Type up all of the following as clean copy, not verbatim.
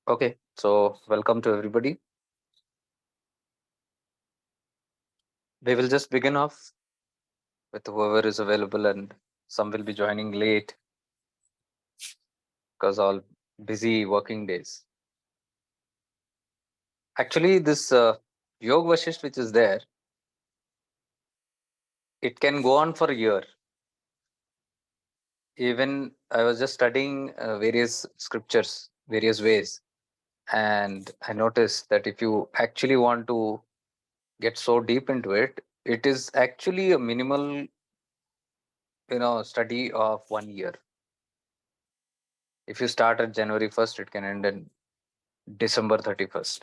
Okay, so welcome to everybody. We will just begin off with whoever is available, and some will be joining late because all busy working days. Actually, this Yog Vashist, which is there, it can go on for a year. Even I was just studying various scriptures, various ways, and I noticed that if you actually want to get so deep into it, it is actually a minimal, study of 1 year. If you start at January 1st, it can end in December 31st.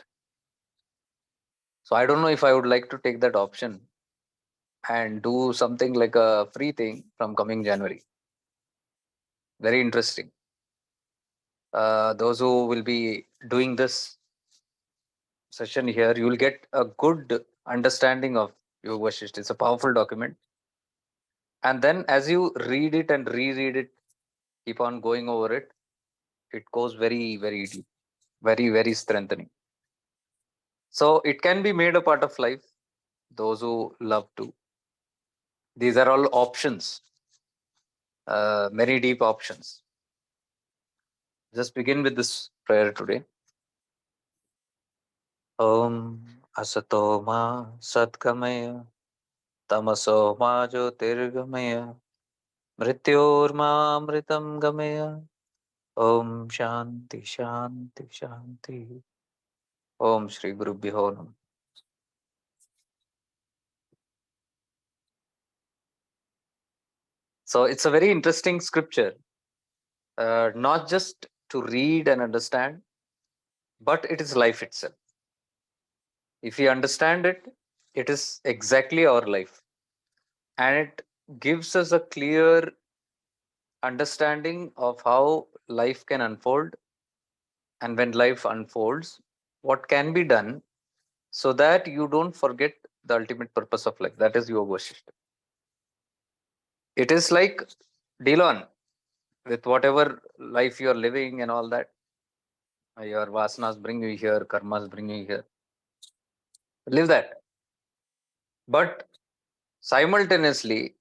So I don't know if I would like to take that option and do something like a free thing from coming January. Very interesting. Those who will be doing this session here, you will get a good understanding of Yoga Vashisht. It's a powerful document. And then as you read it and reread it, keep on going over it, it goes very, very deep, very, very strengthening. So it can be made a part of life, those who love to. These are all options, many deep options. Just begin with this prayer today. Om Asato Ma Satgamaya Tamaso Ma Jyotirgamaya Mrityorma Amritam Gamaya. Om Shanti Shanti Shanti. Om Shri Guru Bhyo. So it's a very interesting scripture, not just to read and understand, but it is life itself. If we understand it, it is exactly our life. And it gives us a clear understanding of how life can unfold, and when life unfolds, what can be done so that you don't forget the ultimate purpose of life. That is Yoga Vashist. It is like deal on with whatever life you are living and all that. Your vasanas bring you here, karmas bring you here. Live that. But simultaneously,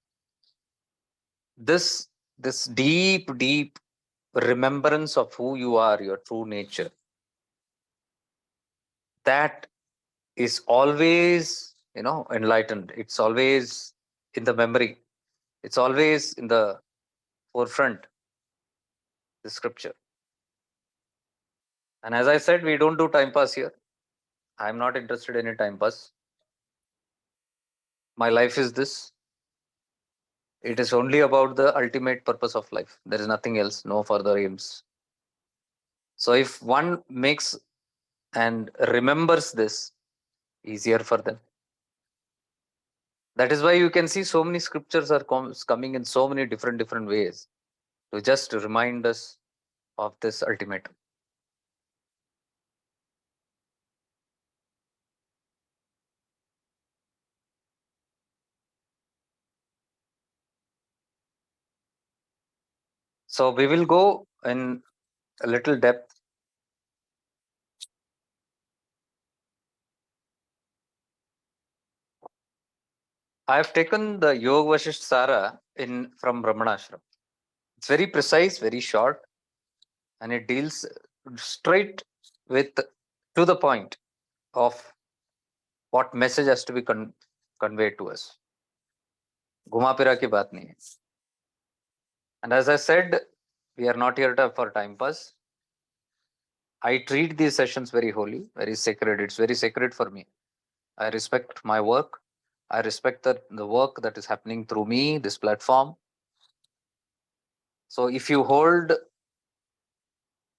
this this deep remembrance of who you are, your true nature, that is always enlightened. It's always in the memory. It's always in the forefront, the scripture. And as I said, we don't do time pass here. I'm not interested in any time pass. My life is this. It is only about the ultimate purpose of life. There is nothing else, no further aims. So if one makes and remembers this, easier for them. That is why you can see so many scriptures are coming in so many different ways to just remind us of this ultimate. So we will go in a little depth. I have taken the Yoga Vashist Sara in from Brahmanashram. It's very precise, very short, and it deals straight with to the point of what message has to be conveyed to us. घुमा फिरा की बात नहीं है. And as I said, we are not here for time pass. I treat these sessions very holy, very sacred. It's very sacred for me. I respect my work. I respect the work that is happening through me, this platform. So if you hold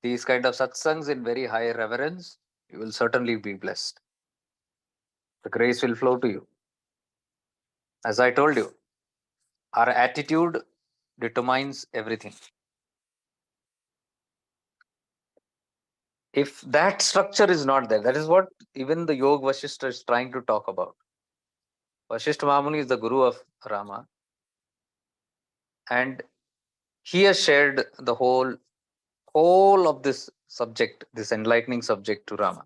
these kind of satsangs in very high reverence, you will certainly be blessed. The grace will flow to you. As I told you, our attitude determines everything. If that structure is not there, that is what even the Yoga Vashistha is trying to talk about. Vashistha Mahamuni is the guru of Rama, and he has shared the whole whole of this subject, this enlightening subject to Rama.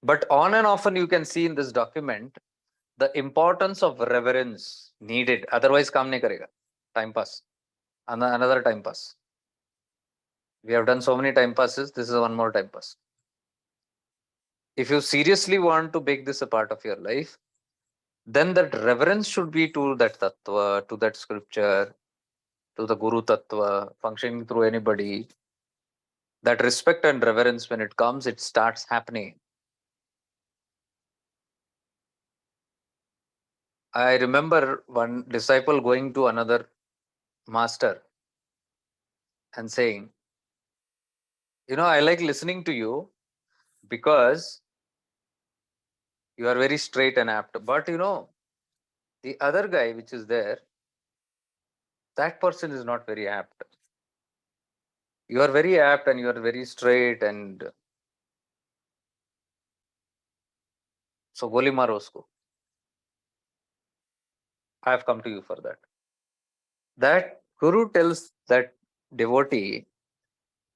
But on and often you can see in this document the importance of reverence needed. Otherwise, काम नहीं करेगा. Time pass. Another time pass. We have done so many time passes. This is one more time pass. If you seriously want to make this a part of your life, then that reverence should be to that tattva, to that scripture, to the Guru tattva, functioning through anybody. That respect and reverence, when it comes, it starts happening. I remember one disciple going to another master and saying, I like listening to you because you are very straight and apt. But the other guy which is there, that person is not very apt. You are very apt and you are very straight, and so goli maro usko. I have come to you for that. That Guru tells that devotee,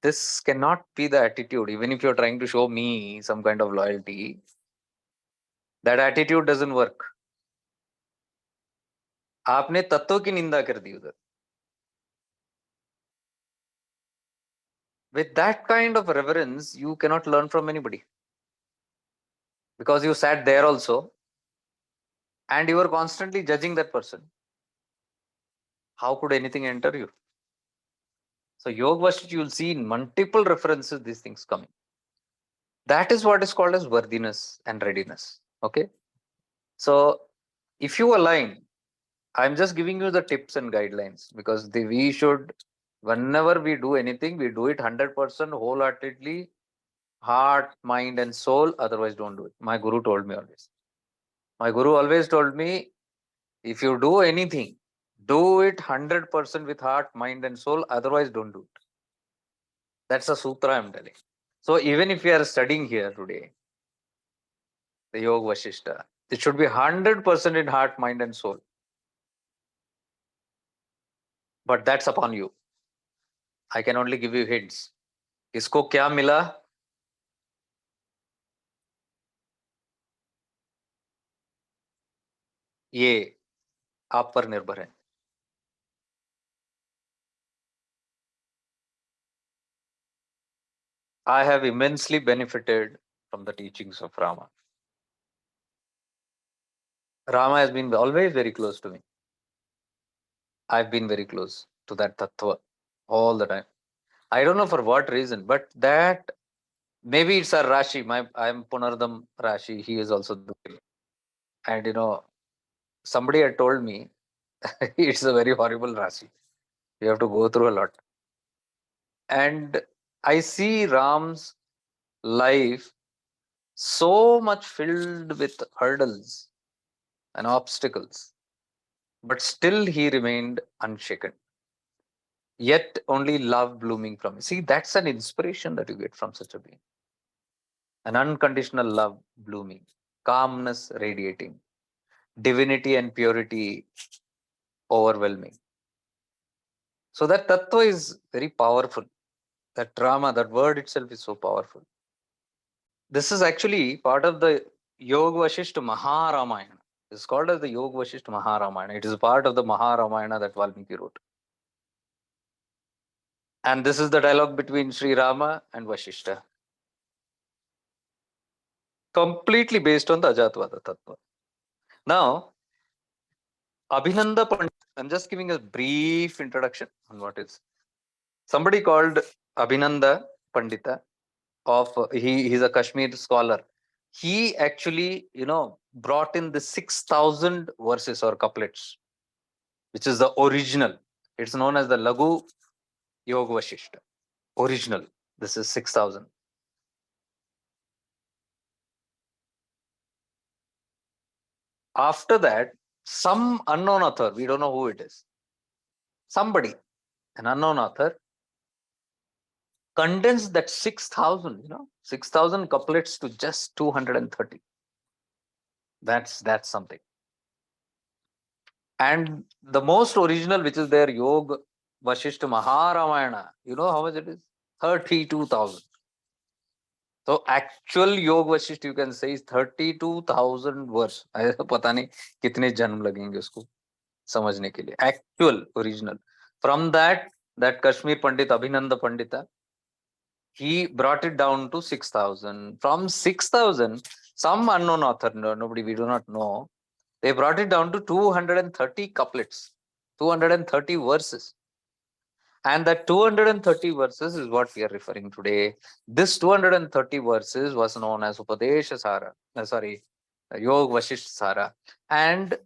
this cannot be the attitude. Even if you're trying to show me some kind of loyalty, that attitude doesn't work. आपने तत्व की निंदा कर दी उधर. With that kind of reverence, you cannot learn from anybody. Because you sat there also and you were constantly judging that person. How could anything enter you? So Yoga Vashisht, you will see in multiple references these things coming. That is what is called as worthiness and readiness. Okay. So if you align, I'm just giving you the tips and guidelines, because we should, whenever we do anything, we do it 100% wholeheartedly, heart, mind, and soul. Otherwise, don't do it. My Guru told me always. My Guru always told me, if you do anything, do it 100% with heart, mind, and soul. Otherwise, don't do it. That's a sutra I'm telling. So even if we are studying here today, the Yoga Vashistha, it should be 100% in heart, mind, and soul. But that's upon you. I can only give you hints. इसको क्या मिला? ये आप पर निर्भर है. I have immensely benefited from the teachings of Rama. Rama has been always very close to me. I've been very close to that tattva all the time. I don't know for what reason, but that maybe it's a Rashi. I'm Punardam Rashi. He is also the same. And somebody had told me it's a very horrible Rashi. You have to go through a lot. And I see Ram's life so much filled with hurdles and obstacles, but still he remained unshaken. Yet only love blooming from him. See, that's an inspiration that you get from such a being. An unconditional love blooming, calmness radiating, divinity and purity overwhelming. So that tattva is very powerful. That Rama, that word itself is so powerful. This is actually part of the Yoga Vashisht Maharamayana. It's called as the Yoga Vashisht Maharamayana. It is part of the Maharamayana that Valmiki wrote. And this is the dialogue between Sri Rama and Vashishta. Completely based on the Ajatvada Tattva. Now, Abhinanda Pandit, I'm just giving a brief introduction on what is. Somebody called Abhinanda Pandita he's a Kashmir scholar. He actually, brought in the 6,000 verses or couplets, which is the original. It's known as the Lagu Yoga Vashisht. Original. This is 6,000. After that, some unknown author, we don't know who it is, somebody, an unknown author, condensed that 6,000, 6,000 couplets to just 230. That's something. And the most original, which is their Yoga Vashisht Maharamayana. You know how much it is? 32,000. So actual Yog Vashisht you can say is 32,000 वर्ष. पता नहीं कितने जन्म लगेंगे उसको समझने के लिए. Actual original. From that Kashmir Pandit Abhinanda Pandita, he brought it down to 6,000. From 6,000, some unknown author, nobody, we do not know, they brought it down to 230 couplets, 230 verses. And that 230 verses is what we are referring today. This 230 verses was known as Upadesha Sara, Yog Vashist Sara. And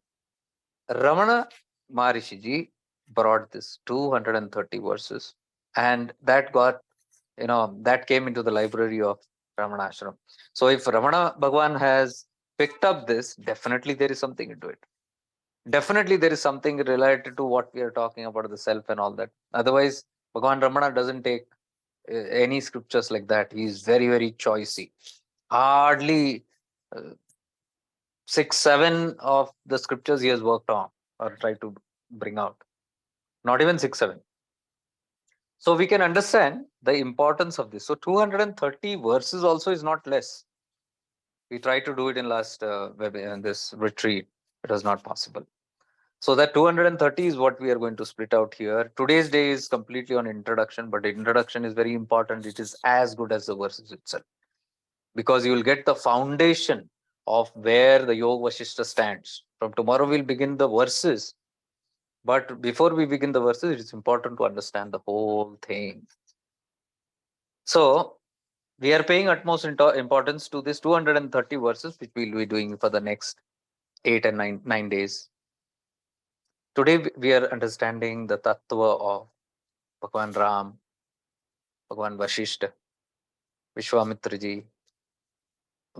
Ramana Maharishiji brought this 230 verses. And that got, that came into the library of Ramana Ashram. So if Ramana Bhagwan has picked up this, definitely there is something into it. Definitely there is something related to what we are talking about, the self and all that. Otherwise, Bhagwan Ramana doesn't take any scriptures like that. He is very, very choicy. Hardly 6, 7 of the scriptures he has worked on or tried to bring out. Not even 6, 7. So we can understand the importance of this. So 230 verses also is not less. We tried to do it in last this retreat. It was not possible. So that 230 is what we are going to split out here. Today's day is completely on introduction, but introduction is very important. It is as good as the verses itself, because you will get the foundation of where the Yoga Vashistha stands. From tomorrow we'll begin the verses, but before we begin the verses, it is important to understand the whole thing. So we are paying utmost importance to this 230 verses, which we'll be doing for the next 8 and 9 days. Today we are understanding the tattva of Bhagwan Ram, Bhagwan Vashisht, Vishwamitra ji,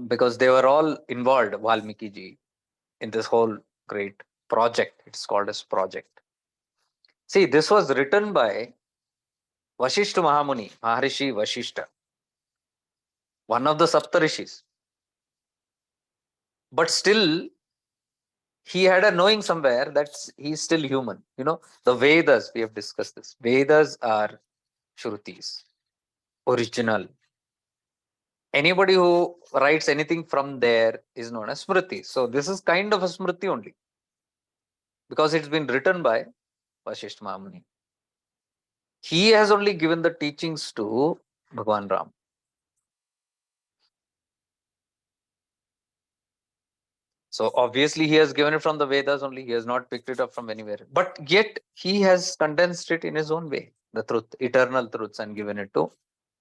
because they were all involved, Valmiki ji, in this whole great project. It's called as project. See, this was written by Vashisht Mahamuni, Maharishi Vashishta, one of the Saptarishis. But still, he had a knowing somewhere that he's still human. The Vedas, we have discussed this. Vedas are Shrutis, original. Anybody who writes anything from there is known as Smriti. So this is kind of a Smriti only, because it's been written by Vashisht Mahamuni. He has only given the teachings to Bhagwan Ram. So obviously he has given it from the Vedas only. He has not picked it up from anywhere. But yet he has condensed it in his own way, the truth, eternal truths, and given it to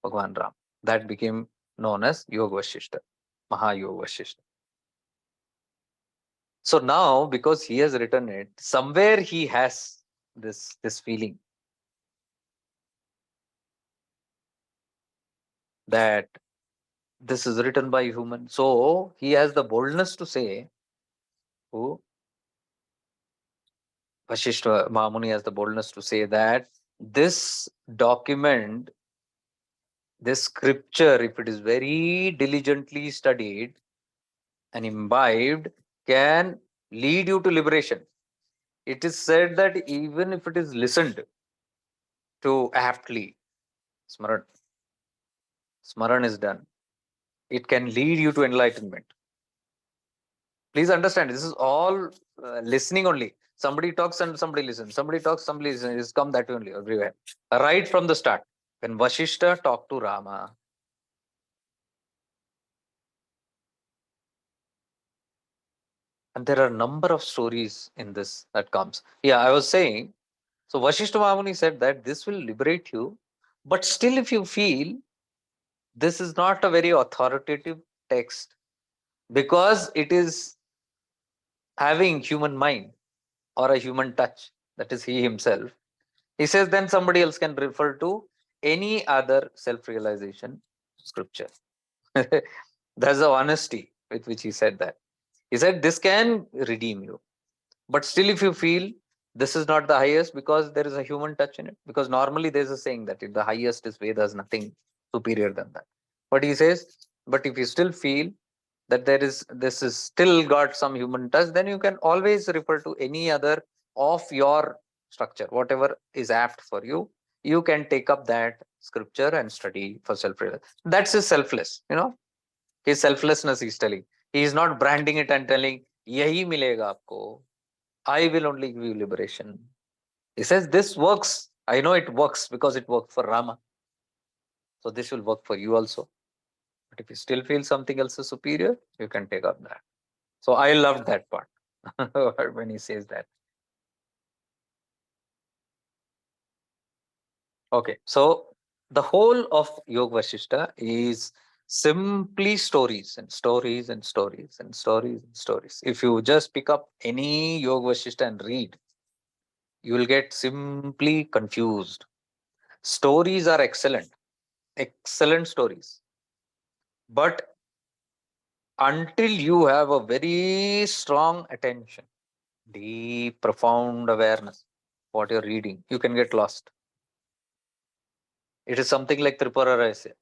Bhagwan Ram. That became known as Yoga Vashistha, Yoga Vashistha. So now, because he has written it, somewhere he has this feeling that this is written by human. So he has the boldness to say, who? Vashishta Mahamuni has the boldness to say that this document, this scripture, if it is very diligently studied and imbibed, can lead you to liberation. It is said that even if it is listened to aptly, Smaran is done, it can lead you to enlightenment. Please understand, this is all listening only. Somebody talks and somebody listens. Somebody talks, somebody listens. It's come that way only everywhere. Right from the start, when Vashishta talked to Rama, and there are a number of stories in this that comes. Yeah, I was saying, so Vashishta Mahamuni said that this will liberate you, but still if you feel this is not a very authoritative text, because it is having human mind or a human touch, that is he himself, he says then somebody else can refer to any other self-realization scripture. That's the honesty with which he said that. He said this can redeem you, but still if you feel this is not the highest, because there is a human touch in it, because normally there's a saying that if the highest is Vedas, nothing superior than that. But he says, but if you still feel that this is still got some human touch, then you can always refer to any other of your structure. Whatever is apt for you, you can take up that scripture and study for self-realization. That's his selfless, his selflessness he's telling. He is not branding it and telling, yahi milega aapko. I will only give you liberation. He says, this works. I know it works because it worked for Rama. So this will work for you also. But if you still feel something else is superior, you can take up that. So I loved that part when he says that. Okay, so the whole of Yoga Vashistha is simply stories and stories and stories and stories and stories. If you just pick up any Yoga Vashistha and read, you will get simply confused. Stories are excellent, excellent stories. But until you have a very strong attention, deep, profound awareness, what you're reading, you can get lost. It is something like Tripura Rahasya.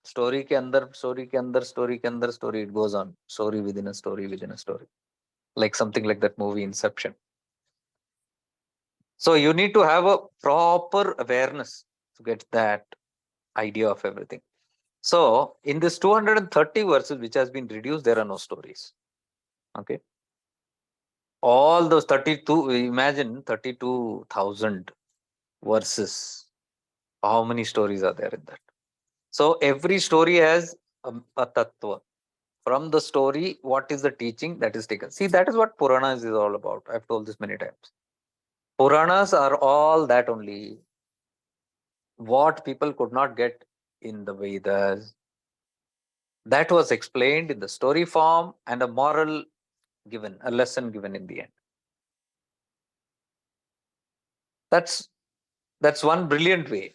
Story के अंदर story के अंदर story के अंदर story it goes on story with in a story with in a story like something like that movie Inception. So you need to have a proper awareness to get that idea of everything. So in this 230 verses which has been reduced, there are no stories. Okay, all those 32, imagine 32,000 verses, how many stories are there in that? So every story has a tattva. From the story, what is the teaching that is taken? See, that is what Puranas is all about. I've told this many times. Puranas are all that only. What people could not get in the Vedas, that was explained in the story form and a moral given, a lesson given in the end. That's one brilliant way.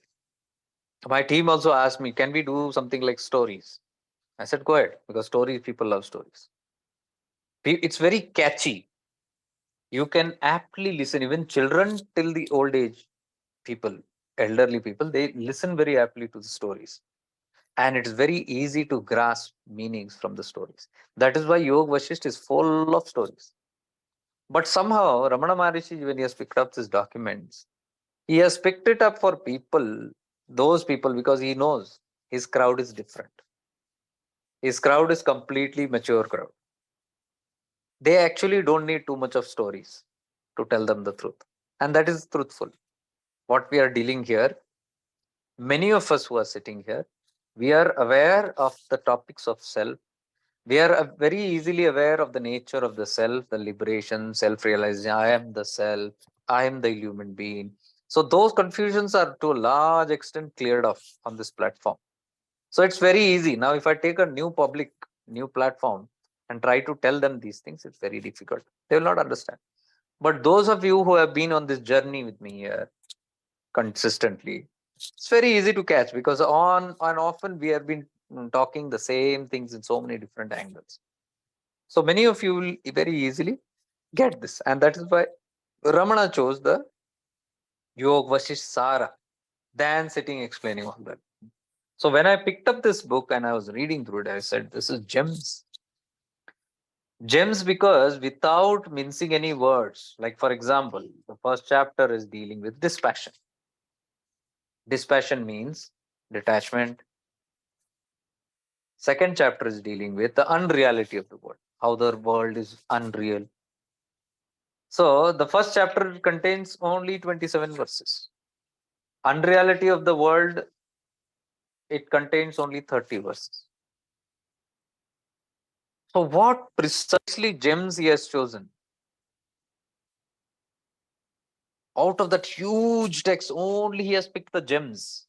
My team also asked me, can we do something like stories? I said, go ahead, because stories, people love stories. It's very catchy. You can aptly listen, even children till the old age people, elderly people, they listen very aptly to the stories. And it's very easy to grasp meanings from the stories. That is why Yog Vashist is full of stories. But somehow, Ramana Maharishi, when he has picked up these documents, he has picked it up for people, those people, because he knows his crowd is different. His crowd is completely mature crowd. They actually don't need too much of stories to tell them the truth. And that is truthful. What we are dealing here, many of us who are sitting here, we are aware of the topics of self. We are very easily aware of the nature of the self, the liberation, self-realization. I am the self. I am the illumined being. So those confusions are to a large extent cleared off on this platform. So it's very easy. Now, if I take a new platform and try to tell them these things, it's very difficult. They will not understand. But those of you who have been on this journey with me here consistently, it's very easy to catch, because on and often we have been talking the same things in so many different angles. So many of you will very easily get this. And that is why Ramana chose the Yog Vashist Sara than sitting explaining all that. So when I picked up this book and I was reading through it, I said, this is gems. Gems, because without mincing any words, like for example, the first chapter is dealing with dispassion. Dispassion means detachment. Second chapter is dealing with the unreality of the world, how the world is unreal. So the first chapter contains only 27 verses. Unreality of the world, it contains only 30 verses. So what precisely gems he has chosen? Out of that huge text, only he has picked the gems,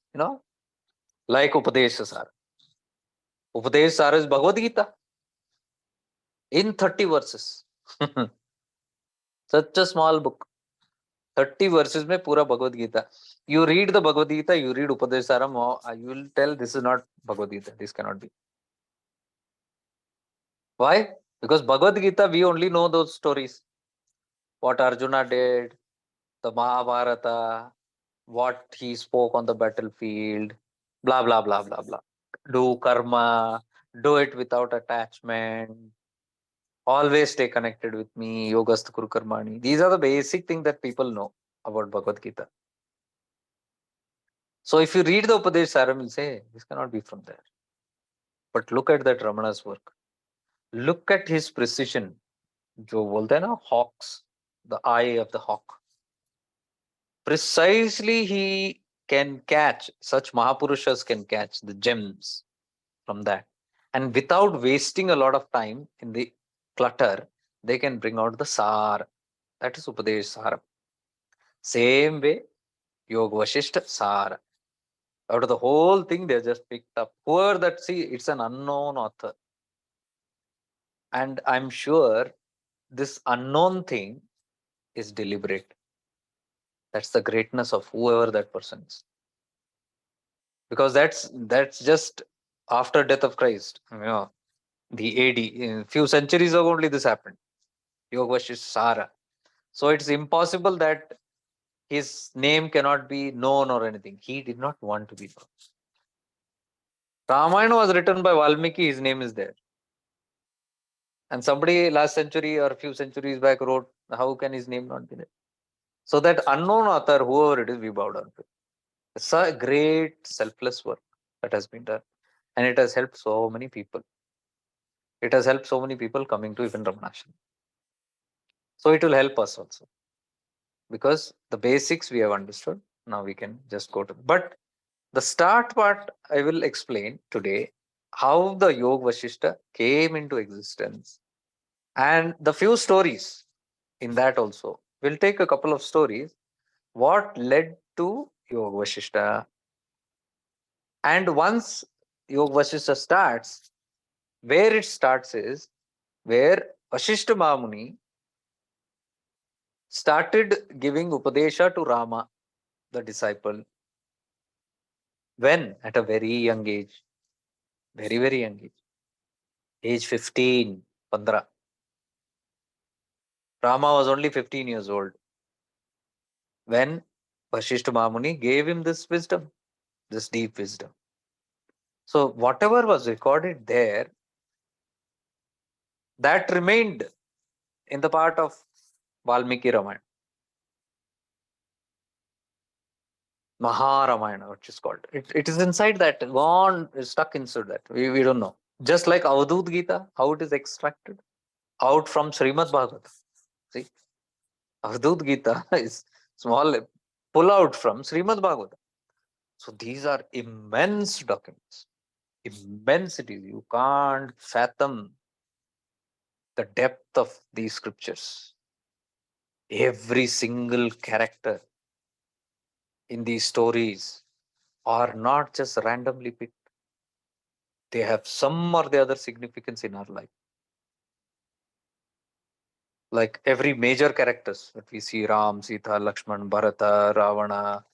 like Upadesha Sara. Upadesha Sara is Bhagavad Gita in 30 verses. Such a small book. 30 verses mein pura Bhagavad Gita. You read the Bhagavad Gita, you read Upadesha Sara, you will tell this is not Bhagavad Gita. This cannot be. Why? Because Bhagavad Gita, we only know those stories. What Arjuna did, the Mahabharata, what he spoke on the battlefield, blah, blah, blah, blah, blah. Do karma, do it without attachment, always stay connected with me, yogastha kuru karmani. These are the basic things that people know. about Bhagavad Gita. So if you read the Upadesh Saram, you'll say, hey, this cannot be from there. But look at that Ramana's work. Look at his precision. जो बोलते हैं ना, hawks, the eye of the hawk. Precisely he can catch, such Mahapurushas can catch the gems from that. And without wasting a lot of time in the clutter, they can bring out the Sar. That is Upadesh Sara. Same way, Yoga Vashisht Sara. Out of the whole thing, they just picked up. Whoever that, see, it's an unknown author. And I'm sure this unknown thing is deliberate. That's the greatness of whoever that person is. Because that's just after death of Christ. The AD. In a few centuries ago only this happened. Yoga Vashist Sara. So it's impossible that his name cannot be known or anything. He did not want to be known. Ramayana was written by Valmiki, his name is there. And somebody last century or a few centuries back wrote, how can his name not be there? So that unknown author, whoever it is, we bow down to. It's a great selfless work that has been done. And it has helped so many people. It has helped so many people coming to even Ramanashram. So it will help us also. Because the basics we have understood. Now we can just go to. But the start part, I will explain today how the Yoga Vashistha came into existence. And the few stories in that also. We'll take a couple of stories. What led to Yoga Vashistha? And once Yoga Vashistha starts, where it starts is where Vashishta Mahamuni started giving Upadesha to Rama, the disciple. When? At a very young age. Very, very young age. Age 15, 15. Rama was only 15 years old when Vashishta Mahamuni gave him this wisdom, this deep wisdom. So whatever was recorded there, that remained in the part of Valmiki Ramayana. Maharamayana, which is called. It is inside that, gone, stuck inside that. We don't know. Just like Avadut Gita, how it is extracted out from Srimad Bhagavatam. See, Avadut Gita is small, pull out from Srimad Bhagavatam. So these are immense documents, immensities. You can't fathom the depth of these scriptures. Every single character in these stories are not just randomly picked. They have some or the other significance in our life. Like every major characters that we see, Ram, Sita, Lakshman, Bharata, Ravana,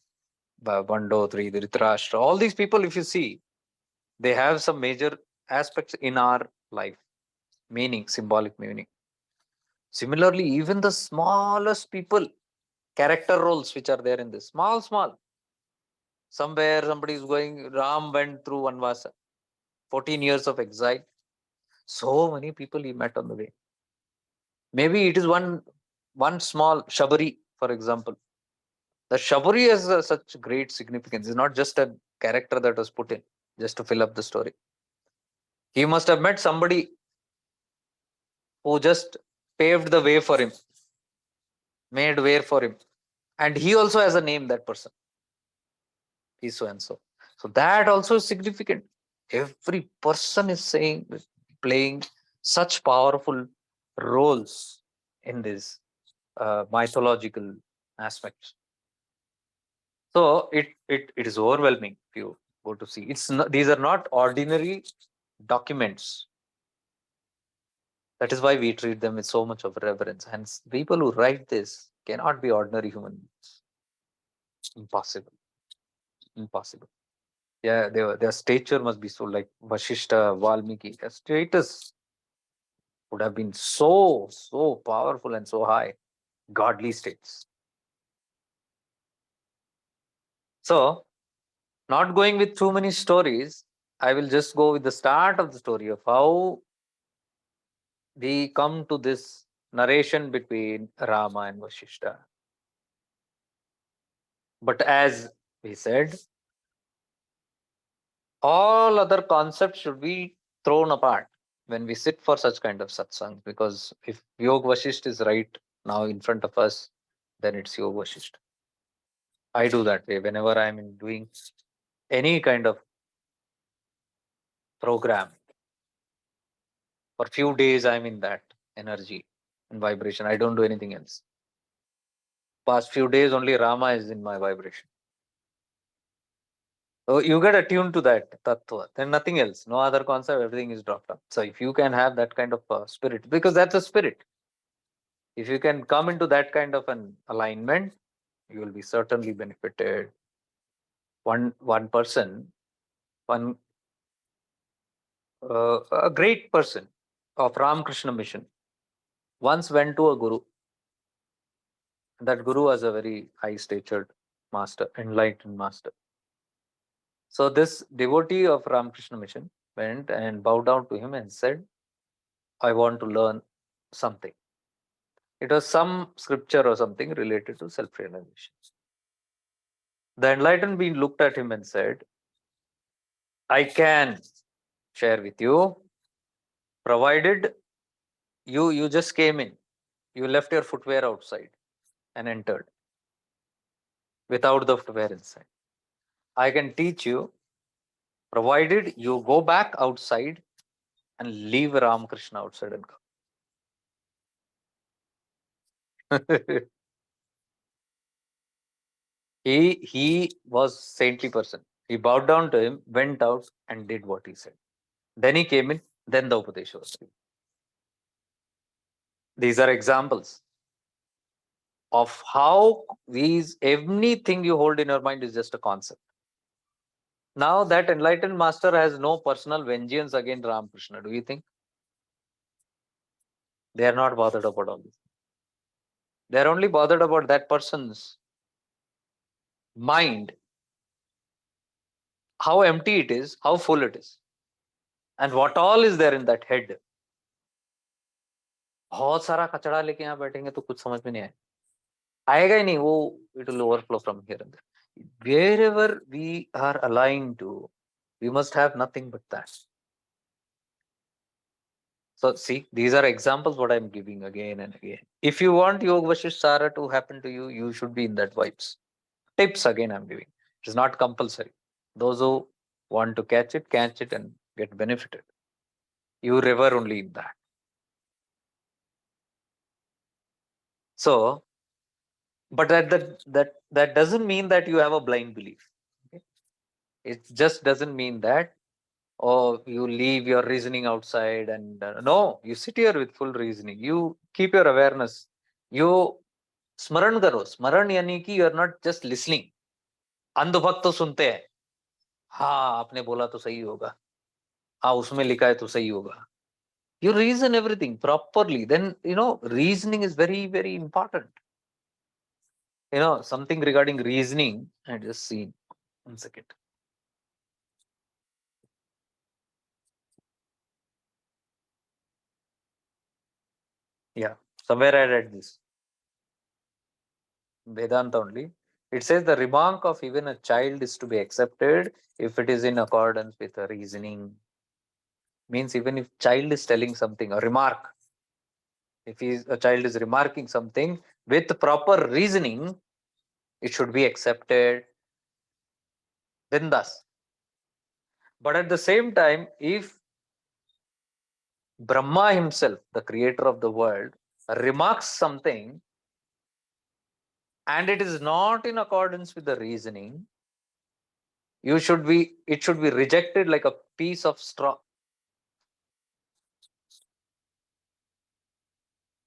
Bandotri, Dhritarashtra, all these people, if you see, they have some major aspects in our life, meaning, symbolic meaning. Similarly, even the smallest people, character roles which are there in this, small. Somewhere somebody is going, Ram went through Vanvasa, 14 years of exile. So many people he met on the way. Maybe it is one small Shabari, for example. The Shabari has such great significance. It's not just a character that was put in just to fill up the story. He must have met somebody who just paved the way for him, made way for him. And he also has a name, that person. He's so and so. So that also is significant. Every person is playing such powerful roles in this mythological aspects. So it is overwhelming if you go to see. It's not, these are not ordinary documents. That is why we treat them with so much of reverence. And people who write this cannot be ordinary human beings. Impossible. Impossible. Yeah, their stature must be so, like Vashishta, Valmiki. Their status would have been so powerful and so high. Godly states. So, not going with too many stories, I will just go with the start of the story of how we come to this narration between Rama and Vashishta. But as we said, all other concepts should be thrown apart when we sit for such kind of satsang. Because if Yog Vashisht is right now in front of us, then it's Yog Vashisht. I do that way whenever I'm in doing any kind of program. For few days, I'm in that energy and vibration. I don't do anything else. Past few days, only Rama is in my vibration. So you get attuned to that tattva, then nothing else, no other concept, everything is dropped up. So if you can have that kind of spirit, because that's a spirit, if you can come into that kind of an alignment, you will be certainly benefited. One person, one a great person of Ramakrishna mission, once went to a guru. That guru was a very high statured master, enlightened master. So this devotee of Ramakrishna mission went and bowed down to him and said, I want to learn something. It was some scripture or something related to self-realization. The enlightened being looked at him and said, I can share with you, provided you just came in, you left your footwear outside and entered without the footwear inside. I can teach you, provided you go back outside and leave Ramakrishna outside and come. He was saintly person. He bowed down to him, went out and did what he said. Then he came in, then the Upadesha was given. These are examples of how these anything you hold in your mind is just a concept. Now that enlightened master has no personal vengeance against Ramakrishna. Do you think? They are not bothered about all this. They are only bothered about that person's mind, how empty it is, how full it is, and what all is there in that head. बहुत सारा कचड़ा लेके यहाँ बैठेंगे तो कुछ समझ में नहीं आएगा ही नहीं वो. It will overflow from here and there. Wherever we are aligned to, we must have nothing but that. So see, these are examples what I'm giving again and again. If you want Yog Vashist Sara to happen to you, you should be in that vibes. Tips again I'm giving. It is not compulsory. Those who want to catch it and get benefited. You rever only in that. So, but that doesn't mean that you have a blind belief. Okay? It just doesn't mean that you leave your reasoning outside and no, you sit here with full reasoning. You keep your awareness. You स्मरण करो. स्मरण यानी कि you are not just listening. अंधभक्त तो सुनते हैं, हाँ आपने बोला तो सही होगा, हाँ उसमें लिखा है तो सही होगा. You reason everything properly, then reasoning is very very important. Something regarding reasoning, I just seen 1 second. Yeah, somewhere I read this Vedanta only. It says the remark of even a child is to be accepted if it is in accordance with a reasoning. Means even if child is telling something, a remark, if a child is remarking something with proper reasoning, it should be accepted. Then thus. But at the same time, if Brahma himself, the creator of the world, remarks something and it is not in accordance with the reasoning, it should be rejected like a piece of straw.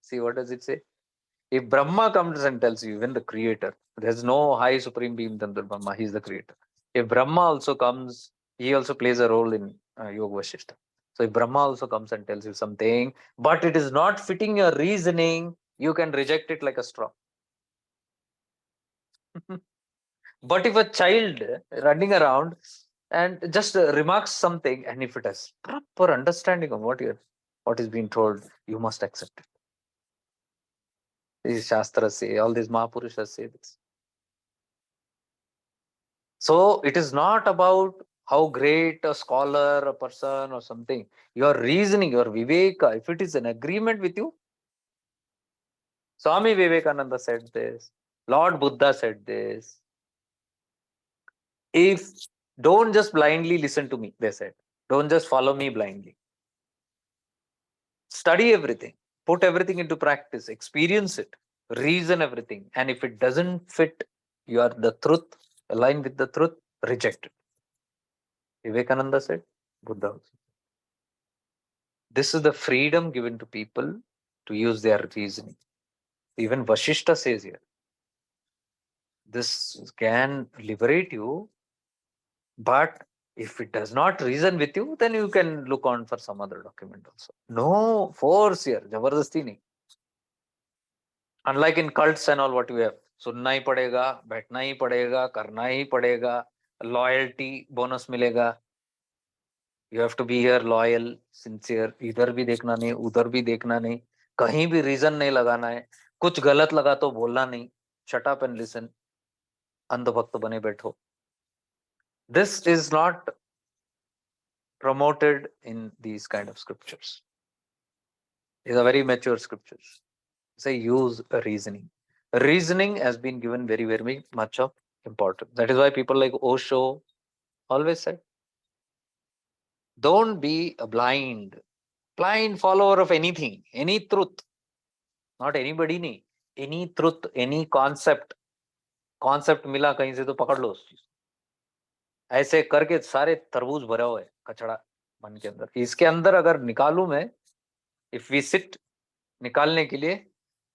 See, what does it say? If Brahma comes and tells you, even the creator, there's no high supreme being than the Brahma, he's the creator. If Brahma also comes, he also plays a role in Yoga Vashistha. So if Brahma also comes and tells you something, but it is not fitting your reasoning, you can reject it like a straw. But if a child running around and just remarks something, and if it has proper understanding of what is being told, you must accept it. These Shastras say, all these Mahapurushas say this. So it is not about how great a scholar, a person or something. Your reasoning, your viveka, if it is an agreement with you, Swami Vivekananda said this, Lord Buddha said this. If don't just blindly listen to me, they said. Don't just follow me blindly. Study everything, put everything into practice, experience it, reason everything. And if it doesn't fit your the truth, align with the truth, reject it. Vivekananda said, Buddha also. This is the freedom given to people to use their reasoning. Even Vashishta says here, this can liberate you, but if it does not reason with you, then you can look on for some other document also. No force here, jabardasti nahi. Unlike in cults and all what we have, सुनना ही पड़ेगा, बैठना ही पड़ेगा, करना ही पड़ेगा, loyalty bonus मिलेगा. You have to be here loyal, sincere. इधर भी देखना नहीं, उधर भी देखना नहीं, कहीं भी रीजन नहीं लगाना है. कुछ गलत लगा तो बोलना नहीं. Shut up and listen. अंधभक्त बने बैठो. This is not promoted in these kind of scriptures. These are very mature scriptures. Say use a reasoning. Reasoning has been given very, very much of importance. That is why people like Osho always said, don't be a blind follower of anything, any truth, not anybody, nahi, any truth, any concept. Concept मिला कहीं से तो पकड़ लो उस चीज. ऐसे करके सारे तरबूज भरा हुआ है कचड़ा मन के अंदर. इसके अंदर अगर निकालूं मैं, if we sit निकालने के लिए,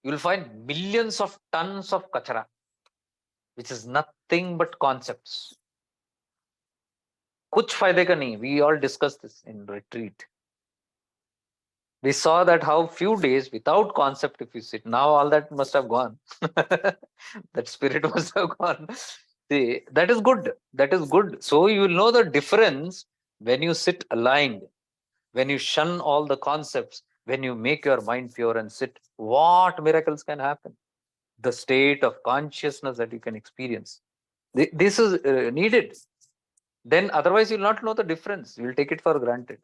you will find millions of tons of kachra, which is nothing but concepts. कुछ फायदे का नहीं. We all discussed this in retreat. We saw that how few days without concept if you sit, now all that must have gone. That spirit must have gone. See, that is good. That is good. So you will know the difference when you sit aligned, when you shun all the concepts, when you make your mind pure and sit, what miracles can happen. The state of consciousness that you can experience. This is needed. Then otherwise you'll not know the difference. You'll take it for granted.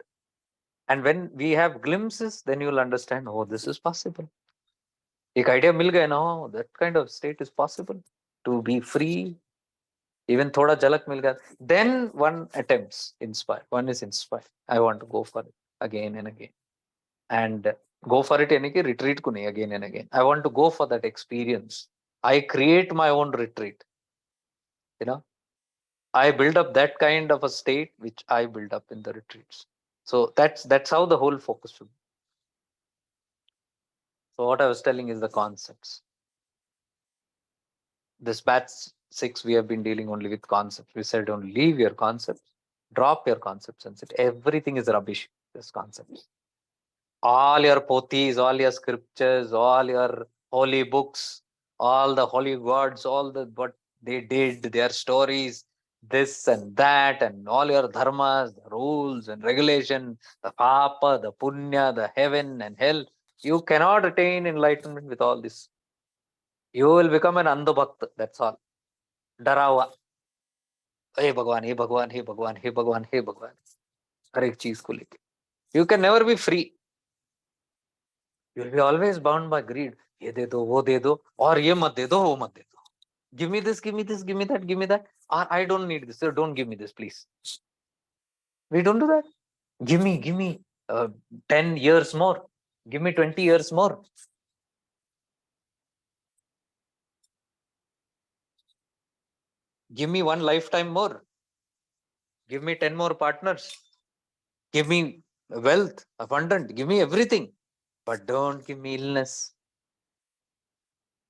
And when we have glimpses, then you'll understand, oh, this is possible. एक idea मिल गया ना, oh, that kind of state is possible. To be free, even थोड़ा झलक मिल गया. Then one attempts inspire. One is inspired. I want to go for it again and again. And go for it यानी कि retreat को नहीं, again and again. I want to go for that experience. I create my own retreat. You know, I build up that kind of a state which I build up in the retreats. So that's how the whole focus should be. So what I was telling is the concepts. This batch 6, we have been dealing only with concepts. We said don't leave your concepts, drop your concepts and sit. Everything is rubbish, this concepts. All your pothis, all your scriptures, all your holy books, all the holy gods, all the what they did, their stories, this and that, and all your dharmas, the rules and regulation, the papa, the punya, the heaven and hell. You cannot attain enlightenment with all this. You will become an andhabhakt, that's all. डरा हुआ, हे भगवान हे भगवान हे भगवान हे भगवान हे भगवान, हर एक चीज को लेके. You can never be free. You will be always bound by greed. ये दे दो, वो दे दो, और ये मत दे दो, वो मत दे दो. Give me this, give me this, give me that, give me that. Or I don't need this, so don't give me this, please. We don't do that. Give me 10 years more. Give me 20 years more. Give me one lifetime more. Give me 10 more partners. Give me wealth, abundant. Give me everything. But don't give me illness.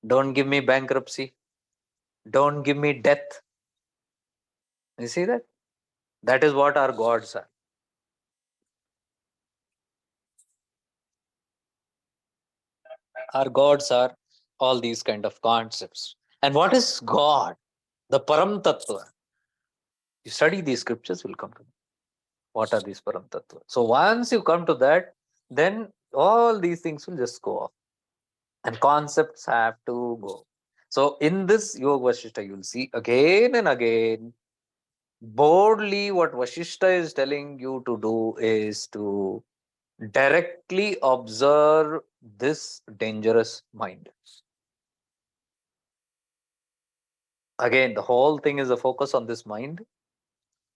Don't give me bankruptcy. Don't give me death. You see that? That is what our gods are. Our gods are all these kind of concepts. And what is God? The Param Tattva. You study these scriptures, will come to know. What are these Param Tattva? So once you come to that, then all these things will just go off. And concepts have to go. So in this Yoga Vashishtha, you'll see again and again Boldly, what Vashishta is telling you to do is to directly observe this dangerous mind. Again, the whole thing is a focus on this mind,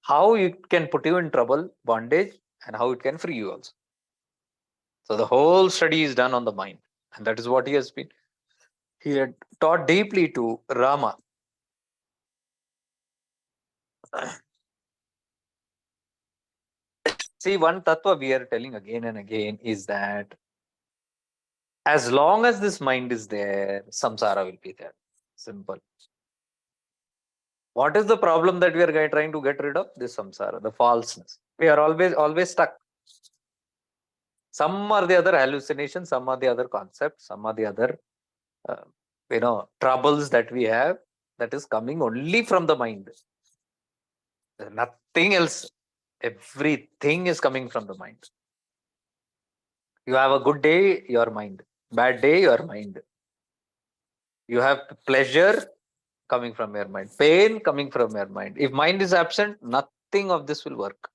how it can put you in trouble, bondage, and how it can free you also. So the whole study is done on the mind. And that is what he had taught deeply to Rama. See, one tattva we are telling again and again is that as long as this mind is there, samsara will be there. Simple. What is the problem that we are trying to get rid of? This samsara, the falseness. We are always stuck. Some are the other hallucinations, some are the other concepts, some are the other, uh, troubles that we have that is coming only from the mind. Nothing else. Everything is coming from the mind. You have a good day, your mind. Bad day, your mind. You have pleasure coming from your mind. Pain coming from your mind. If mind is absent, nothing of this will work.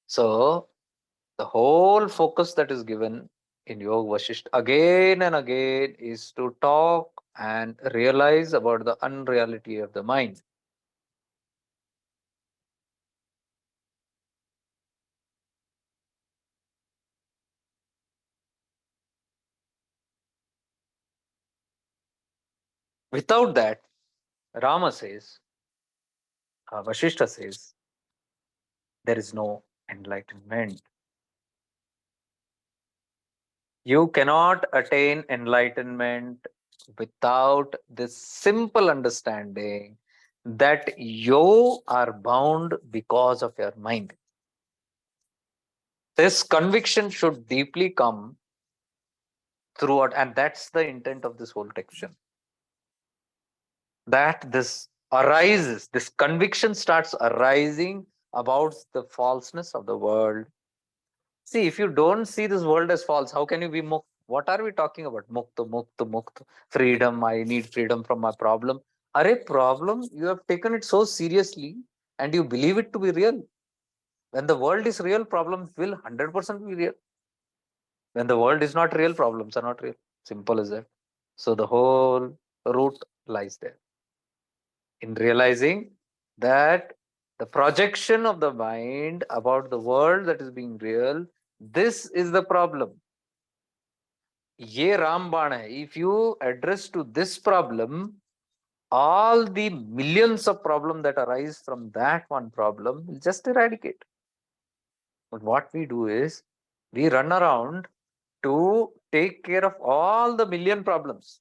So, the whole focus that is given in Yoga Vashisht again and again is to talk and realize about the unreality of the mind. Without that, Rama says, Vashishta says, there is no enlightenment. You cannot attain enlightenment without this simple understanding that you are bound because of your mind. This conviction should deeply come throughout, and that's the intent of this whole section. That this conviction starts arising about the falseness of the world. See, if you don't see this world as false, how can you be mukt? What are we talking about? Mukt, freedom. I need freedom from my problem. Are problem? You have taken it so seriously and you believe it to be real. When the world is real, problems will 100% be real. When the world is not real, problems are not real. Simple as that. So the whole root lies there in realizing that the projection of the mind about the world that is being real, this is the problem. Ye Rambana, if you address to this problem, all the millions of problems that arise from that one problem will just eradicate. But what we do is we run around to take care of all the million problems,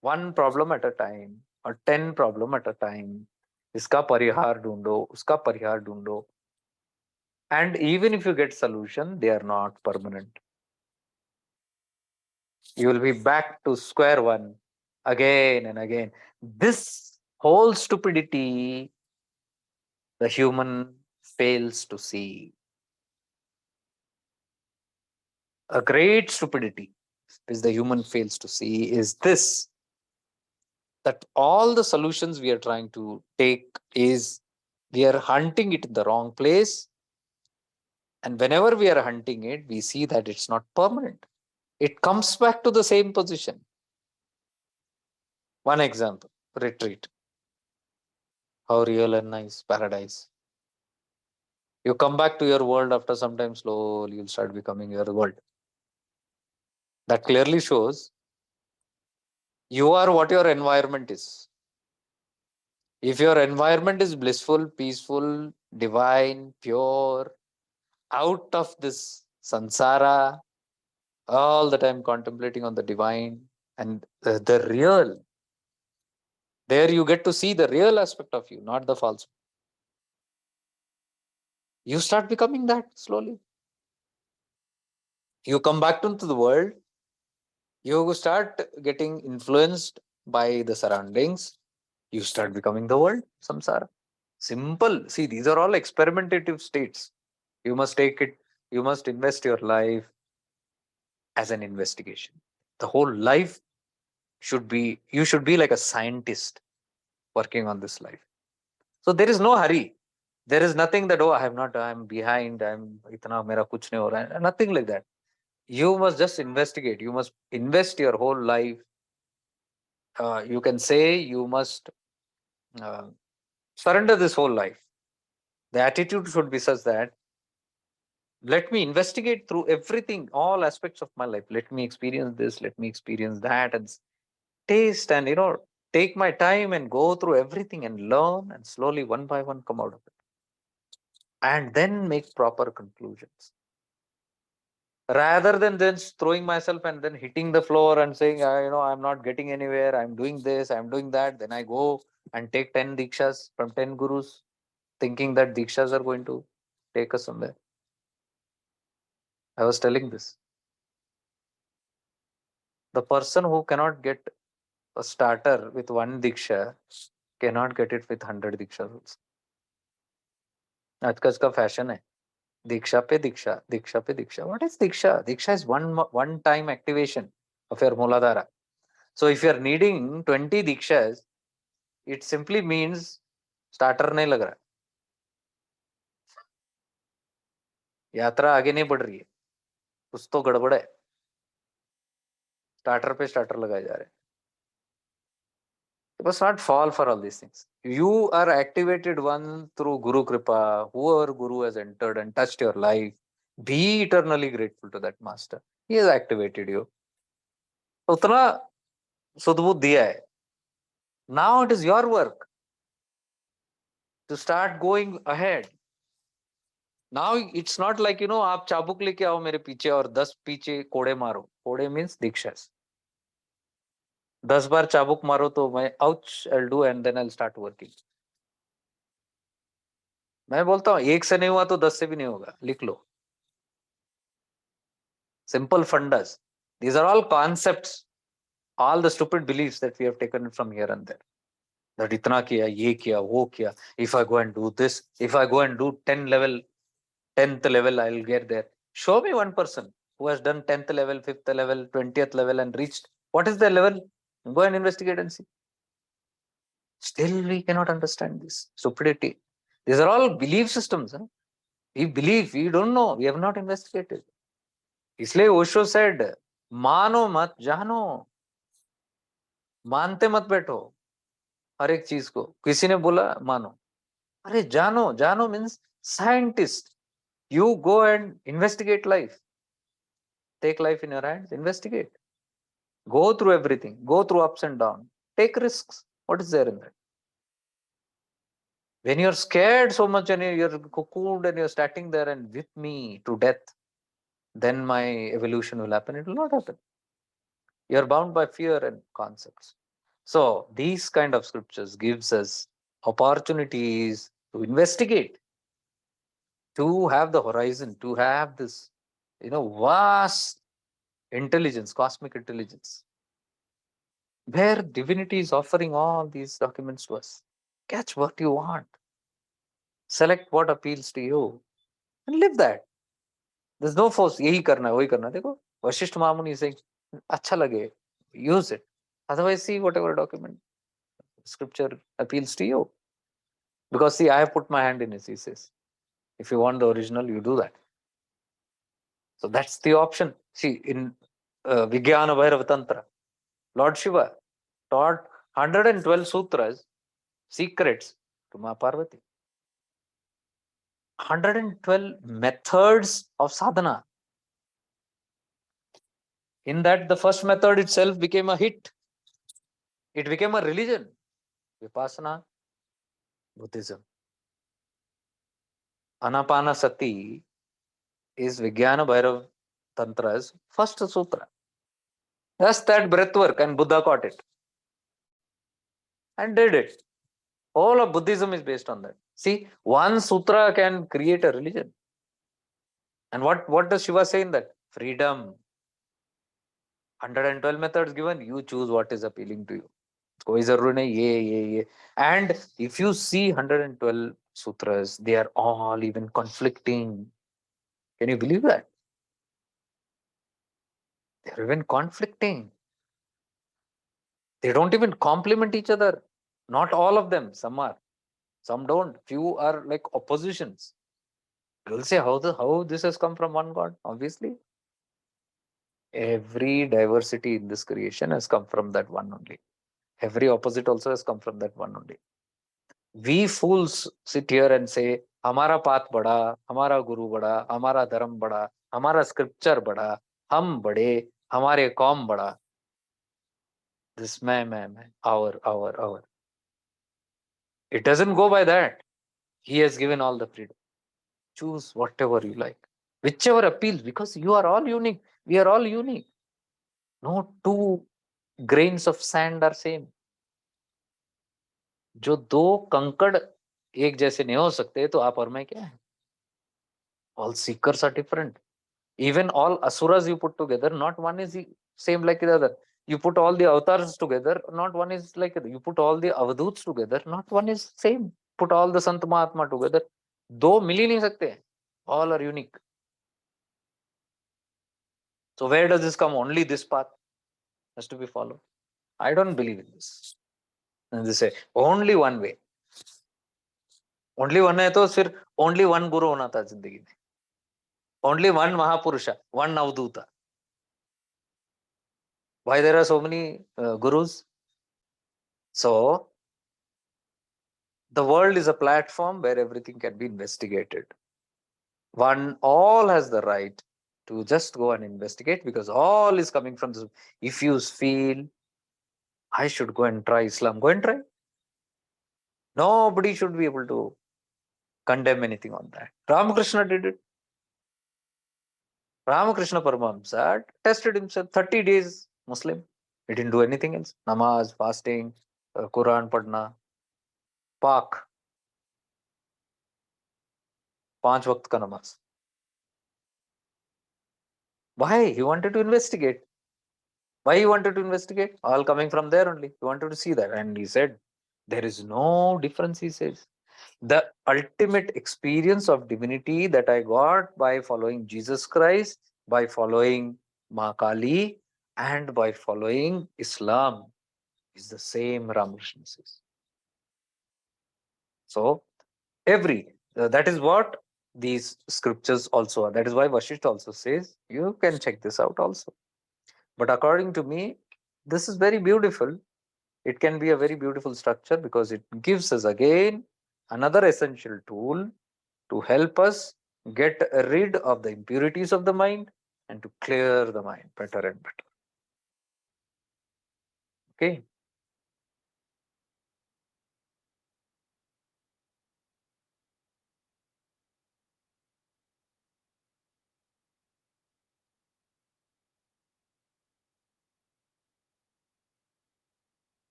one problem at a time or 10 problem at a time. Iska parihar dundo, uska parihar dundo. And even if you get solution, they are not permanent. You will be back to square one again and again. This whole stupidity the human fails to see. A great stupidity which the human fails to see is this, that all the solutions we are trying to take is we are hunting it in the wrong place. And whenever we are hunting it, we see that it's not permanent. It comes back to the same position. One example, retreat. How real and nice, paradise. You come back to your world after some time, slowly you'll start becoming your world. That clearly shows you are what your environment is. If your environment is blissful, peaceful, divine, pure, out of this samsara, all the time contemplating on the divine and the real, there you get to see the real aspect of you, not the false. You start becoming that slowly. You come back into the world, you start getting influenced by the surroundings, you start becoming the world, samsara. Simple. See, these are all experimentative states. You must take it, you must invest your life as an investigation. The whole life should be, you should be like a scientist working on this life. So there is no hurry. There is nothing that, oh, I'm behind, itna mera kuch nahi ho raha hai. Nothing like that. You must just investigate. You must invest your whole life. You can say you must uh, surrender this whole life. The attitude should be such that let me investigate through everything, all aspects of my life. Let me experience this, let me experience that, and taste and, take my time and go through everything and learn and slowly one by one come out of it. And then make proper conclusions. Rather than just throwing myself and then hitting the floor and saying, I'm not getting anywhere, I'm doing this, I'm doing that. Then I go and take 10 dikshas from 10 gurus, thinking that dikshas are going to take us somewhere. I was telling this. The person who cannot get a starter with one diksha cannot get it with 100 dikshas also. आजकल का fashion है दीक्षा पे दीक्षा दीक्षा पे दीक्षा. What is diksha? Diksha is one time activation of your Mooladhara. So if you are needing 20 dikshas, it simply means starter नहीं लग रहा, यात्रा आगे नहीं बढ़ रही है, कुछ तो गड़बड़ है. स्टार्टर पे स्टार्टर लगाए जा रहे हैं. You must not fall for all these things. You are activated one through Guru Kripa, whoever Guru has entered and touched your life. Be eternally grateful to that master. He has activated you. उतना सुदबुद्ध दिया है. Now it is your work to start going ahead. Now it's not like, आप चाबुक लेके आओ मेरे पीछे और 10 पीछे कोड़े मारो. कोड़े means दीक्षास. 10 बार चाबुक मारो तो मैं ouch I'll do and then I'll start working. मैं बोलता हूँ एक से नहीं हुआ तो 10 से भी नहीं होगा. लिख लो. Simple fundas. These are all concepts, all the stupid beliefs that we have taken from here and there. That itna kiya, ye kiya, wo kiya. If I go and do this, if I go and do 10th level, I'll get there. Show me one person who has done 10th level, 5th level, 20th level and reached. What is their level? Go and investigate and see. Still, we cannot understand this stupidity. These are all belief systems. Huh? We believe, we don't know, we have not investigated. इसलिए Osho said, मानो मत जानो, मानते मत बैठो हर एक चीज को. किसी ने बोला मानो, अरे जानो. जानो means scientist. You go and investigate life. Take life in your hands, investigate. Go through everything, go through ups and downs, take risks. What is there in that? When you're scared so much and you're cocooned and you're starting there and with me to death, then my evolution will happen. It will not happen. You're bound by fear and concepts. So these kind of scriptures gives us opportunities to investigate, to have the horizon, to have this, vast intelligence, cosmic intelligence, where divinity is offering all these documents to us. Catch what you want. Select what appeals to you and live that. There's no force. यही करना है, वही करना है. देखो, Vashisht Mamuni is saying, अच्छा लगे, use it. Otherwise, see whatever document, scripture appeals to you. Because see, I have put my hand in it, he says. If you want the original, you do that. So that's the option. See, in Vijnana Bhairava Tantra, Lord Shiva taught 112 sutras, secrets to Ma Parvati. 112 methods of sadhana. In that, the first method itself became a hit. It became a religion. Vipassana, Buddhism. Anapanasati is Vijnana Bhairav Tantra's first sutra. Just that breath work, and Buddha caught it and did it. All of Buddhism is based on that. See, one sutra can create a religion. And what does Shiva say in that? Freedom. 112 methods given, you choose what is appealing to you. कोई जरूरी नहीं ये. And if you see 112 sutras, they are all even conflicting. Can you believe that? They're even conflicting. They don't even complement each other. Not all of them. Some are. Some don't. Few are like oppositions. You'll say how this has come from one God. Obviously, every diversity in this creation has come from that one only. Every opposite also has come from that one only. We fools sit here and say, हमारा path बड़ा, हमारा guru बड़ा, हमारा धर्म बड़ा, हमारा scripture बड़ा, हम बड़े, हमारे कौम बड़ा. This मैं, our. It doesn't go by that. He has given all the freedom. Choose whatever you like, whichever appeals, because you are all unique. We are all unique. No two grains of sand are same. जो दो कंकड़ एक जैसे नहीं हो सकते, तो आप और मैं क्या है? All seekers are different. Even all asuras you put together, not one is same like the other. You put all the avatars together, not one is like the other. You put all the avadhuts together, not one is same. Put all the Sant Mahatma together, दो मिल ही नहीं सकते. All are unique. So where does this come? Only this path has to be followed. I don't believe in this. And they say only one way. Only one है तो फिर only one guru होना था जिंदगी में. Only one Mahapurusha, one Avduta. Why there are so many gurus? So the world is a platform where everything can be investigated. One all has the right to just go and investigate, because all is coming from this. If you feel I should go and try Islam, go and try. Nobody should be able to condemn anything on that. Ramakrishna did it. Ramakrishna Paramahamsa tested himself 30 days Muslim. He didn't do anything else. Namaz, fasting, Quran padna, Pak, 5 waqt ka namaz. Why? He wanted to investigate. Why he wanted to investigate? All coming from there only. He wanted to see that. And he said, there is no difference, he says. The ultimate experience of divinity that I got by following Jesus Christ, by following Ma Kali, and by following Islam is the same, Ramakrishna says. So, that is what these scriptures also are. That is why Vashisht also says, you can check this out also. But according to me, this is very beautiful. It can be a very beautiful structure because it gives us again another essential tool to help us get rid of the impurities of the mind and to clear the mind better and better. Okay.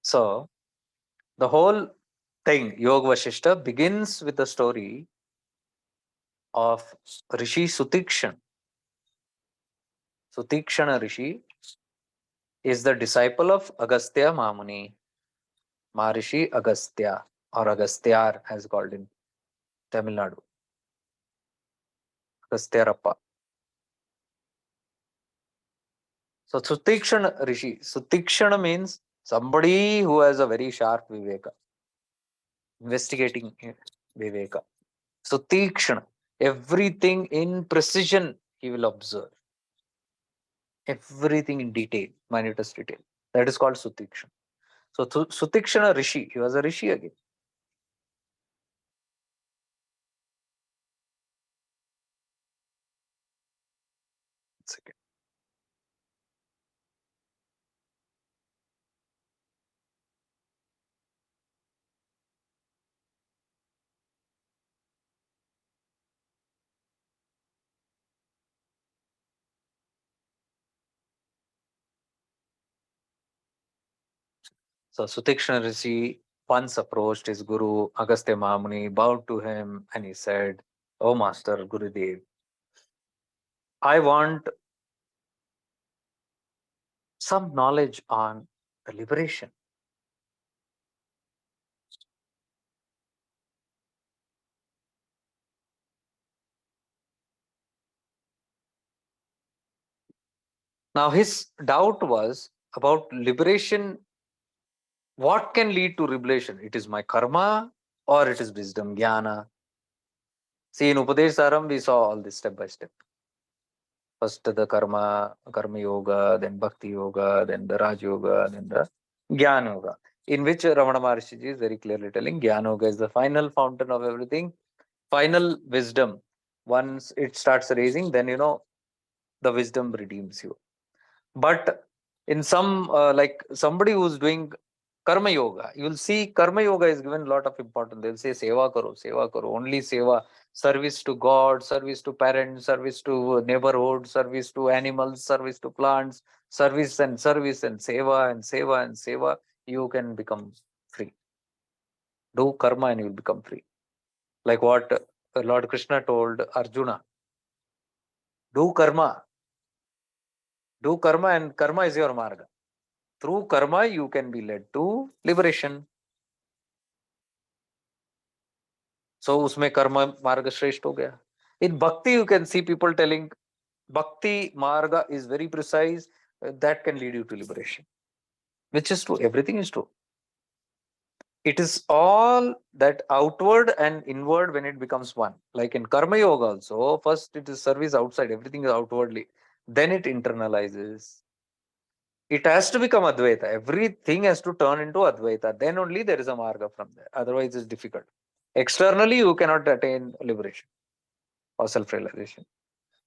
So the whole thing, Yoga Vashistha, begins with the story of Rishi Sutikshan. Sutikshana Rishi is the disciple of Agastya Mahamuni, Maharishi Agastya, or Agastyar as called in Tamil Nadu. Agastyarappa. So Sutikshana Rishi. Sutikshana means somebody who has a very sharp viveka, investigating viveka. Sutikshana. Everything in precision he will observe. Everything in detail, minutest detail. That is called Sutikshana. So Sutikshana Rishi, he was a Rishi again. Second. So Sutikshana Rishi once approached his guru Agastya Mahamuni, bowed to him, and he said, "Oh Master Gurudev, I want some knowledge on the liberation." Now his doubt was about liberation. What can lead to liberation? It is my karma or it is wisdom, jnana. See, in Upadesh Saram, we saw all this step by step. First the karma yoga, then bhakti yoga, then the Raj yoga, then the Jnana yoga. In which Ramana Maharshi is very clearly telling Jnana yoga is the final fountain of everything, final wisdom. Once it starts raising, then the wisdom redeems you. But in some like somebody who's doing karma yoga, you will see karma yoga is given a lot of importance. They'll say seva karo, only seva, service to God, service to parents, service to neighborhood, service to animals, service to plants, service and seva and seva and seva. You can become free. Do karma and you will become free. Like what Lord Krishna told Arjuna, do karma, and karma is your marga. Through karma, you can be led to liberation. So, उसमें कर्म मार्ग श्रेष्ठ हो गया. In bhakti, you can see people telling bhakti marga is very precise. That can lead you to liberation, which is true. Everything is true. It is all that outward and inward when it becomes one. Like in karma yoga also, first it is service outside, everything is outwardly. Then it internalizes. It has to become Advaita. Everything has to turn into Advaita. Then only there is a marga from there. Otherwise, it's difficult. Externally, you cannot attain liberation or self-realization.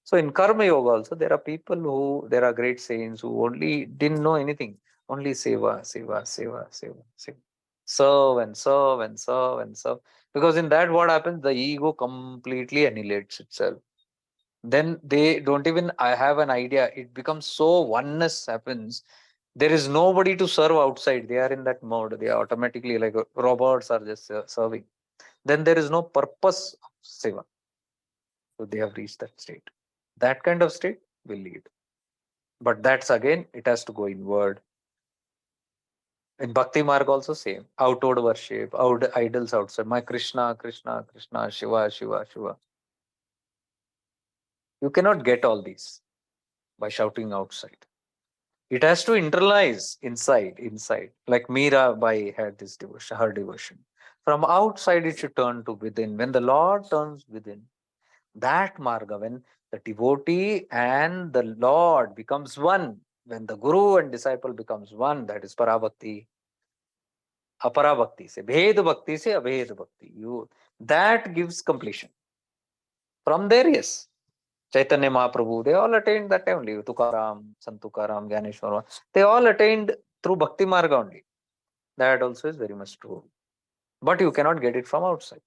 So in Karma Yoga also, there are great saints who only didn't know anything. Only seva, seva, seva, seva, seva. Serve and serve and serve and serve. Because in that, what happens? The ego completely annihilates itself. Then they don't even I have an idea. It becomes so oneness happens. There is nobody to serve outside. They are in that mode. They are automatically like robots are just serving. Then there is no purpose of seva. So they have reached that state. That kind of state will lead. But that's again, it has to go inward. In Bhakti Marg also same. Outward worship, idols outside. My Krishna, Krishna, Krishna, Shiva, Shiva, Shiva. You cannot get all these by shouting outside. It has to internalize inside. Like Mirabai had this devotion, her devotion. From outside, it should turn to within. When the Lord turns within, that marga, when the devotee and the Lord becomes one, when the Guru and disciple becomes one, that is Parabhakti. Aparabhakti se, Bhed Bhakti se Abhed Bhakti. That gives completion. From there, yes. Chaitanya Mahaprabhu, they all attained that only. Tukaram, Sant Tukaram, Gyaneshwara, they all attained through Bhakti Marga only. That also is very much true. But you cannot get it from outside.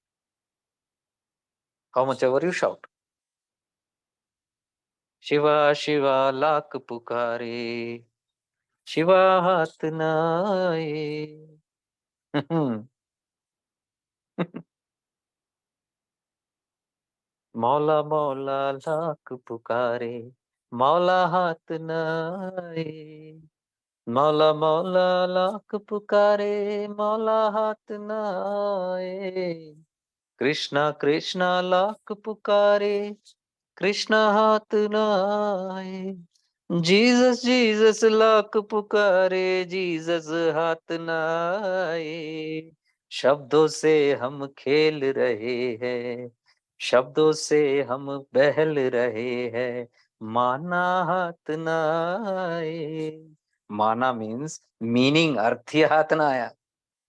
How much ever you shout. Shiva, Shiva, lakh pukare. Shiva hath nae. मौला मौला लाख पुकारे मौला हाथ नाए मौला मौला लाख पुकारे मौला हाथ नाए कृष्णा कृष्णा लाख पुकारे कृष्णा हाथ नाए जीसस जीसस लाख पुकारे जीसस हाथ नाए शब्दों से हम खेल रहे हैं शब्दों से हम बहल रहे हैं माना हाथ ना आए माना मीन्स मीनिंग अर्थ ही हाथ ना आया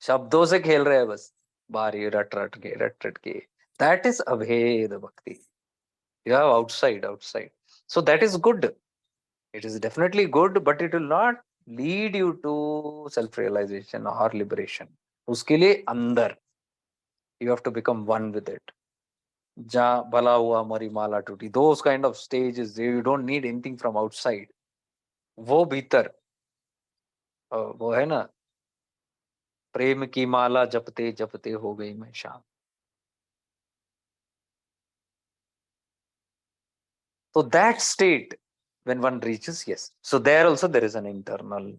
शब्दों से खेल रहे हैं बस बारी रट रट के दैट इज अभेद भक्ति you have outside so that is good. It is definitely good but it will not lead you to self realization or liberation. उसके लिए अंदर you have to become one with it. जहाँ भला हुआ मरी माला टूटी those kind of stages you don't need anything from outside. वो भीतर वो है ना प्रेम की माला जपते जपते हो गई मैं शाम. So that state when one reaches, yes, so there also there is an internal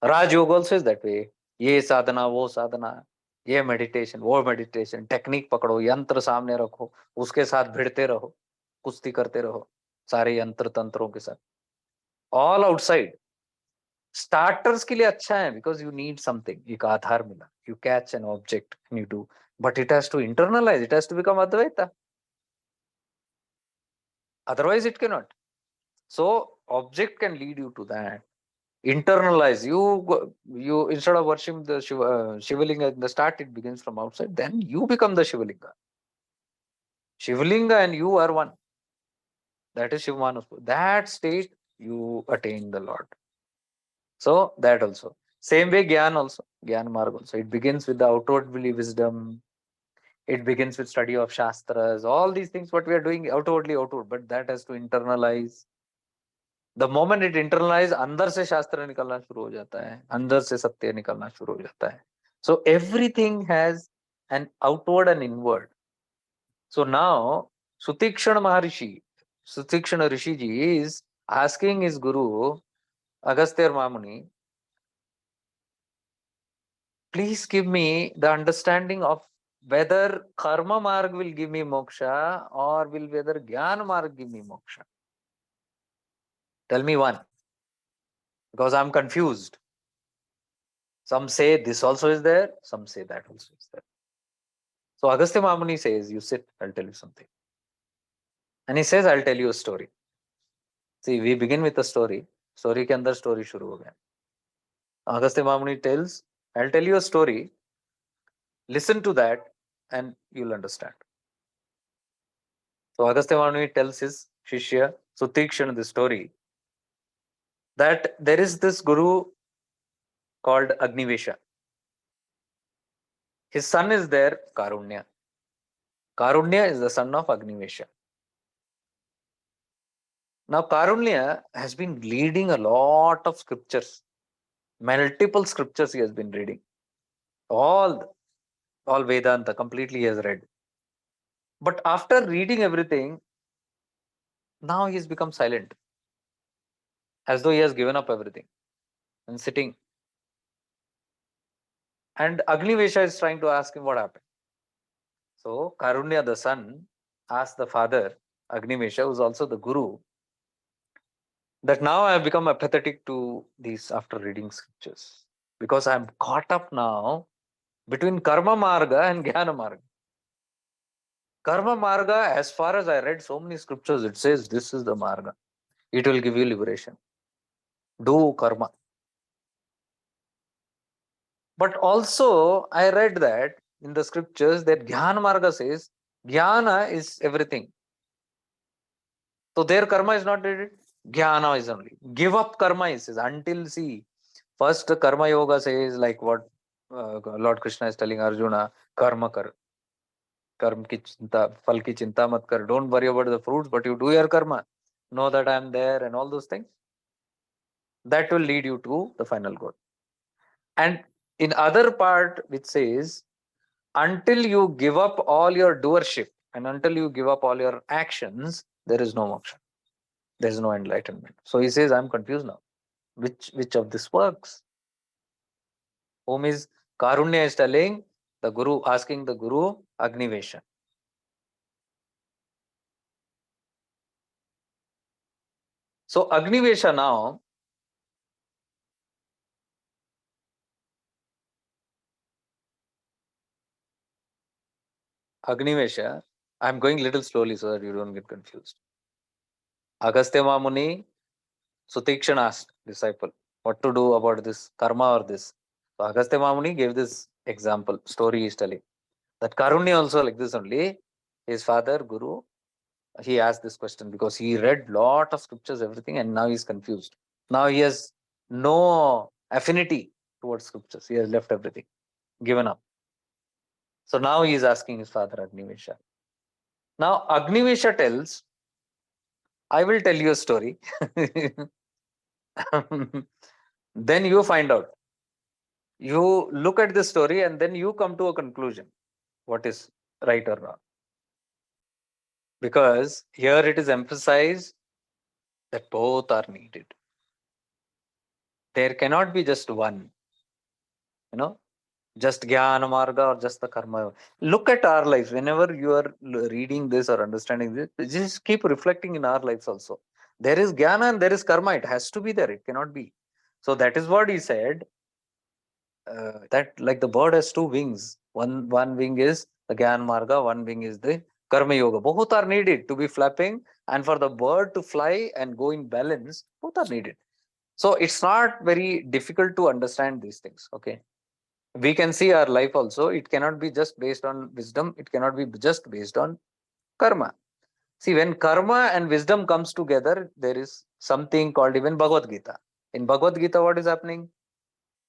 Raj Yoga also is that way. ये साधना वो साधना ये मेडिटेशन वो मेडिटेशन टेक्निक पकड़ो यंत्र सामने रखो उसके साथ भिड़ते रहो कुश्ती करते रहो सारे यंत्र तंत्रों के साथ all outside. Starters के लिए अच्छा है because you need something. एक आधार मिला. You catch an object and you do. But it has to internalize. It has to become Advaita. Otherwise, it cannot. So, object can lead you to that. Internalize. You instead of worshiping the Shivalinga in the start, it begins from outside. Then you become the Shivalinga. Shivalinga and you are one. That is Shivamanuspa. That state you attain the Lord. So that also. Same way Gyan also. Gyan Marg also. It begins with the outwardly wisdom. It begins with study of Shastras. All these things what we are doing outwardly outward. But that has to internalize. The moment it internalize, अंदर से शास्त्र निकलना शुरू हो जाता है. अंदर से सत्य निकलना शुरू हो जाता है. So everything has an outward and inward. So now Sutikshana Maharishi, Sutikshana Rishiji is asking his guru, Agastya Mamuni, please give me the understanding of whether karma marg will give me moksha or will whether jnana marg give me moksha. Tell me one, because I'm confused. Some say this also is there, some say that also is there. So Agastya Mamuni says, you sit, I'll tell you something. And he says, I'll tell you a story. See, we begin with a story. Story ke andar story shuru ho gaya. Agastya Mamuni tells, I'll tell you a story. Listen to that and you'll understand. So Agastya Mamuni tells his Shishya Sutikshana the story that there is this guru called Agnivesha. His son is there, Karunya. Karunya is the son of Agnivesha. Now Karunya has been reading a lot of scriptures. Multiple scriptures he has been reading. All Vedanta completely he has read. But after reading everything, now he has become silent. As though he has given up everything and sitting. And Agnivesha is trying to ask him what happened. So Karunya, the son, asked the father, Agnivesha, who is also the guru, that now I have become apathetic to these after reading scriptures. Because I am caught up now between Karma Marga and Jnana Marga. Karma Marga, as far as I read so many scriptures, it says this is the Marga. It will give you liberation. Do karma. But also, I read that in the scriptures that Jnana Marga says Jnana is everything. So their karma is not needed. Jnana is only. Give up karma, he says. Until see, first karma yoga says like what Lord Krishna is telling Arjuna, karma kar. Karma ki chinta, phal ki chinta mat kar. Don't worry about the fruits, but you do your karma. Know that I am there and all those things. That will lead you to the final goal. And in other part which says, until you give up all your doership and until you give up all your actions, there is no moksha. There is no enlightenment. So he says, I'm confused now. Which of this works? Whom is Karunya is telling the Guru, asking the Guru Agnivesha. So Agnivesha now Agnivesha, I'm going little slowly so that you don't get confused. Agastya Muni, Sutikshana asked disciple, what to do about this karma or this? So Agastya Muni gave this example, story he is telling. That Karunya also like this only. His father, Guru, he asked this question because he read lot of scriptures, everything, and now he's confused. Now he has no affinity towards scriptures. He has left everything, given up. So now he is asking his father, Agnivesha. Now Agnivesha tells, I will tell you a story. Then you find out. You look at the story and then you come to a conclusion. What is right or wrong? Because here it is emphasized that both are needed. There cannot be just one, just jnana marga or just the karma. Look at our lives. Whenever you are reading this or understanding this, just keep reflecting in our lives also. There is jnana and there is karma. It has to be there. It cannot be. So that is what he said. That like the bird has two wings. One wing is the Gyan Marga, one wing is the Karma Yoga. Both are needed to be flapping, and for the bird to fly and go in balance, both are needed. So it's not very difficult to understand these things. Okay. We can see our life also. It cannot be just based on wisdom. It cannot be just based on karma. See, when karma and wisdom comes together, there is something called even Bhagavad Gita. In Bhagavad Gita, what is happening?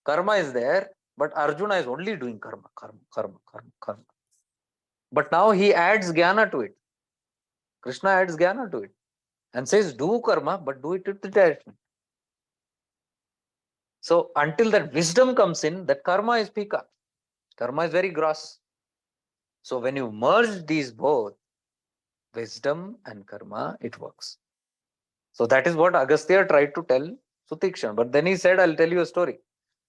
Karma is there, but Arjuna is only doing karma, karma, karma, karma, karma. But now he adds jnana to it. Krishna adds jnana to it and says, do karma, but do it with detachment. So until that wisdom comes in, that karma is pika. Karma is very gross. So when you merge these both, wisdom and karma, it works. So that is what Agastya tried to tell Sutikshan. But then he said, I'll tell you a story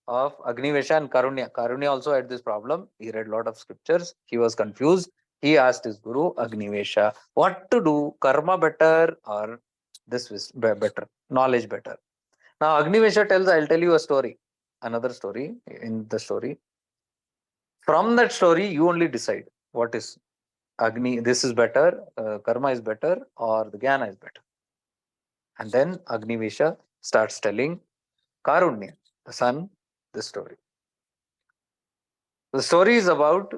of Agnivesha and Karunya. Karunya also had this problem. He read a lot of scriptures. He was confused. He asked his guru, Agnivesha, what to do, karma better or this better, knowledge better. Now Agnivesha tells, I'll tell you a story, another story in the story. From that story, you only decide what is Agni, this is better, karma is better, or the jnana is better. And then Agnivesha starts telling Karunya, the son, the story. The story is about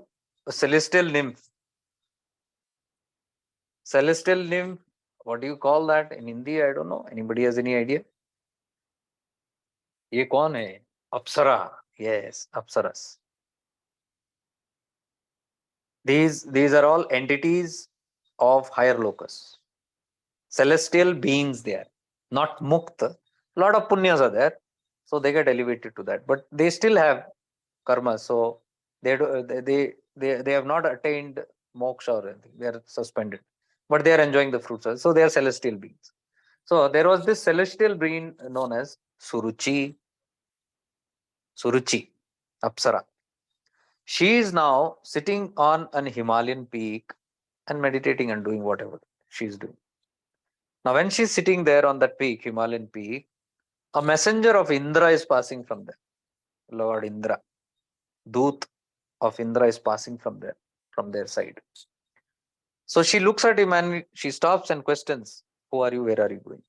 a celestial nymph. Celestial nymph, what do you call that in Hindi? I don't know. Anybody has any idea? ये कौन है? Apsara. Yes, Apsaras. These are all entities of higher locus. Celestial beings there, not mukta. A lot of punyas are there, so they get elevated to that. But they still have karma, so they have not attained moksha or anything. They are suspended, but they are enjoying the fruits. So they are celestial beings. So there was this celestial being known as Suruchi, Apsara. She is now sitting on an Himalayan peak and meditating and doing whatever she is doing. Now, when she's sitting there on that peak, Himalayan peak, a messenger of Indra is passing from there. Lord Indra, Doot of Indra is passing from there, from their side. So she looks at him and she stops and questions, who are you? Where are you going?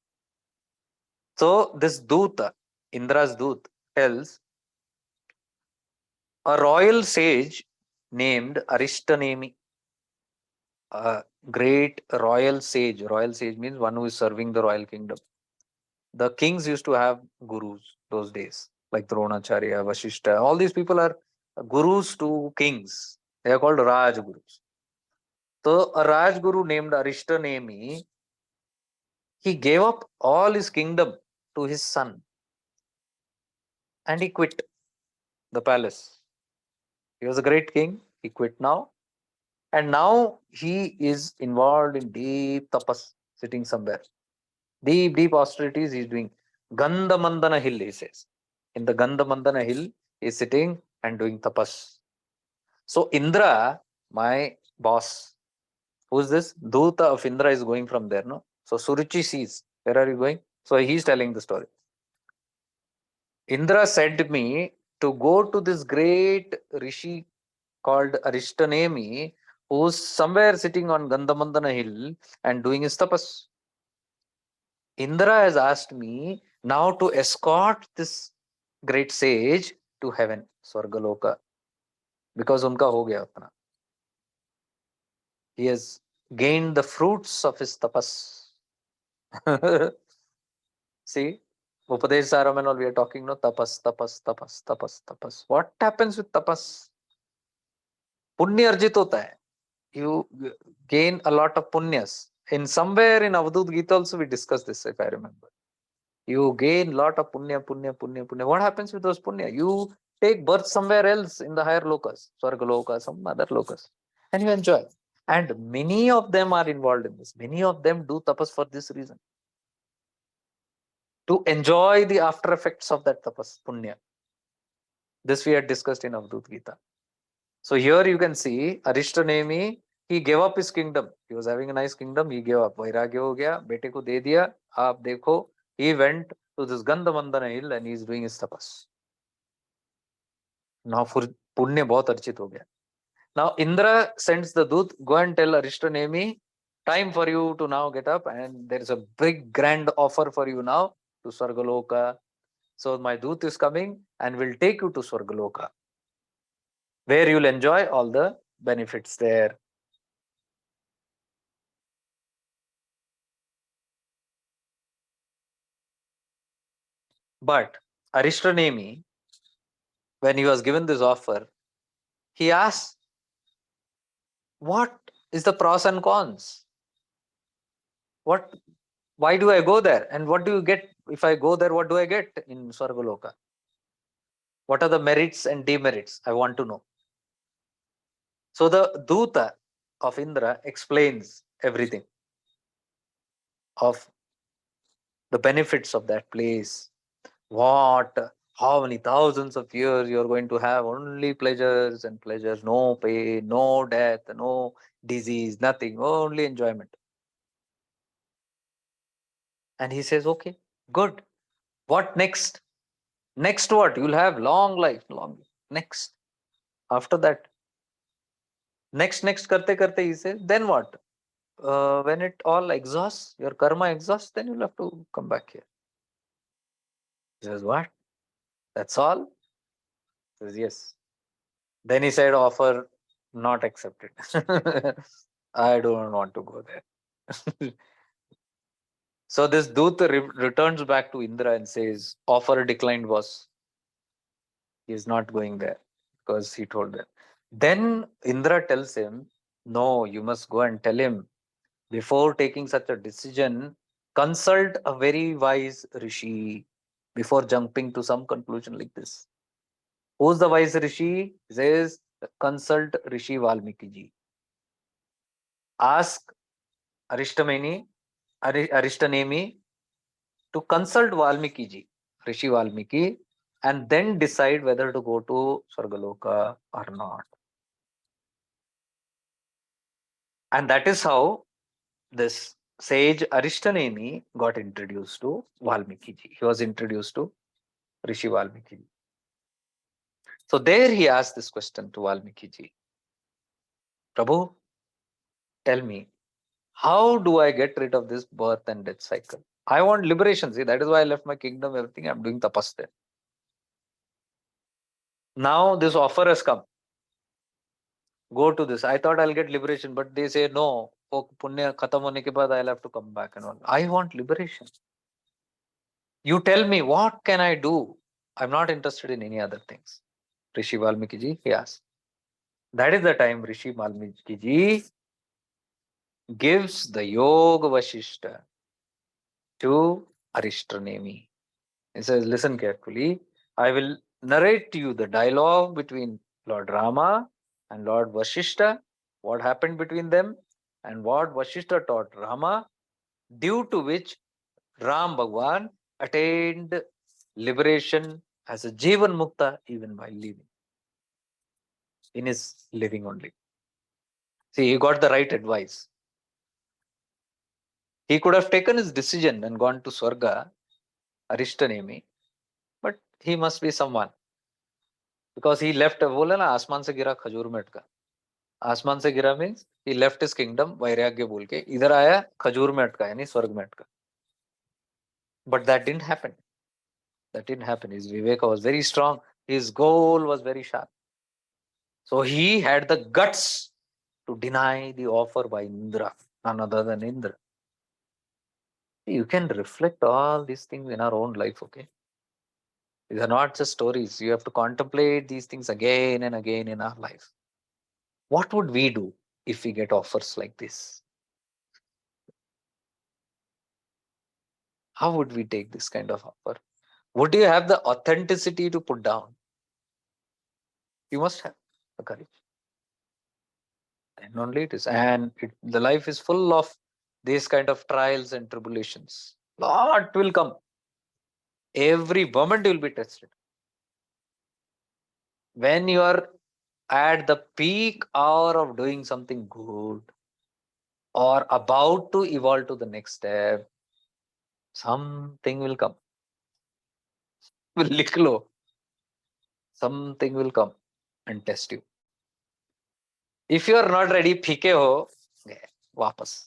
So this Doota, Indra's Doot, tells a royal sage named Arishtanemi, a great royal sage. Royal sage means one who is serving the royal kingdom. The kings used to have gurus those days, like Dronacharya, Vashishta. All these people are gurus to kings. They are called Raj Gurus. So a Raj Guru named Arishtanemi, he gave up all his kingdom to his son and he quit the palace. He was a great king. He quit now. And now he is involved in deep tapas, sitting somewhere. Deep, deep austerities he's doing. Gandhamandana hill, he says. In the Gandhamandana hill, he's sitting and doing tapas. So Indra, my boss, who's this? Duta of Indra is going from there, no? So Suruchi sees, where are you going? So he's telling the story. Indra sent me to go to this great rishi called Arishtanemi, who's somewhere sitting on Gandhamandana hill and doing his tapas. Indra has asked me now to escort this great sage to heaven, Swargaloka, because unka ho gaya apna. He has gained the fruits of his tapas. See, Upadesh Saram and all we are talking, no, tapas, tapas, tapas, tapas, tapas. What happens with tapas? Punya arjit hota hai. You gain a lot of punyas. In somewhere in Avadut Gita also we discussed this, if I remember. You gain lot of punya, punya, punya, punya. What happens with those punya? You take birth somewhere else in the higher lokas, Swargaloka, some other lokas, and you enjoy. And many of them are involved in this. Many of them do tapas for this reason. To enjoy the after effects of that tapas, punya. This we had discussed in Avadut Gita. So here you can see Arishtanemi he gave up his kingdom. He was having a nice kingdom. He gave up. वैराग्य हो गया, बेटे को दे दिया. आप देखो, he went to this Gandhamandana hill and he is doing his tapas. Now पुण्य बहुत अर्जित हो गया. Now Indra sends the Dut, go and tell Arishtanemi, time for you to now get up, and there is a big grand offer for you now to Swargaloka. So my Dut is coming and will take you to Swargaloka, where you'll enjoy all the benefits there. But Arishtanemi, when he was given this offer, he asked, what is the pros and cons? Why do I go there? And what do you get if I go there? What do I get in Swargaloka? What are the merits and demerits? I want to know. So the Duta of Indra explains everything of the benefits of that place. How many thousands of years you're going to have only pleasures and pleasures, no pain, no death, no disease, nothing, only enjoyment. And he says, okay, good. What next? Next what? You'll have long life, long. Next. After that, next karte karte, he says, then what? When it all exhausts, your karma exhausts, then you'll have to come back here. He says, what? That's all? He says, yes. Then he said, offer not accepted. I don't want to go there. So this Dut returns back to Indra and says, offer declined, boss. He is not going there because he told them. Then Indra tells him, no, you must go and tell him, before taking such a decision, consult a very wise rishi before jumping to some conclusion like this. Who's the wise rishi? He says, consult Rishi Valmiki ji. Ask Arishtanemi to consult Valmiki ji, Rishi Valmiki, and then decide whether to go to Swargaloka or not. And that is how this sage Arishtanemi got introduced to Valmiki ji. He was introduced to Rishi Valmiki ji. So there he asked this question to Valmiki ji. Prabhu, tell me, how do I get rid of this birth and death cycle? I want liberation. See, that is why I left my kingdom, everything. I'm doing tapas there. Now this offer has come. Go to this. I thought I'll get liberation, but they say no. Punya khatam hone ke baad I'll have to come back and all. I want liberation. You tell me, what can I do? I'm not interested in any other things. Rishi Valmiki ji, he asked. That is the time Rishi Valmiki ji gives the Yoga Vashist to Arishtanemi. He says, listen carefully. I will narrate to you the dialogue between Lord Rama and Lord Vashistha, what happened between them, and what Vashistha taught Rama, due to which Ram Bhagwan attained liberation as a Jeevanamukta even while living. In his living only. See, he got the right advice. He could have taken his decision and gone to Swarga, Arishtanemi, but he must be someone. Because he left, बोला ना आसमान से गिरा खजूर में अटका. आसमान से गिरा means he left his kingdom, वैराग्य बोल के इधर आया खजूर में अटका यानी स्वर्ग में अटका. But that didn't happen. That didn't happen. His viveka was very strong. His goal was very sharp. So he had the guts to deny the offer by Indra, none other than Indra. You can reflect all these things in our own life, okay? These are not just stories. You have to contemplate these things again and again in our life. What would we do if we get offers like this? How would we take this kind of offer? Would you have the authenticity to put down? You must have the courage. And only it is. And the life is full of these kind of trials and tribulations. Lot will come. Every moment you will be tested. When you are at the peak hour of doing something good or about to evolve to the next step, something will come. लिख लो. Something will come and test you. If you are not ready, phike ho, गए वापस.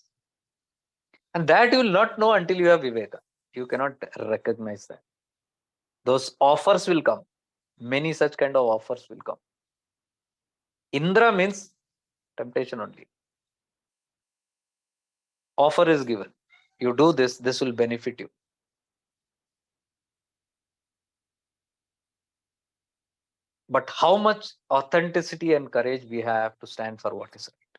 And that you will not know until you have viveka. You cannot recognize that. Those offers will come. Many such kind of offers will come. Indra means temptation only. Offer is given. You do this, this will benefit you. But how much authenticity and courage we have to stand for what is right.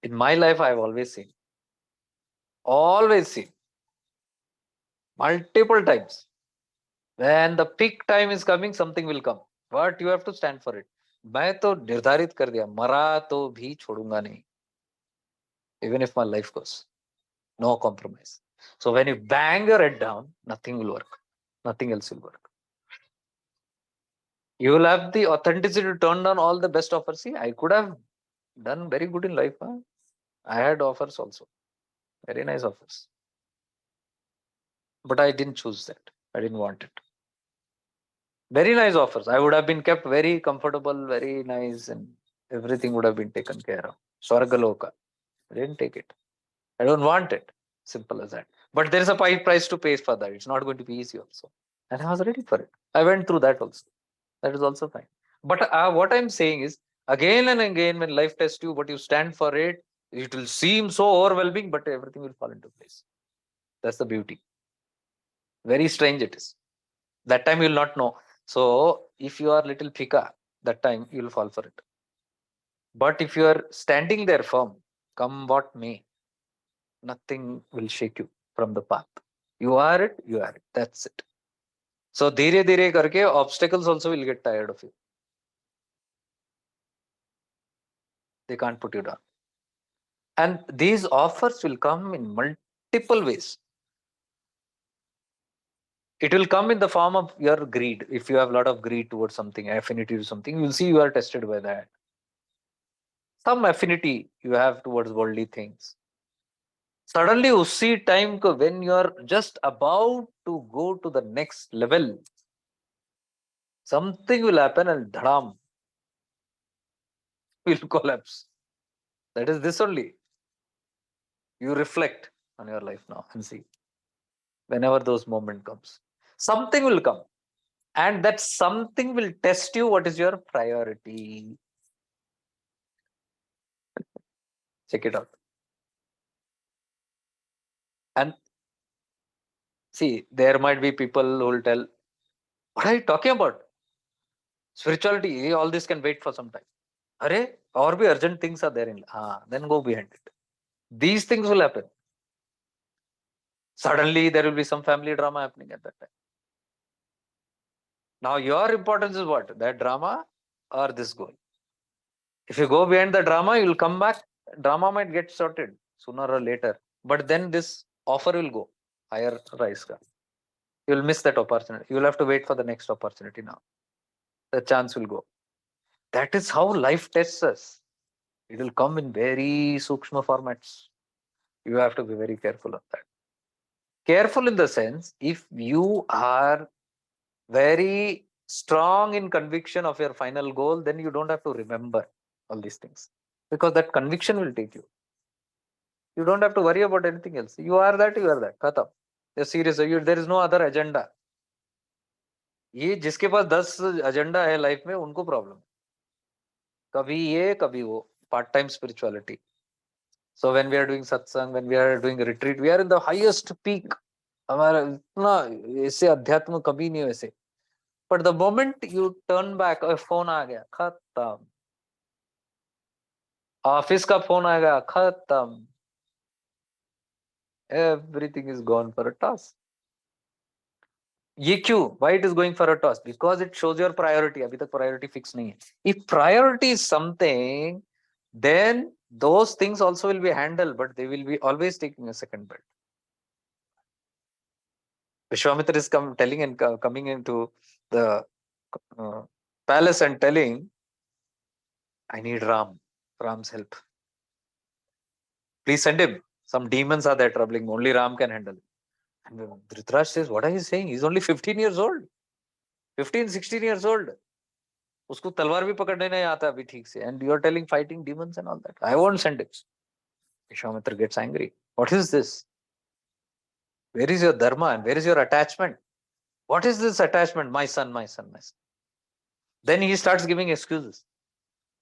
In my life, I've always seen, multiple times. When the peak time is coming, something will come. But you have to stand for it. मैं तो निर्धारित कर दिया, मरा तो भी छोड़ूंगा नहीं. Even if my life goes. No compromise. So when you bang your head down, nothing will work. Nothing else will work. You will have the authenticity to turn down all the best offers. See, I could have done very good in life. Huh? I had offers also. Very nice offers. But I didn't choose that. I didn't want it. Very nice offers. I would have been kept very comfortable, very nice, and everything would have been taken care of. Swargaloka. I didn't take it. I don't want it. Simple as that. But there is a price to pay for that. It's not going to be easy also. And I was ready for it. I went through that also. That is also fine. But what I'm saying is, again and again, when life tests you, but you stand for it, it will seem so overwhelming, but everything will fall into place. That's the beauty. Very strange it is. That time you will not know. So if you are little fika, that time you will fall for it. But if you are standing there firm, come what may, nothing will shake you from the path. You are it, you are it. That's it. So dheere dheere karke, obstacles also will get tired of you. They can't put you down. And these offers will come in multiple ways. It will come in the form of your greed. If you have a lot of greed towards something, affinity to something, you will see you are tested by that. Some affinity you have towards worldly things. Suddenly, usi time ko when you are just about to go to the next level, something will happen and dhadam will collapse. That is this only. You reflect on your life now and see. Whenever those moment comes, something will come. And that something will test you what is your priority. Check it out. And see, there might be people who will tell, what are you talking about? Spirituality, all this can wait for some time. Arey, or be urgent things are there in. Then go behind it. These things will happen. Suddenly, there will be some family drama happening at that time. Now, your importance is what? That drama or this goal? If you go behind the drama, you will come back. Drama might get sorted sooner or later. But then this offer will go higher rise. You will miss that opportunity. You will have to wait for the next opportunity now. The chance will go. That is how life tests us. It will come in very sukshma formats. You have to be very careful of that. Careful in the sense, if you are very strong in conviction of your final goal, then you don't have to remember all these things. Because that conviction will take you. You don't have to worry about anything else. You are that, you are that. Khatam. You're serious. There is no other agenda. ये जिसके पास 10 agenda है life में उनको problem है. कभी ये कभी वो. Part time spirituality. So when we are doing satsang, when we are doing retreat, we are in the highest peak. हमारा इतना ऐसे अध्यात्म कभी नहीं वैसे. But the moment you turn back, phone आ गया, खत्म. ऑफिस का फोन आ गया, खत्म. Everything is gone for a toss. ये क्यों? Why it is going for a toss? Because it shows your priority. अभी तक priority fix नहीं है. If priority is something, then those things also will be handled, but they will be always taking a second bed. Vishwamitra is telling and coming into the palace and telling, I need Ram's help. Please send him. Some demons are there troubling me. Only Ram can handle it. And Dhritarashtra says, what are you saying? He's only 15 years old. 15, 16 years old. उसको तलवार भी पकड़ने नहीं आता अभी ठीक से. And you are telling fighting demons and all that. I won't send it. Vishwamitra gets angry. What is this? Where is your dharma and where is your attachment? What is this attachment? My son, my son, my son. Then he starts giving excuses.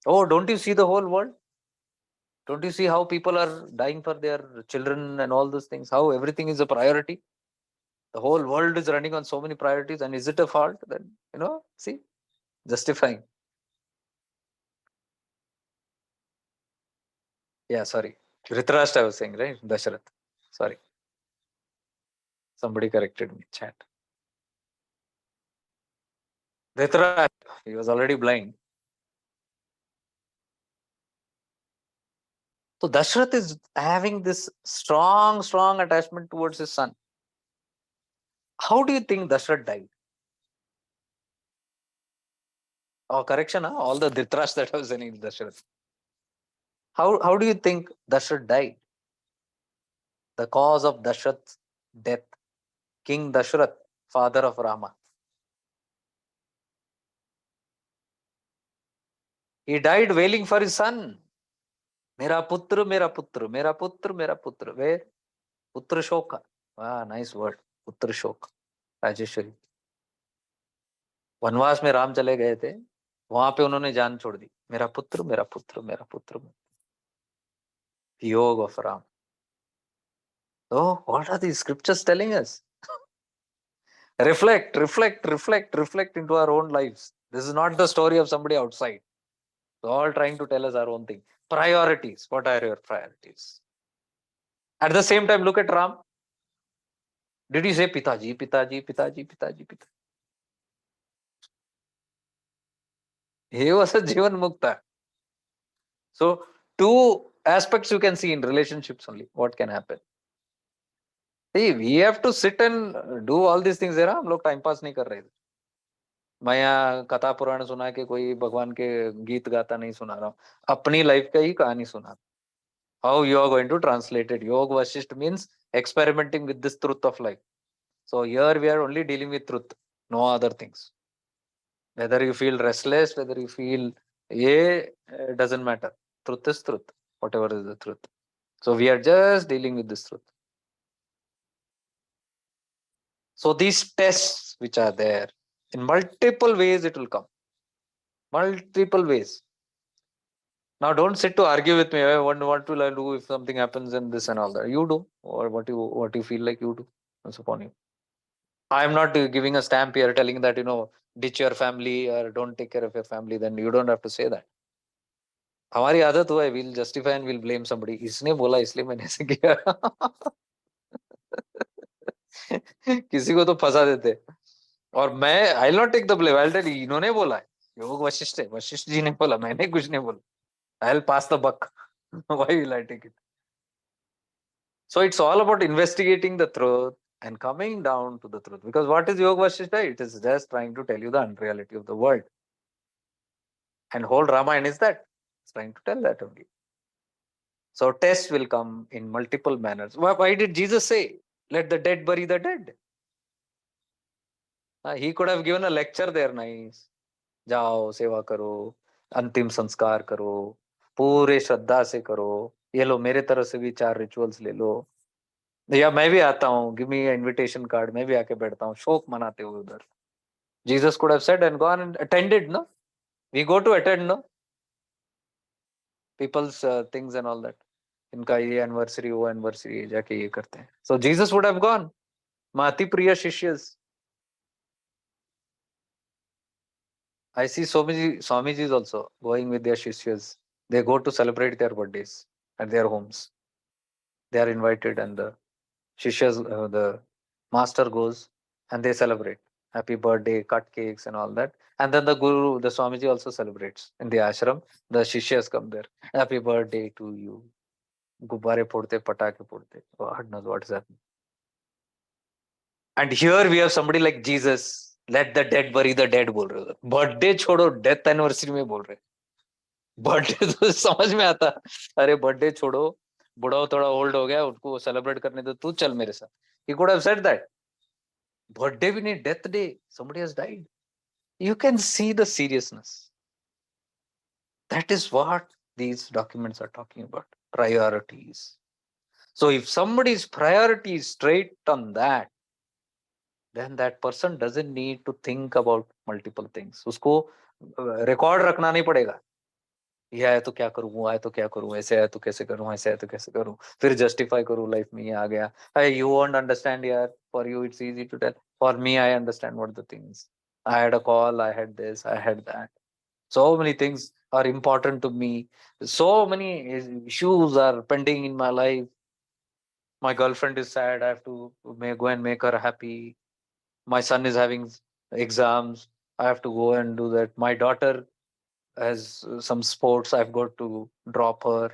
Oh, don't you see the whole world? Don't you see how people are dying for their children and all those things? How everything is a priority? The whole world is running on so many priorities. And is it a fault? Then, see, justifying. Yeah, sorry. Dhritarashtra I was saying, right? Dasharath. Sorry. Somebody corrected me. Chat. Dhritarashtra, he was already blind. So Dasharath is having this strong attachment towards his son. How do you think Dasharath died? Oh, correction, huh? All the Dhritarashtra that I was saying Dasharath. How do you think Dasharath died? The cause of Dasharath's death. King Dasharath, father of Rama. He died wailing for his son. Mera putra, mera putra, mera putra, mera putra. Where? Putra Shoka. Ah, nice word. Putra Shoka. Rajeshwari. वनवास में राम चले गए थे, वहां पे उन्होंने जान छोड़ दी. मेरा पुत्र, मेरा पुत्र, मेरा पुत्र. योग of Ram. So, what are these scriptures telling us? Reflect into our own lives. This is not the story of somebody outside. It's all trying to tell us our own thing. Priorities. What are your priorities? At the same time, look at Ram. Did he say Pitaji, Pitaji, Pitaji, Pitaji, Pitaji? He was a Jeevanamukta. So, two aspects you can see in relationships only. What can happen? See, we have to sit and do all these things. हम लोग time pass नहीं कर रहे थे. मैं यहाँ कथा पुराण सुना के कोई भगवान के गीत गाता नहीं सुना रहा हूँ. अपनी लाइफ का ही कहानी सुना. How you are going to translate it? Yoga Vashisht means experimenting with this truth of life. So here we are only dealing with truth, no other things. Whether you feel restless, whether you feel doesn't matter. Truth is truth, whatever is the truth. So we are just dealing with this truth. So these tests which are there, in multiple ways it will come. Multiple ways. Now don't sit to argue with me. What will I do if something happens and this and all that? You do, or what you feel like you do. That's upon you. I am not giving a stamp here telling that ditch your family or don't take care of your family. Then you don't have to say that. हमारी आदत हुआ है, we'll justify and we'll blame somebody. इसने बोला इसलिए मैंने ऐसे किया. किसी को तो फंसा देते. और मैं I'll not take the blame. I'll tell you, इन्होंने बोला है. योग वशिष्ठ है, वशिष्ठ जी ने बोला, मैंने कुछ नहीं बोला. I'll pass the buck. Why will I take it? So it's all about investigating the truth and coming down to the truth. Because what is Yoga Vashistha? It is just trying to tell you the unreality of the world. And whole Ramayana is that. It's trying to tell that only. So tests will come in multiple manners. Why did Jesus say, let the dead bury the dead? He could have given a lecture there, nice. जाओ सेवा करो, अंतिम संस्कार करो, पूरे श्रद्धा से करो, ये लो मेरे तरफ से भी 4 रिचुअल्स ले लो, या मैं भी आता हूँ, गिव मी इनविटेशन कार्ड, मैं भी आके बैठता हूँ, शोक मनाते हुए उधर. Jesus could have said and gone and attended, no? We go to attend, no? People's things and all that. इनका ये एनिवर्सरी वो एनिवर्सरी जाके ये करते हैं. So Jesus would have gone. माति प्रिय शिष्यस. I see so many Swamijis also going with their shishyas. They go to celebrate their birthdays at their homes. They are invited and the shishyas, the master goes and they celebrate. Happy birthday, cut cakes and all that. And then the guru, the Swamiji also celebrates in the ashram. The shishyas come there. Happy birthday to you. Gubbare podte, patake podte. God knows what is happening. And here we have somebody like Jesus. Let the dead बरी the dead बोल रहे हो, birthday छोड़ो, death anniversary में बोल रहे, birthday तो समझ में आता, अरे बर्थडे छोड़ो, बुढ़ा थोड़ा ओल्ड हो गया, उनको सेलिब्रेट करने दो, तू चल मेरे साथ, he could have said that. Birthday भी नहीं, death day, somebody has died. You can see the seriousness. That is what these documents are talking about, priorities. So if somebody's priority is straight on that, then that person doesn't need to think about multiple things. उसको record रखना नहीं पड़ेगा, ये आया तो क्या करूं, वो आया तो क्या करूं, ऐसे आया तो कैसे करूं, ऐसे आया तो कैसे करूं, फिर जस्टिफाई करूं लाइफ में ये आ गया. You won't understand यार, for you it's easy to tell, for me I understand what the things. I had a call, I had this, I had that. So many things are important to me. So many issues are pending in my life. My girlfriend is sad, I have to go and make her happy. My son is having exams, I have to go and do that. My daughter has some sports, I've got to drop her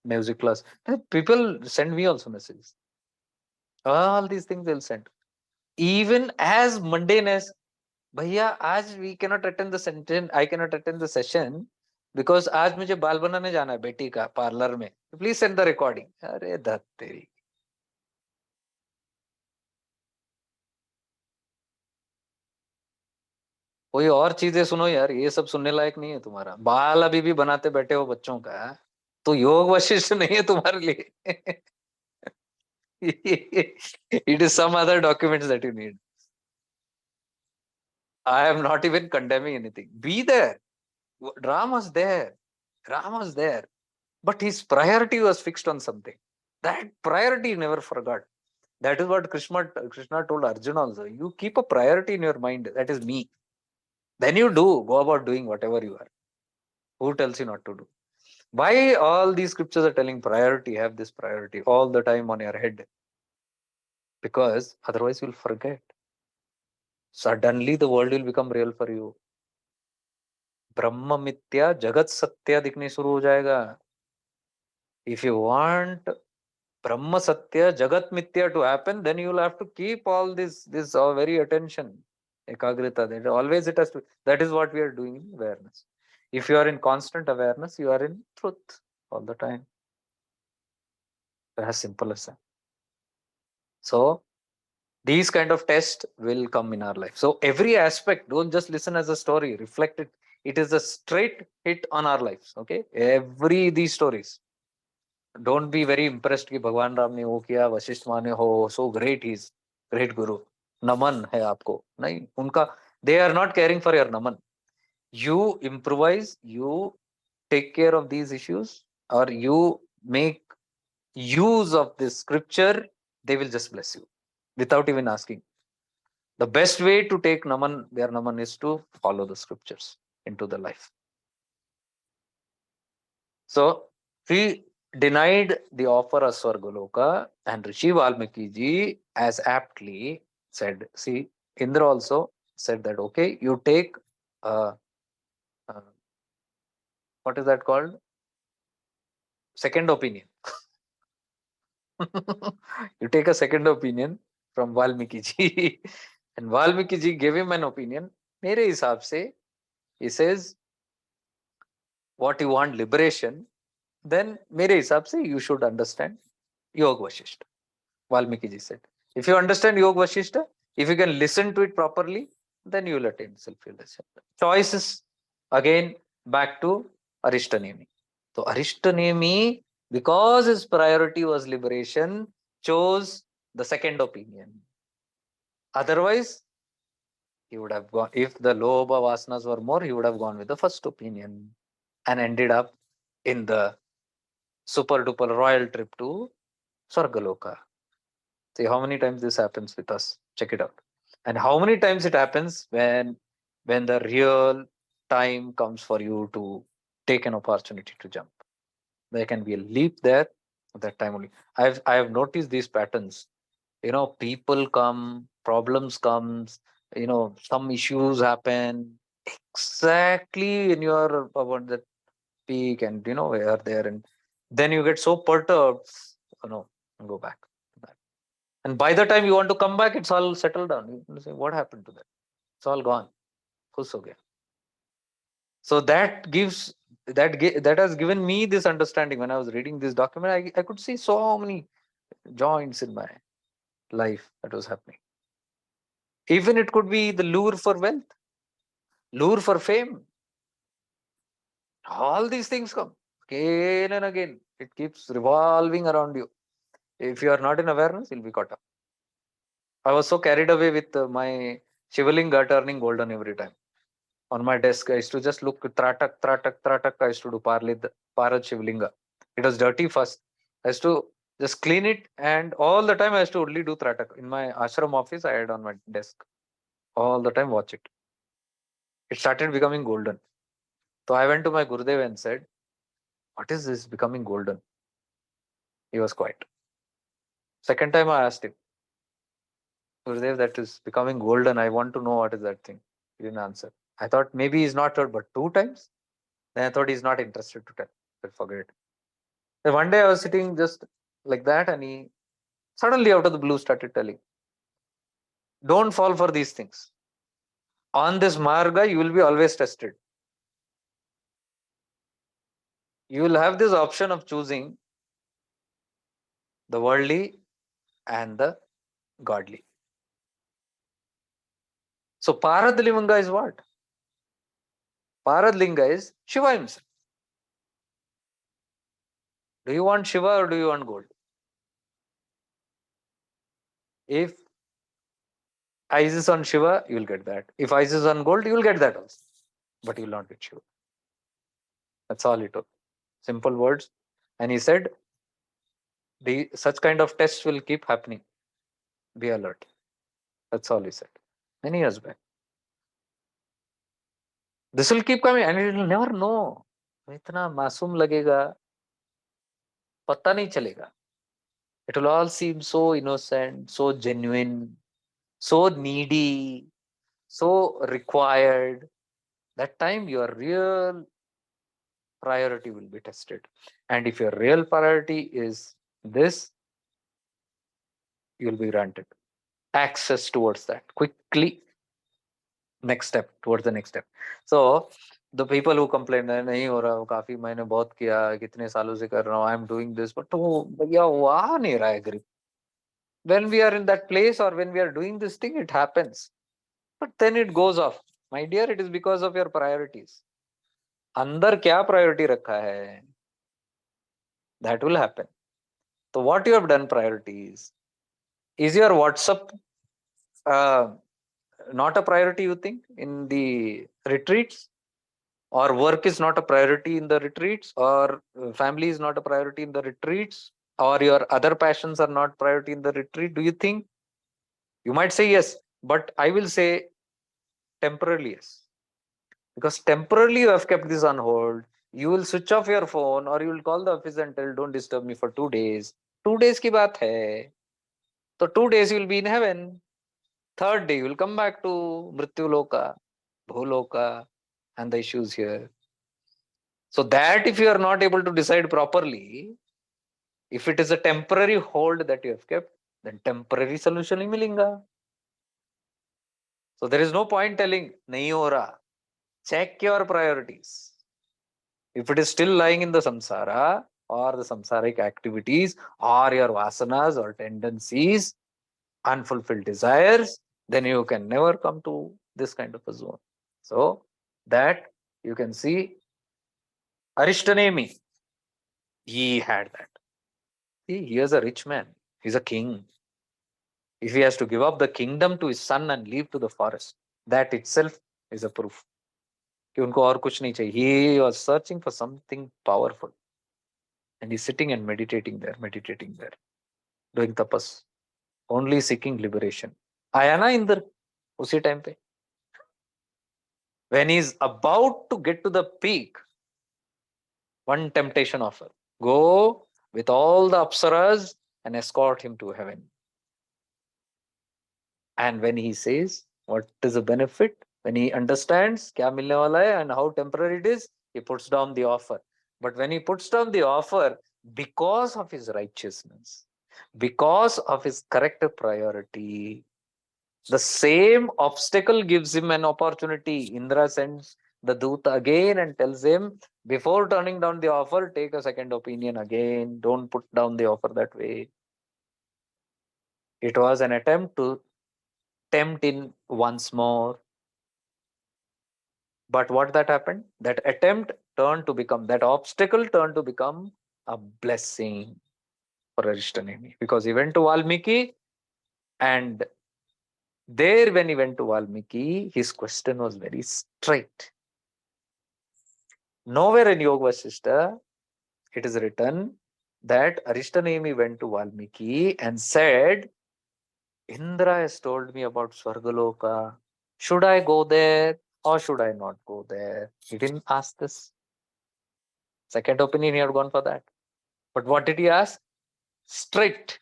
music class. People send me also messages, all these things they'll send, even as mundane as, भैया आज we cannot attend the session, I cannot attend the session because आज मुझे बाल बनाने जाना है बेटी का पार्लर में, प्लीज सेंड द रिकॉर्डिंग. अरे धत तेरी, कोई और चीजें सुनो यार, ये सब सुनने लायक नहीं है. तुम्हारा बाल अभी भी बनाते बैठे हो बच्चों का, तो योग वशिष्ठ नहीं है तुम्हारे लिए. It is some other documents that you need. I am not even condemning anything. Be there. Rama's there. Rama's there. But his priority was fixed on something. That priority he never forgot. That is what Krishna told Arjuna also. You keep a priority in your mind. That is me. Then you go about doing whatever you are. Who tells you not to do? Why all these scriptures are telling priority, have this priority all the time on your head? Because otherwise you'll forget. Suddenly the world will become real for you. ब्रह्म मिथ्या जगत सत्य दिखने शुरू हो जाएगा. If you want Brahma Satya, Jagat Mithya to happen, then you will have to keep all this very attention, ekagrita. That always it has to. That is what we are doing in awareness. If you are in constant awareness, you are in truth all the time. As simple as that. So these kind of tests will come in our life. So every aspect, don't just listen as a story, reflect it. It is a straight hit on our lives. Okay, every these stories. Don't be very impressed कि भगवान राम ने वो किया, वशिष्ठ माने हो, so great, he is great guru, नमन है आपको. नहीं, उनका, they are not caring for your naman. You improvise, you take care of these issues, or you make use of this scripture, they will just bless you without even asking. The best way to take naman, their naman, is to follow the scriptures into the life. So he denied the offer of Swargaloka, and Rishi Valmiki ji as aptly said, see, Indra also said that, okay, you take, uh, what is that called? Second opinion. You take a second opinion from Valmiki ji. And Valmiki ji gave him an opinion. मेरे हिसाब से, he says, what you want liberation, then मेरे हिसाब से you should understand Yoga Vashisht. Valmiki ji said, if you understand Yoga Vashistha, if you can listen to it properly, then you will attain self-realization. Choices, again, back to Arishtanemi. So Arishtanemi, because his priority was liberation, chose the second opinion. Otherwise, he would have gone, if the Lobha Vasanas were more, he would have gone with the first opinion and ended up in the super duper royal trip to Swargaloka. See how many times this happens with us. Check it out. And how many times it happens when the real time comes for you to take an opportunity to jump. There can be a leap there at that time only. I have noticed these patterns. People come, problems comes, some issues happen exactly when you are about that peak, and we are there, and then you get so perturbed, and go back. And by the time you want to come back, it's all settled down. You say, what happened to that? It's all gone. Khus ho gaya. So that has given me this understanding. When I was reading this document, I could see so many joints in my life that was happening. Even it could be the lure for wealth, lure for fame. All these things come again and again. It keeps revolving around you. If you are not in awareness, you'll be caught up. I was so carried away with my Shivalinga turning golden every time. On my desk, I used to just look tratak, tratak, tratak. I used to do Parad Shivalinga. It was dirty first. I used to just clean it, and all the time I used to only do tratak. In my ashram office, I had on my desk. All the time, watch it. It started becoming golden. So I went to my Gurudev and said, "What is this becoming golden?" He was quiet. Second time I asked him, "Gurudev, that is becoming golden. I want to know what is that thing." He didn't answer. I thought maybe he's not heard, but two times. Then I thought he's not interested to tell. I forget it. Then one day I was sitting just like that, and he suddenly out of the blue started telling, "Don't fall for these things. On this marga, you will be always tested. You will have this option of choosing the worldly and the godly." So Paradlinga is what? Paradlinga is Shiva himself. Do you want Shiva or do you want gold? If eyes is on Shiva, you will get that. If eyes is on gold, you will get that also. But you will not get Shiva. That's all he told. Simple words. And he said, such kind of tests will keep happening. Be alert. That's all he said. Many years back. This will keep coming and you will never know. इतना मासूम लगेगा, पता नहीं चलेगा. It will all seem so innocent, so genuine, so needy, so required. That time your real priority will be tested. And if your real priority is this, you will be granted access towards that quickly. Next step, towards the next step. So the people who complain, नहीं हो रहा, काफी मैंने बहुत किया, कितने सालों से कर रहा हूँ, I'm doing this, but वो भैया वहाँ नहीं रहा है grip. When we are in that place or when we are doing this thing, it happens. But then it goes off. My dear, it is because of your priorities. अंदर क्या priority रखा है? That will happen. So what you have done priorities? Is your WhatsApp not a priority, you think, in the retreats? Or work is not a priority in the retreats? Or family is not a priority in the retreats? Or your other passions are not priority in the retreat? Do you think? You might say yes, but I will say temporarily yes. Because temporarily you have kept this on hold. You will switch off your phone or you will call the office and tell, don't disturb me for 2 days. 2 days की बात है. So 2 days you will be in heaven. Third day you will come back to Mrityu Loka, Bhuloka, and the issues here. So that if you are not able to decide properly, if it is a temporary hold that you have kept, then temporary solution ही मिलेगा. So there is no point telling नहीं हो रहा. Check your priorities. If it is still lying in the samsara or the samsaric activities or your vasanas or tendencies, unfulfilled desires, then you can never come to this kind of a zone. So that you can see Arishtanemi, he had that. See, he is a rich man. He's a king. If he has to give up the kingdom to his son and leave to the forest, that itself is a proof. कि उनको और कुछ नहीं चाहिए. He was searching for something powerful. And he's sitting and meditating there, doing tapas, only seeking liberation. आया ना इंद्र उसी time पे. When he's about to get to the peak, one temptation offer. Go with all the apsaras and escort him to heaven. And when he says, what is the benefit? When he understands kya milne wala hai and how temporary it is, he puts down the offer. But when he puts down the offer, because of his righteousness, because of his correct priority, The same obstacle gives him an opportunity. Indra sends the Duta again and tells him, before turning down the offer, take a second opinion again. Don't put down the offer that way. It was an attempt to tempt in once more. But what that happened? That attempt turned to become, that obstacle turned to become a blessing for Arishtanemi. Because he went to Valmiki, and there when he went to Valmiki, his question was very straight. Nowhere in Yoga Vashishtha it is written that Arishtanemi went to Valmiki and said, Indra has told me about Swargaloka. Should I go there or should I not go there? He didn't ask this. Second opinion, he had gone for that. But what did he ask? Straight.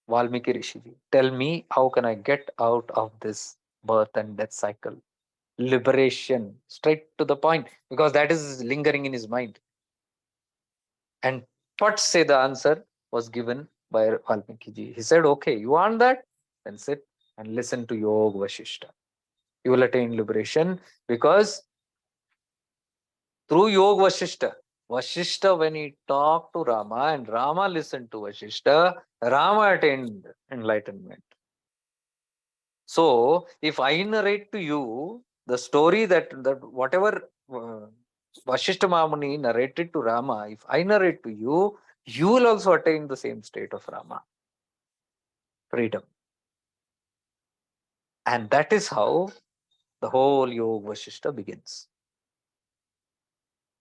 Valmiki Rishiji, tell me, how can I get out of this birth and death cycle? Liberation. Straight to the point, because that is lingering in his mind. And what say the answer was given by Valmiki Ji. He said, okay, you want that? Then sit and listen to Yoga Vashishtha. You will attain liberation, because through Yoga Vashishtha, Vashishtha, when he talked to Rama and Rama listened to Vashishtha, Rama attained enlightenment. So, if I narrate to you the story that whatever Vashishta Mamuni narrated to Rama, if I narrate to you, you will also attain the same state of Rama. Freedom. And that is how the whole Yoga Vashishta begins.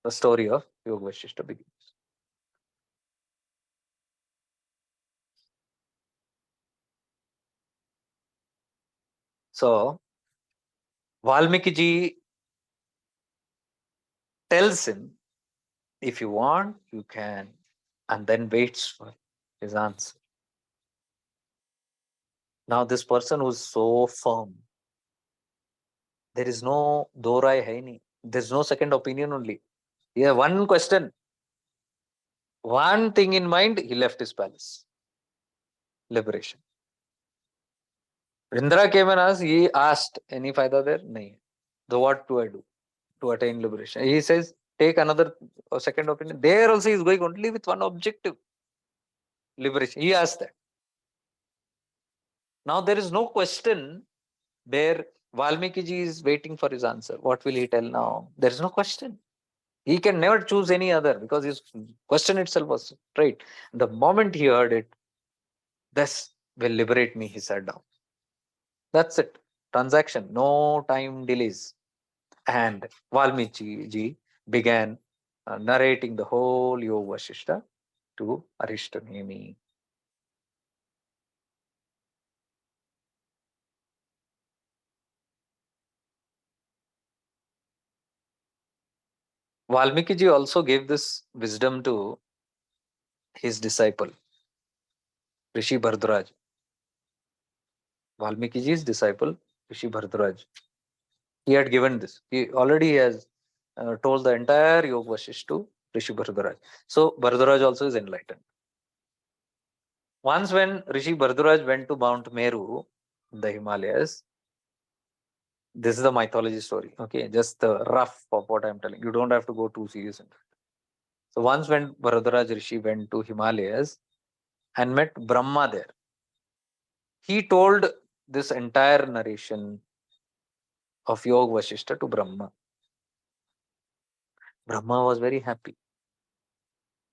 The story of Yoga Vashishta begins. So, Valmiki Ji tells him, if you want, you can, and then waits for his answer. Now, this person who's so firm, there is no dorai haini. There's no second opinion only. Yeah, one question, one thing in mind, he left his palace. Liberation. Indra came and asked, he asked, any faida there? Nahi. So what do I do to attain liberation? He says, take another second opinion. There also he is going only with one objective, liberation. He asked that. Now there is no question where Valmiki ji is waiting for his answer. What will he tell now? There is no question. He can never choose any other, because his question itself was straight. The moment he heard it, this will liberate me, he sat down. That's it. Transaction, no time delays. And Valmiki ji began narrating the whole Yoga Vashishta to Arishtanemi. Valmiki ji also gave this wisdom to his disciple, Rishi Bhardwaj. Valmiki ji's disciple, Rishi Bhardwaj. He had given this. He already has told the entire Yoga Vashisht to Rishi Bhardwaj. So Bhardwaj also is enlightened. Once when Rishi Bhardwaj went to Mount Meru in the Himalayas, this is the mythology story. Okay, just the rough of what I'm telling. You don't have to go too serious into it. So once when Bhardwaj Rishi went to Himalayas and met Brahma there, he told this entire narration of Yoga Vashishta to Brahma. Brahma was very happy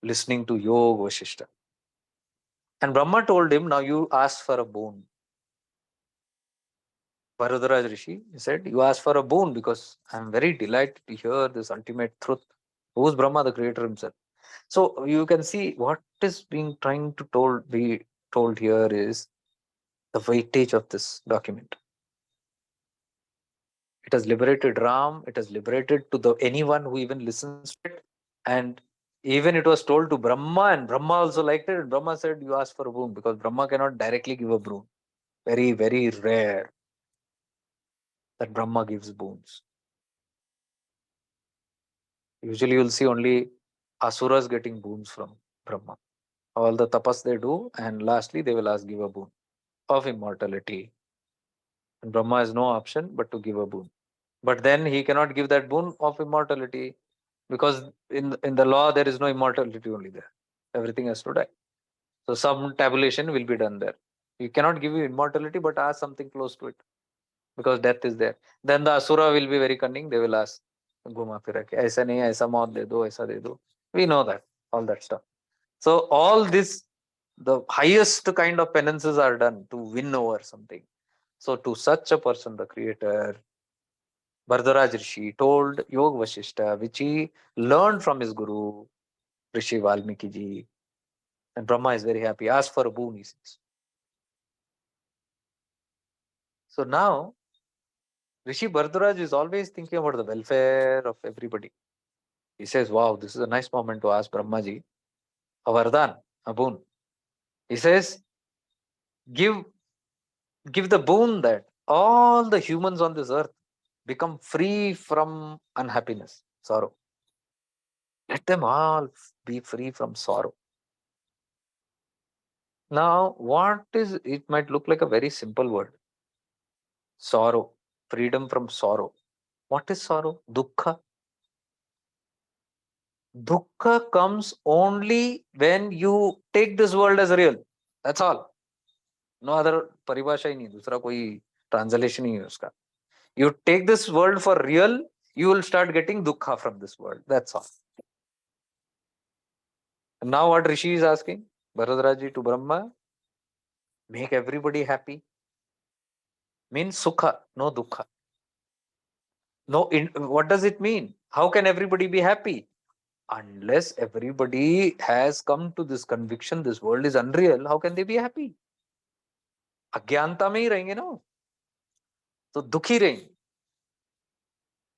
listening to Yoga Vashishta. And Brahma told him, now you ask for a boon. Bharadwaj Rishi, he said, you ask for a boon because I'm very delighted to hear this ultimate truth. Who's Brahma? The creator himself. So you can see what is being trying to be told here is the weightage of this document. It has liberated Ram. It has liberated to the anyone who even listens to it. And even it was told to Brahma, and Brahma also liked it. And Brahma said, you ask for a boon, because Brahma cannot directly give a boon. Very, very rare that Brahma gives boons. Usually you'll see only asuras getting boons from Brahma. All the tapas they do, and lastly they will ask give a boon. of immortality. And Brahma has no option but to give a boon. But then he cannot give that boon of immortality, because in the law there is no immortality only there. Everything has to die. So some tabulation will be done there. You cannot give you immortality, but ask something close to it, because death is there. Then the asura will be very cunning. They will ask, घुमा फिरा के ऐसा नहीं ऐसा मौत दे दो ऐसा दे दो. We know that, all that stuff. So all this, the highest kind of penances are done to win over something. So to such a person, the creator, Bhardharaj Rishi, told Yoga Vashistha, which he learned from his guru, Rishi Valmiki ji. And Brahma is very happy. Ask for a boon, he says. So now, Rishi Bhardharaj is always thinking about the welfare of everybody. He says, wow, this is a nice moment to ask Brahmaji a vardhan, a boon. He says, give the boon that all the humans on this earth become free from unhappiness, sorrow. Let them all be free from sorrow. Now, what is, it might look like a very simple word. Sorrow, freedom from sorrow. What is sorrow? Dukkha. Dukkha comes only when you take this world as real. That's all. No other paribhasha ही नहीं, दूसरा कोई translation ही है उसका. You take this world for real, you will start getting dukkha from this world. That's all. And now what Rishi is asking, Bharadaraji to Brahma, make everybody happy. Means sukha, no dukkha. No, what does it mean? How can everybody be happy? Unless everybody has come to this conviction, this world is unreal, how can they be happy? अज्ञानता में ही रहेंगे ना, तो दुखी रहेंगे.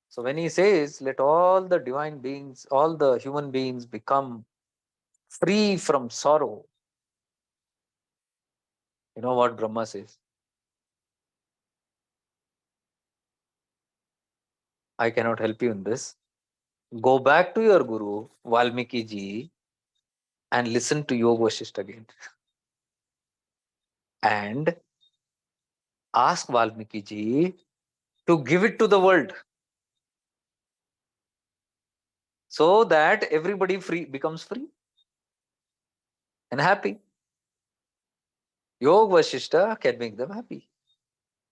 So when he says, let all the divine beings, all the human beings become free from sorrow, you know what Brahma says? I cannot help you in this. Go back to your guru, Valmiki ji, and listen to Yoga Vashisht again. And ask Valmiki ji to give it to the world, so that everybody becomes free and happy. Yoga Vashistha can make them happy.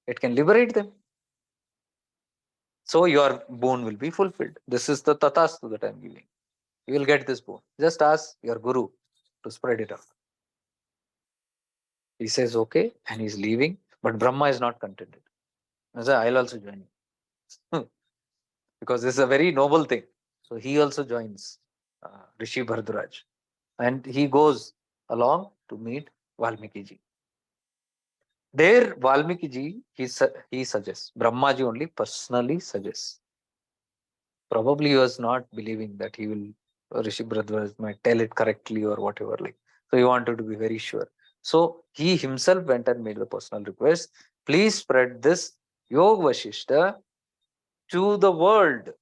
It can liberate them. So your boon will be fulfilled. This is the tatastu that I am giving. You will get this boon. Just ask your guru to spread it out. He says okay, and he's leaving. But Brahma is not contented. He says, I'll also join you. Because this is a very noble thing. So he also joins Rishi Bhardharaj. And he goes along to meet Valmiki ji. There, Valmiki ji, he suggests, Brahmaji only personally suggests. Probably he was not believing that he will, Rishi Bhardharaj might tell it correctly or whatever. Like, so he wanted to be very sure. So he himself went and made the personal request, please spread this Yoga Vashishtha to the world.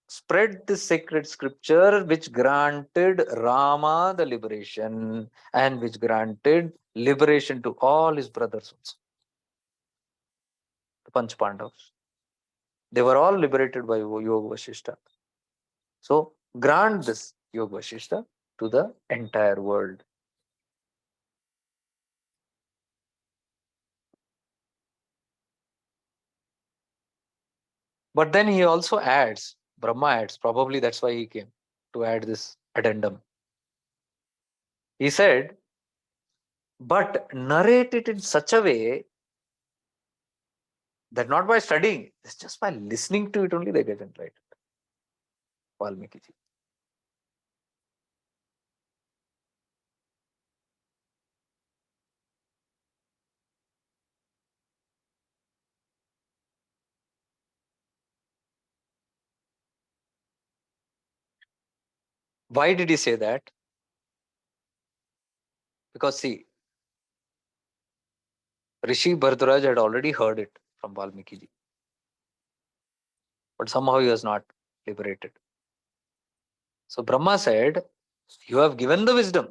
Spread this sacred scripture which granted Rama the liberation and which granted liberation to all his brothers also. The Panch Pandavas. They were all liberated by Yoga Vashishtha. So grant this Yoga Vashishtha to the entire world. But then he also adds, Brahma adds, probably that's why he came, to add this addendum. He said, but narrate it in such a way that not by studying, it's just by listening to it only they get enlightened. Valmiki ji. Why did he say that? Because see, Rishi Bhardharaj had already heard it from Valmiki ji. But somehow he was not liberated. So Brahma said, you have given the wisdom.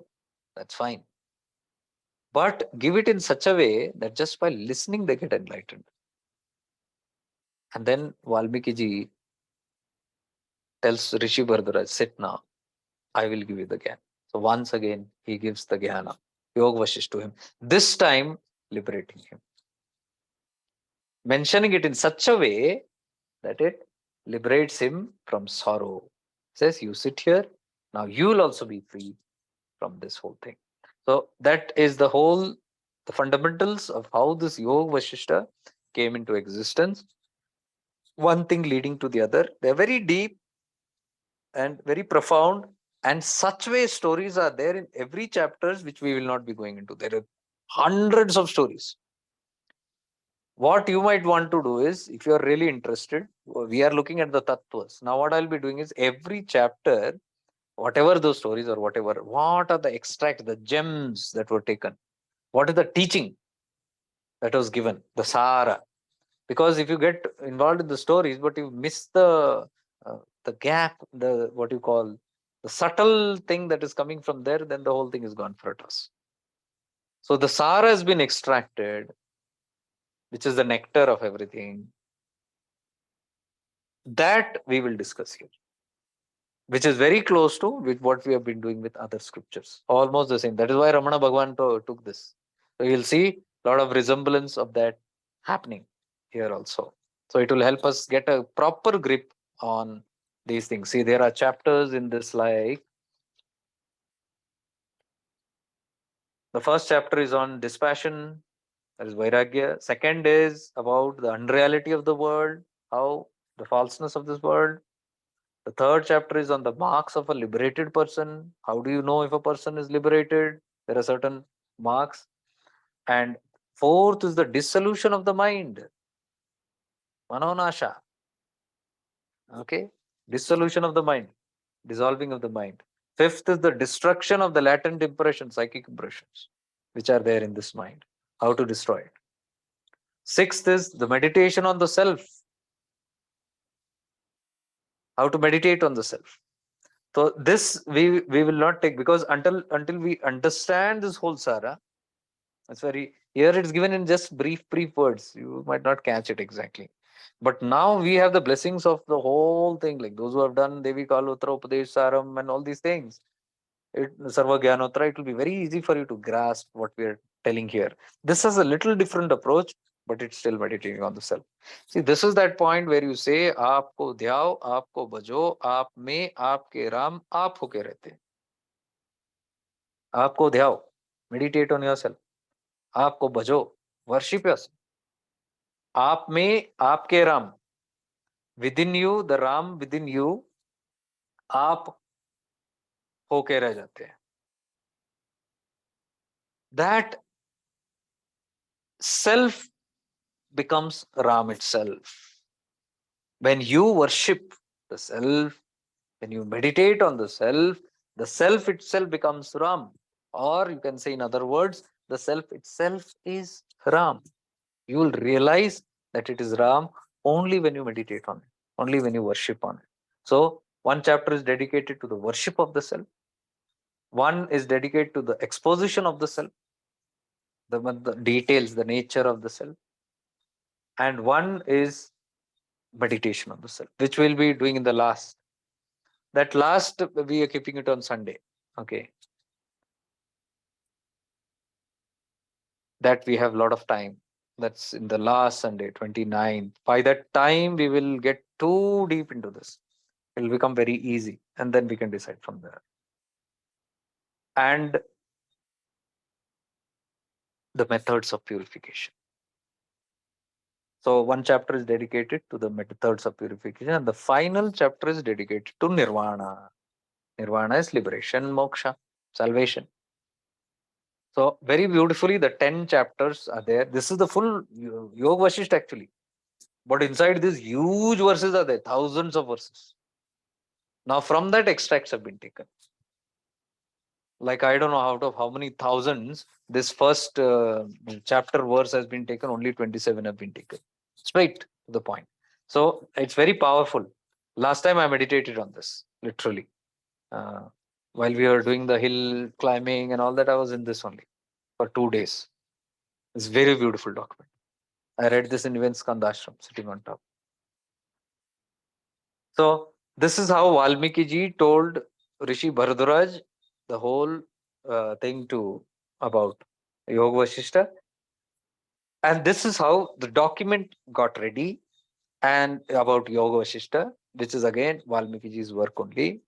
That's fine. but give it in such a way that just by listening they get enlightened. And then Valmiki ji tells Rishi Bharadwaj, sit now, I will give you the Gyan. So once again, he gives the Gyana, Yoga Vashisht to him, this time liberating him. Mentioning it in such a way that it liberates him from sorrow. Says, you sit here, now you will also be free from this whole thing. So that is the fundamentals of how this Yoga Vashishta came into existence. One thing leading to the other. They're very deep and very profound. And such way stories are there in every chapters, which we will not be going into. There are hundreds of stories. What you might want to do is, if you are really interested, we are looking at the tattvas. Now, what I'll be doing is every chapter, whatever those stories or whatever, what are the extracts, the gems that were taken? What is the teaching that was given? The Sara. Because if you get involved in the stories, but you miss the gap, the what you call the subtle thing that is coming from there, then the whole thing is gone for a toss. So the Sara has been extracted, which is the nectar of everything. That we will discuss here, which is very close to with what we have been doing with other scriptures. Almost the same. That is why Ramana Bhagavan took this. So you'll see a lot of resemblance of that happening here also. So it will help us get a proper grip on these things. See, there are chapters in this like the first chapter is on dispassion, that is Vairagya. Second is about the unreality of the world, how the falseness of this world. The third chapter is on the marks of a liberated person. How do you know if a person is liberated? There are certain marks. And fourth is the dissolution of the mind. Manonasha. Okay? Dissolution of the mind. Dissolving of the mind. Fifth is the destruction of the latent impressions, psychic impressions, which are there in this mind. How to destroy it. Sixth is the meditation on the self. How to meditate on the self. So this we will not take, because until we understand this whole Sara, it's very here it's given in just brief words. You might not catch it exactly. But now we have the blessings of the whole thing, like those who have done Devi Kalotra, Upadesh Saram, and all these things. Sarva Gyanotra, it will be very easy for you to grasp what we are telling here. This is a little different approach, but it's still meditating on the self. See, this is that point where you say, Aapko dhyao, aapko bhajo, aap mein, aapke Ram, aap hoke rehte. Aapko dhyao, meditate on yourself. Aapko bhajo, worship yourself. आप में आपके Ram, within you, the Ram within you, आप होके रह जाते हैं. That self becomes Ram itself. When you worship the self, when you meditate on the self itself becomes Ram. Or you can say in other words, the self itself is Ram. You will realize that it is Ram only when you meditate on it, only when you worship on it. So one chapter is dedicated to the worship of the self. One is dedicated to the exposition of the self, the details, the nature of the self. And one is meditation of the self, which we'll be doing in the last. That last, we are keeping it on Sunday. Okay. That we have a lot of time. That's in the last Sunday, 29th. By that time, we will get too deep into this. It will become very easy. And then we can decide from there. And the methods of purification. So one chapter is dedicated to the methods of purification, and the final chapter is dedicated to nirvana. Nirvana is liberation, moksha, salvation. So very beautifully, the 10 chapters are there. This is the full Yoga Vashisht actually. But inside these huge verses are there, thousands of verses. Now from that extracts have been taken. Like I don't know out of how many thousands, this first chapter verse has been taken, only 27 have been taken. Straight to the point. So it's very powerful. Last time I meditated on this, literally. While we were doing the hill climbing and all that, I was in this only. for 2 days. It's very beautiful document. I read this in even Skandashram, sitting on top. So this is how Valmiki ji told Rishi Bharadwaj the whole thing to about Yoga Vashistha. And this is how the document got ready and about Yoga Vashishtha, which is again Valmiki ji's work only,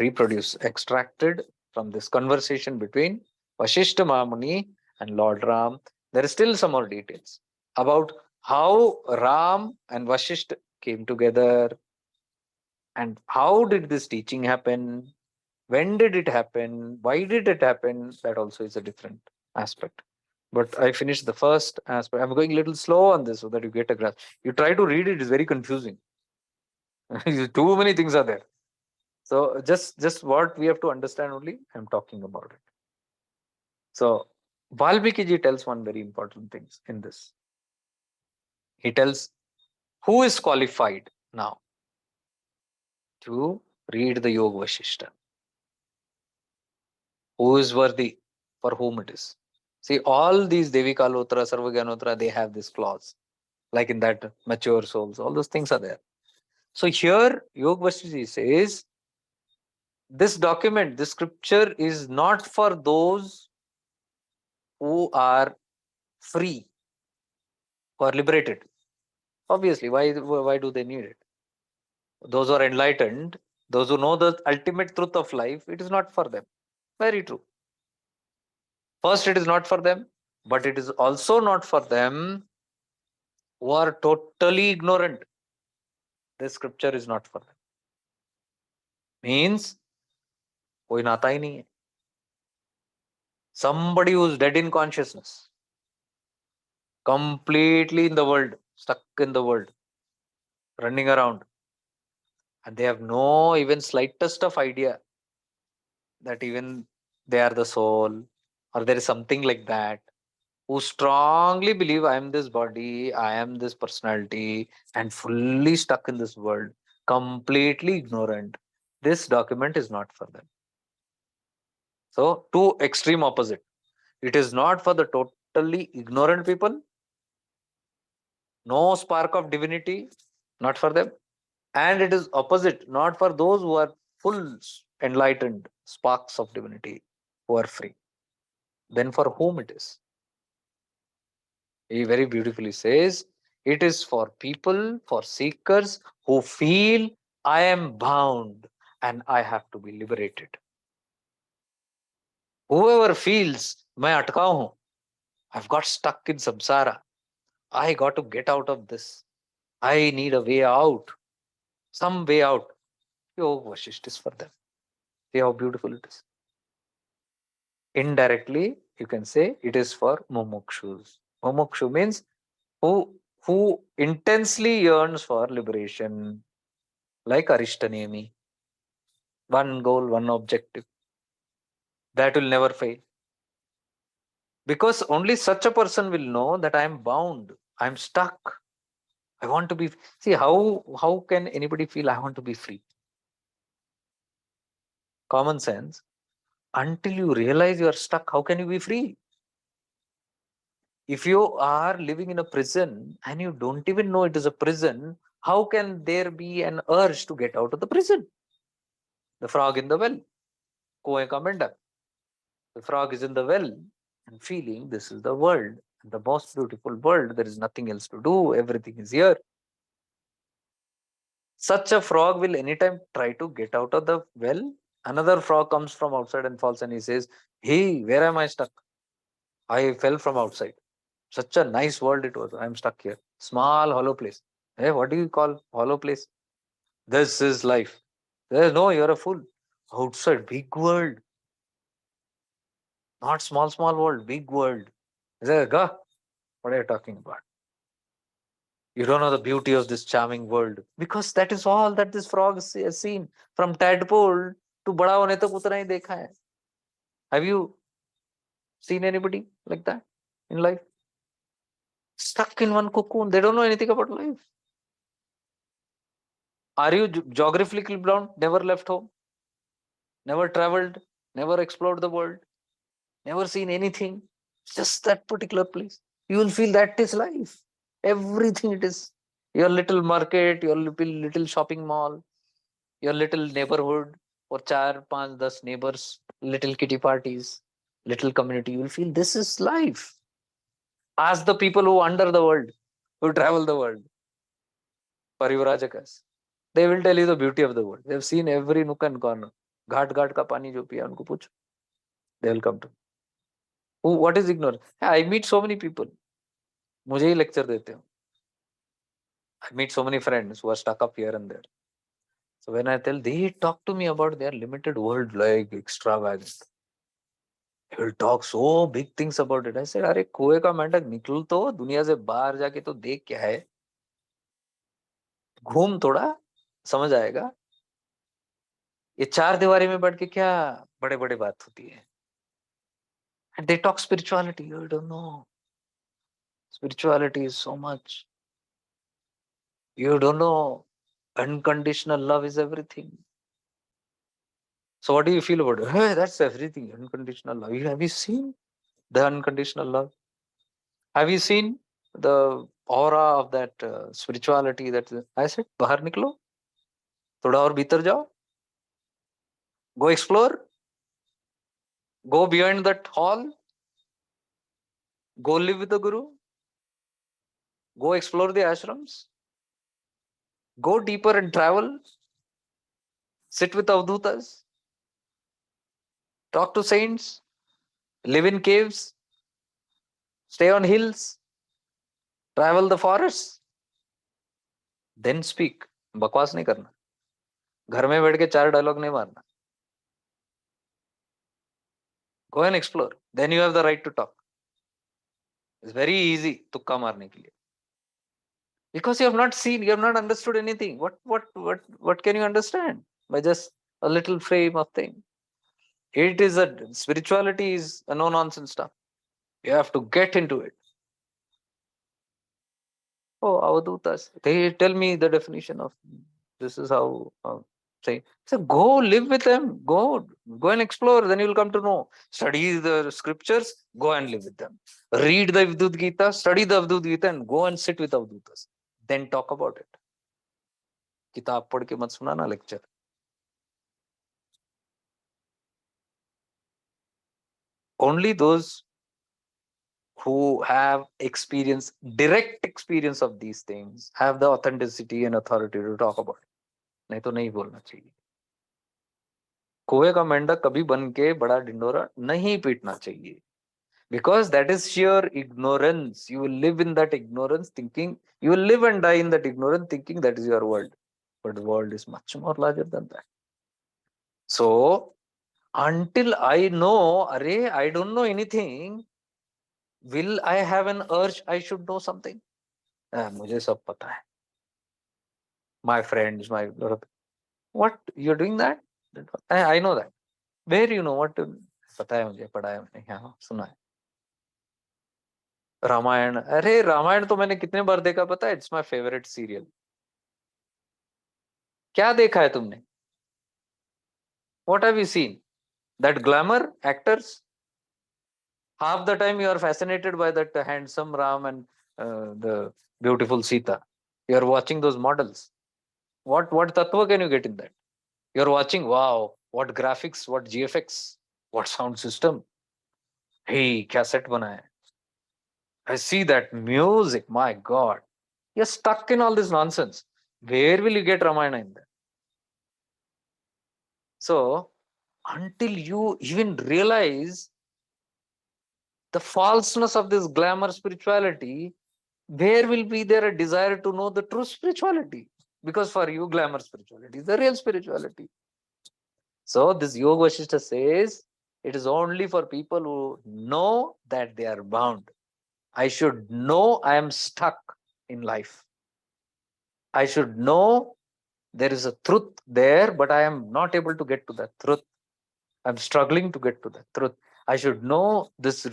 reproduced, extracted from this conversation between Vashishta Mahamuni and Lord Ram. There is still some more details about how Ram and Vashishta came together and how did this teaching happen, when did it happen, why did it happen. That also is a different aspect. But I finished the first aspect. I'm going a little slow on this so that you get a grasp. You try to read it, it's very confusing. Too many things are there. So just what we have to understand only, I'm talking about it. So Valmiki ji tells one very important thing in this. He tells who is qualified now to read the Yoga Vashishta. Who is worthy, for whom it is. See, all these Devi Kalotra, Sarvaganotra, they have this clause. Like in that mature souls, all those things are there. So here, Yoga Vashist says, this document, this scripture is not for those who are free, who are liberated. Obviously, why do they need it? Those who are enlightened, those who know the ultimate truth of life, it is not for them. Very true. First, it is not for them, but it is also not for them who are totally ignorant. This scripture is not for them. Means कोई नाता ही नहीं है. Somebody who is dead in consciousness, completely in the world, stuck in the world, running around, and they have no even slightest of idea that even they are the soul or there is something like that, who strongly believe I am this body, I am this personality, and fully stuck in this world, completely ignorant. This document is not for them. So, two extreme opposite. It is not for the totally ignorant people, no spark of divinity, not for them. And it is opposite, not for those who are full enlightened sparks of divinity, who are free. Then for whom it is? He very beautifully says, it is for people, for seekers who feel I am bound and I have to be liberated. Whoever feels, मैं अटका हूं, I've got stuck in samsara, I got to get out of this, I need a way out, some way out. Yoga Vashisht is for them. See how beautiful it is. Indirectly, you can say it is for mumukshus. Mumukshu means who intensely yearns for liberation, like Arishtanemi. One goal, one objective. That will never fail. Because only such a person will know that I am bound, I am stuck. I want to be. See, how can anybody feel I want to be free? Common sense. Until you realize you are stuck, how can you be free? If you are living in a prison and you don't even know it is a prison, how can there be an urge to get out of the prison? The frog in the well, kuएं का मेंढक. The frog is in the well and feeling this is the world, the most beautiful world. There is nothing else to do. Everything is here. Such a frog will anytime try to get out of the well. Another frog comes from outside and falls and he says, hey, where am I stuck? I fell from outside. Such a nice world it was. I'm stuck here. Small hollow place. Hey, what do you call hollow place? This is life. There's no, you're a fool. Outside, big world. Not small world, big world. Is that a what are you talking about? You don't know the beauty of this charming world. Because that is all that this frog has seen. From tadpole to बड़ा होने तक उतना ही देखा है. Have you seen anybody like that in life? Stuck in one cocoon. They don't know anything about life. Are you geographically bound? Never left home? Never traveled? Never explored the world? Never seen anything? Just that particular place. You will feel that is life. Everything it is. Your little market, your little shopping mall, your little neighborhood, or 4, 5, 10 neighbors, little kitty parties, little community. You will feel this is life. Ask the people who wander the world, who travel the world, Parivrajakas. They will tell you the beauty of the world. They've seen every nook and corner. घाट घाट का पानी जो पिया उनको पूछो. They will come to. Who? What is ignorance? I meet so many people. मुझे ही lecture देते हो. I meet so many friends who are stuck up here and there. So when I tell, they talk to me about their limited world like extravagant. They will talk so big things about it. I said, अरे कुएं का मेंढक निकल तो दुनिया से बाहर जाके तो देख क्या है. घूम थोड़ा समझ आएगा. ये 4 दीवारी में बैठ के क्या बड़े बड़े बात होती है. And they talk spirituality. You don't know. Spirituality is so much. You don't know. Unconditional love is everything. So what do you feel about it? Hey, that's everything. Unconditional love. Have you seen the unconditional love? Have you seen the aura of that spirituality? That I said, bahar niklo. थोड़ा और भीतर जाओ. Go explore. Go beyond that hall. Go live with the Guru. Go explore the ashrams. Go deeper and travel. Sit with avdutas. Talk to saints. Live in caves. Stay on hills. Travel the forests. Then speak. बकवास नहीं करना. घर में बैठ के 4 dialogue नहीं मारना. Go and explore. Then you have the right to talk. It's very easy तुक्का मारने के लिए. Because you have not seen, you have not understood anything. What can you understand by just a little frame of thing? It is spirituality is a no nonsense stuff. You have to get into it. Oh, avadutas. They tell me the definition of this is how say. So go live with them. Go and explore. Then you will come to know. Study the scriptures. Go and live with them. Read the Avdut Gita. Study the Avdut Gita and go and sit with avdutas. Then talk about it. किताब पढ़ के मत सुनाना lecture. Only those who have direct experience of these things, have the authenticity and authority to talk about it. नहीं तो नहीं बोलना चाहिए. कुएं का मेंढक कभी बन के बड़ा ढिंडोरा नहीं पीटना चाहिए. Because that is sheer ignorance. You will live in that ignorance thinking, you will live and die in that ignorance thinking that is your world. But the world is much more larger than that. So, until I know, I don't know anything, will I have an urge I should know something? मुझे सब पता है. My friends, what? You're doing that? I know that. Where you know what? पता है मुझे, पढ़ा है मैंने, हाँ सुना है. रामायण. अरे रामायण तो मैंने कितने बार देखा पता है. It's my favourite serial. क्या देखा है तुमने? What have you seen? That glamour actors? Half the time you are fascinated by that handsome Ram and the beautiful Sita. You are watching those models. What tattva can you get in that? You are watching, wow, what graphics, what GFX, what sound system. Hey, क्या set बना है. I see that music, my God. You're stuck in all this nonsense. Where will you get Ramayana in there? So, until you even realize the falseness of this glamour spirituality, where will be there a desire to know the true spirituality? Because for you, glamour spirituality is the real spirituality. So this Yoga Vashishtha says, it is only for people who know that they are bound. I should know I am stuck in life. I should know there is a truth there, but I am not able to get to that truth. I'm struggling to get to that truth. I should know this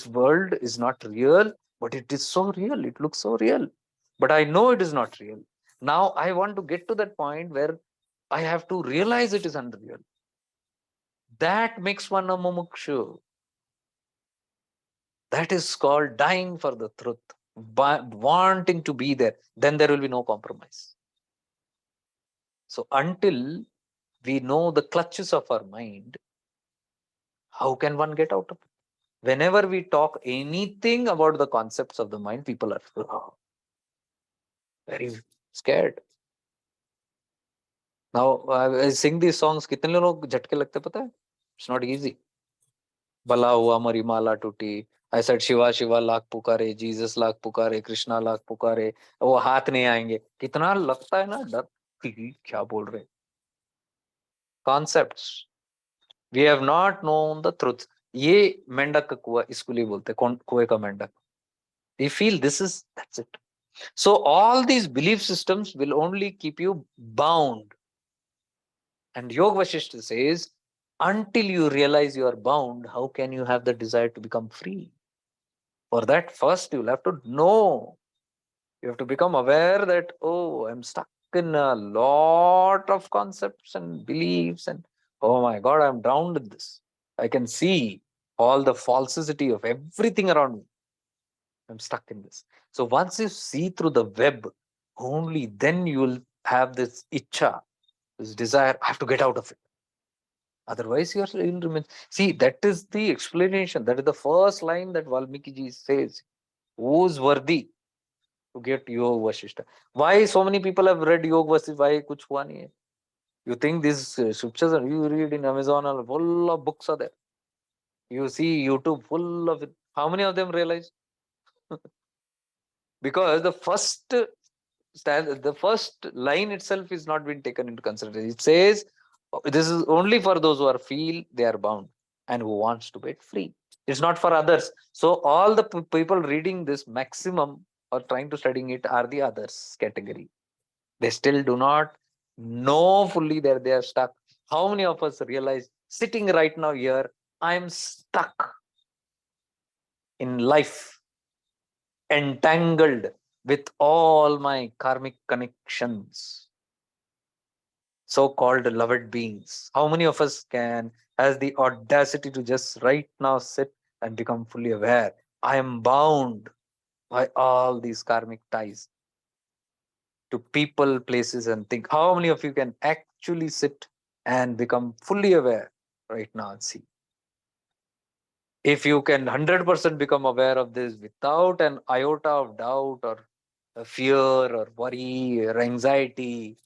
world is not real, but it is so real. It looks so real. But I know it is not real. Now I want to get to that point where I have to realize it is unreal. That makes one a mumukshu. That is called dying for the truth, wanting to be there. Then there will be no compromise. So until we know the clutches of our mind, how can one get out of it? Whenever we talk anything about the concepts of the mind, people are very scared. Now, I sing these songs, कितने लोग झटके लगते पता है? It's not easy. भला हुआ मरी माला टूटी. I said शिवा शिवा लाख पुकारे, जीसस लाख पुकारे, कृष्णा लाख पुकारे, वो हाथ नहीं आएंगे. कितना लगता है ना डर कि क्या बोल रहे. Concepts. We have not known the truth. ये मेंढक का कुआ इसको लिए बोलते हैं, कुएं का मेंढक. We feel this is, that's it. So all these belief systems will only keep you bound. And Yoga Vashisht says, until you realize you are bound, how can you have the desire to become free? For that, first you'll have to know. You have to become aware that, oh, I'm stuck in a lot of concepts and beliefs, and oh my God, I'm drowned in this. I can see all the falsity of everything around me. I'm stuck in this. So once you see through the web, only then you will have this icha, this desire, I have to get out of it. Otherwise, you'll remain. See, that is the explanation. That is the first line that Valmiki ji says. Who's worthy to get Yoga Vashistha? Why so many people have read Yoga Vashistha? Why kuch hua nahi hai? You think these scriptures are, you read in Amazon, or full of books are there. You see YouTube full of it. How many of them realize? Because the first line itself is not been taken into consideration. It says this is only for those who are feel they are bound and who wants to get free. It's not for others. So all the people reading this maximum or trying to studying it are the others category. They still do not know fully that they are stuck. How many of us realize sitting right now here, I'm stuck in life, entangled with all my karmic connections, so-called loved beings. How many of us has the audacity to just right now sit and become fully aware? I am bound by all these karmic ties to people, places, and things. How many of you can actually sit and become fully aware right now and see? If you can 100% become aware of this without an iota of doubt or fear or worry or anxiety,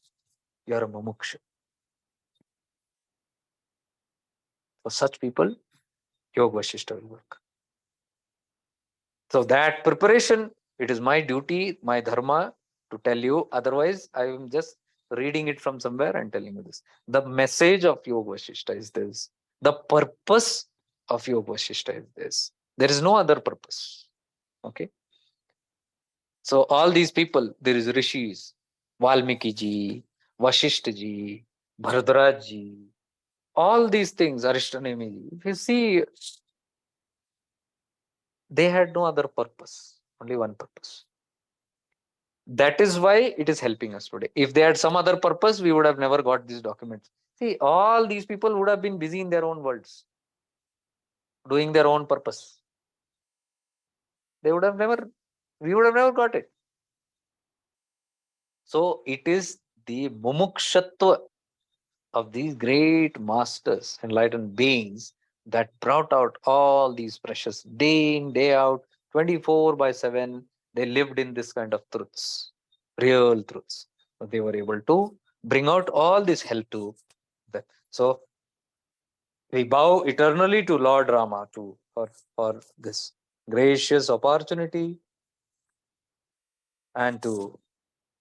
you're a mumuksha. For such people, Yoga Vashistha will work. So that preparation, it is my duty, my dharma to tell you. Otherwise, I am just reading it from somewhere and telling you this. The message of Yoga Vashistha is this. The purpose of Yoga Vashistha is this. There is no other purpose. Okay. So all these people, there is rishis, Valmiki ji, Vashishta ji, Bharadraj ji, all these things, Arishtanemi ji. If you see, they had no other purpose, only one purpose. That is why it is helping us today. If they had some other purpose, we would have never got these documents. See, all these people would have been busy in their own worlds, doing their own purpose. They would have never, we would have never got it. So it is the mumukshatva of these great masters, enlightened beings, that brought out all these precious day in, day out, 24/7. They lived in this kind of truths, real truths. So they were able to bring out all this help to them. So we bow eternally to Lord Rama for this gracious opportunity, and to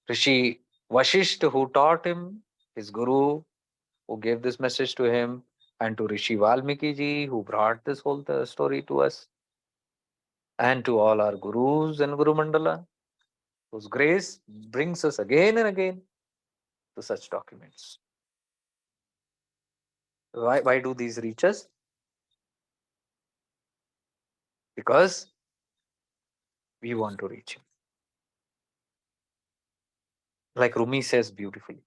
Rishi Vashisht, who taught him, his guru, who gave this message to him, and to Rishi Valmiki ji, who brought this whole story to us, and to all our gurus and Guru Mandala, whose grace brings us again and again to such documents. Why do these reach us? Because we want to reach him. Like Rumi says beautifully,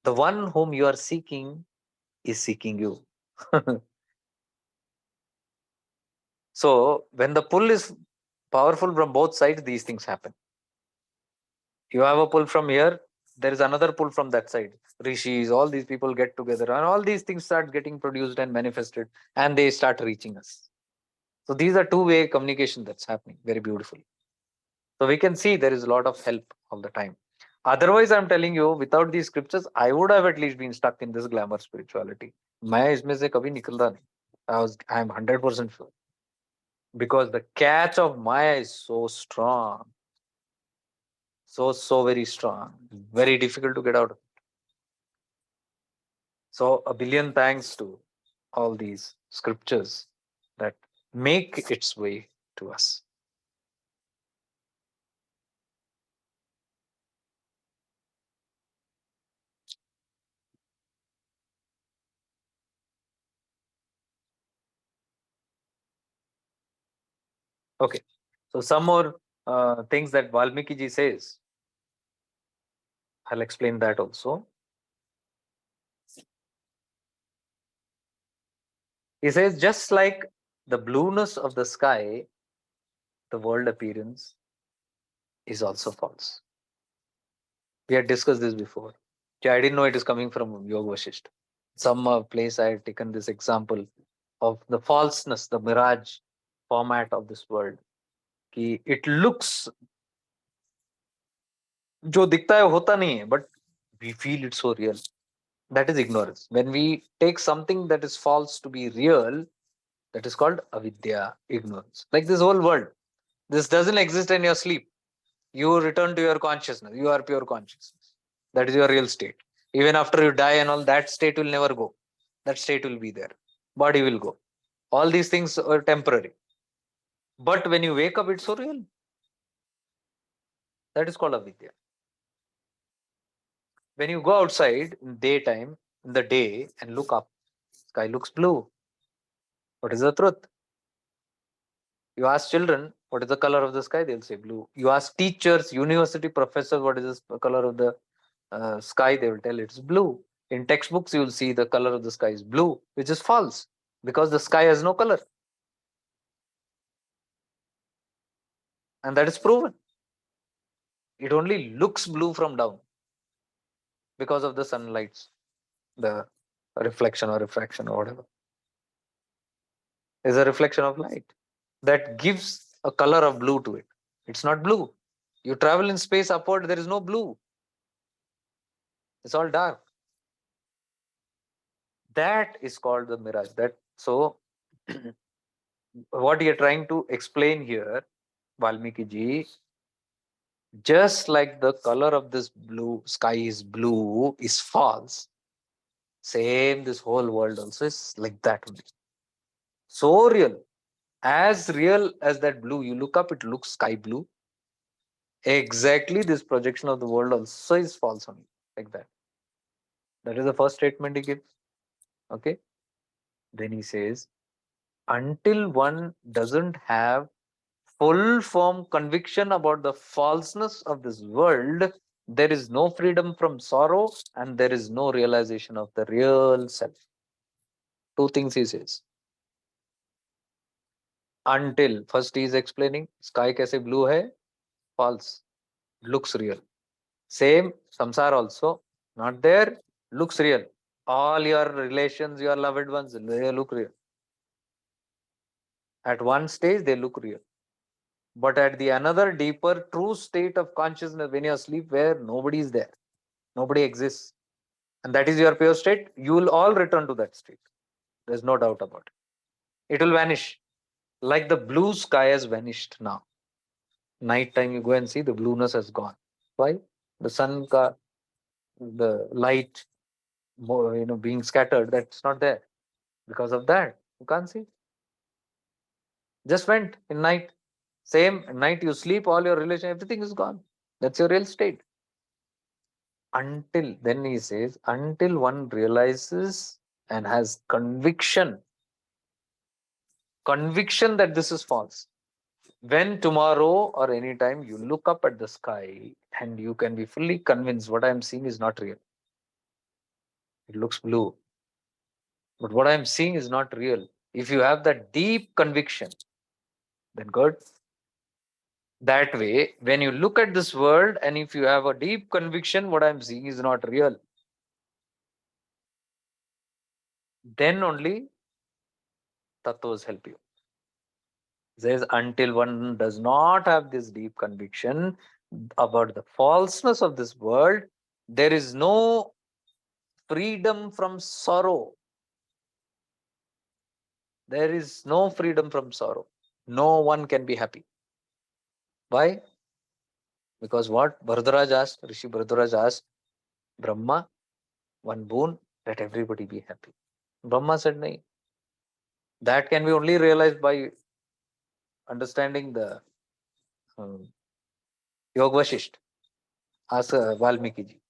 the one whom you are seeking is seeking you. So when the pull is powerful from both sides, these things happen. You have a pull from here, there is another pull from that side. Rishis, all these people get together, and all these things start getting produced and manifested, and they start reaching us. So these are two-way communication that's happening very beautifully. So we can see there is a lot of help all the time. Otherwise, I'm telling you, without these scriptures, I would have at least been stuck in this glamour spirituality. मैं इसमें से कभी निकलता नहीं. I'm 100% sure, because the catch of Maya is so strong, so very strong, very difficult to get out of. So a billion thanks to all these scriptures that make its way to us. Okay, so some more things that Valmiki ji says. I'll explain that also. He says, just like the blueness of the sky, the world appearance is also false. We had discussed this before. Yeah, I didn't know it is coming from Yoga Vashisht. Some place I had taken this example of the falseness, the mirage format of this world. कि it looks, जो दिखता है होता नहीं है, but we feel it's so real. That is ignorance. When we take something that is false to be real, that is called avidya, ignorance. Like this whole world. This doesn't exist in your sleep. You return to your consciousness. You are pure consciousness. That is your real state. Even after you die and all, that state will never go. That state will be there. Body will go. All these things are temporary. But when you wake up, it's so real. That is called avidya. When you go outside in daytime, in the day, and look up, sky looks blue. What is the truth? You ask children, what is the color of the sky? They'll say blue. You ask teachers, university professors, what is the color of the sky? They will tell it's blue. In textbooks, you will see the color of the sky is blue, which is false, because the sky has no color. And that is proven. It only looks blue from down because of the sunlights, the reflection or refraction or whatever. Is a reflection of light that gives a color of blue to it. It's not blue. You travel in space upward, there is no blue. It's all dark. That is called the mirage. That so what you're trying to explain here, Valmiki ji, just like the color of this blue sky is blue is false, same this whole world also is like that only. So real as that blue. You look up, it looks sky blue. Exactly, this projection of the world also is false only, like that. That is the first statement he gives. Okay. Then he says, until one doesn't have full form conviction about the falseness of this world, there is no freedom from sorrow and there is no realization of the real self. Two things he says. Until, first he is explaining, sky kaise blue hai? False. Looks real. Same, samsara also. Not there, looks real. All your relations, your loved ones, they look real. At one stage, they look real. But at the another deeper true state of consciousness, when you're asleep, where nobody is there, nobody exists, and that is your pure state, you will all return to that state. There's no doubt about it. It will vanish. Like the blue sky has vanished now. Night time, you go and see the blueness has gone. Why? The sun, the light, being scattered, that's not there. Because of that, you can't see. Just went in night. Same night you sleep, all your relation, everything is gone. That's your real state. Until then, he says, until one realizes and has conviction that this is false. When tomorrow or anytime you look up at the sky and you can be fully convinced what I am seeing is not real. It looks blue, but what I am seeing is not real. If you have that deep conviction, Then good. That way, when you look at this world and if you have a deep conviction, what I'm seeing is not real, then only tattvas help you. Says until one does not have this deep conviction about the falseness of this world, there is no freedom from sorrow. There is no freedom from sorrow. No one can be happy. Why? Because what Bharadraj asked, Rishi Bharadraj asked Brahma, one boon, let everybody be happy. Brahma said, nahi. That can be only realized by understanding the um, Yoga Vashisht. Ask Valmiki ji.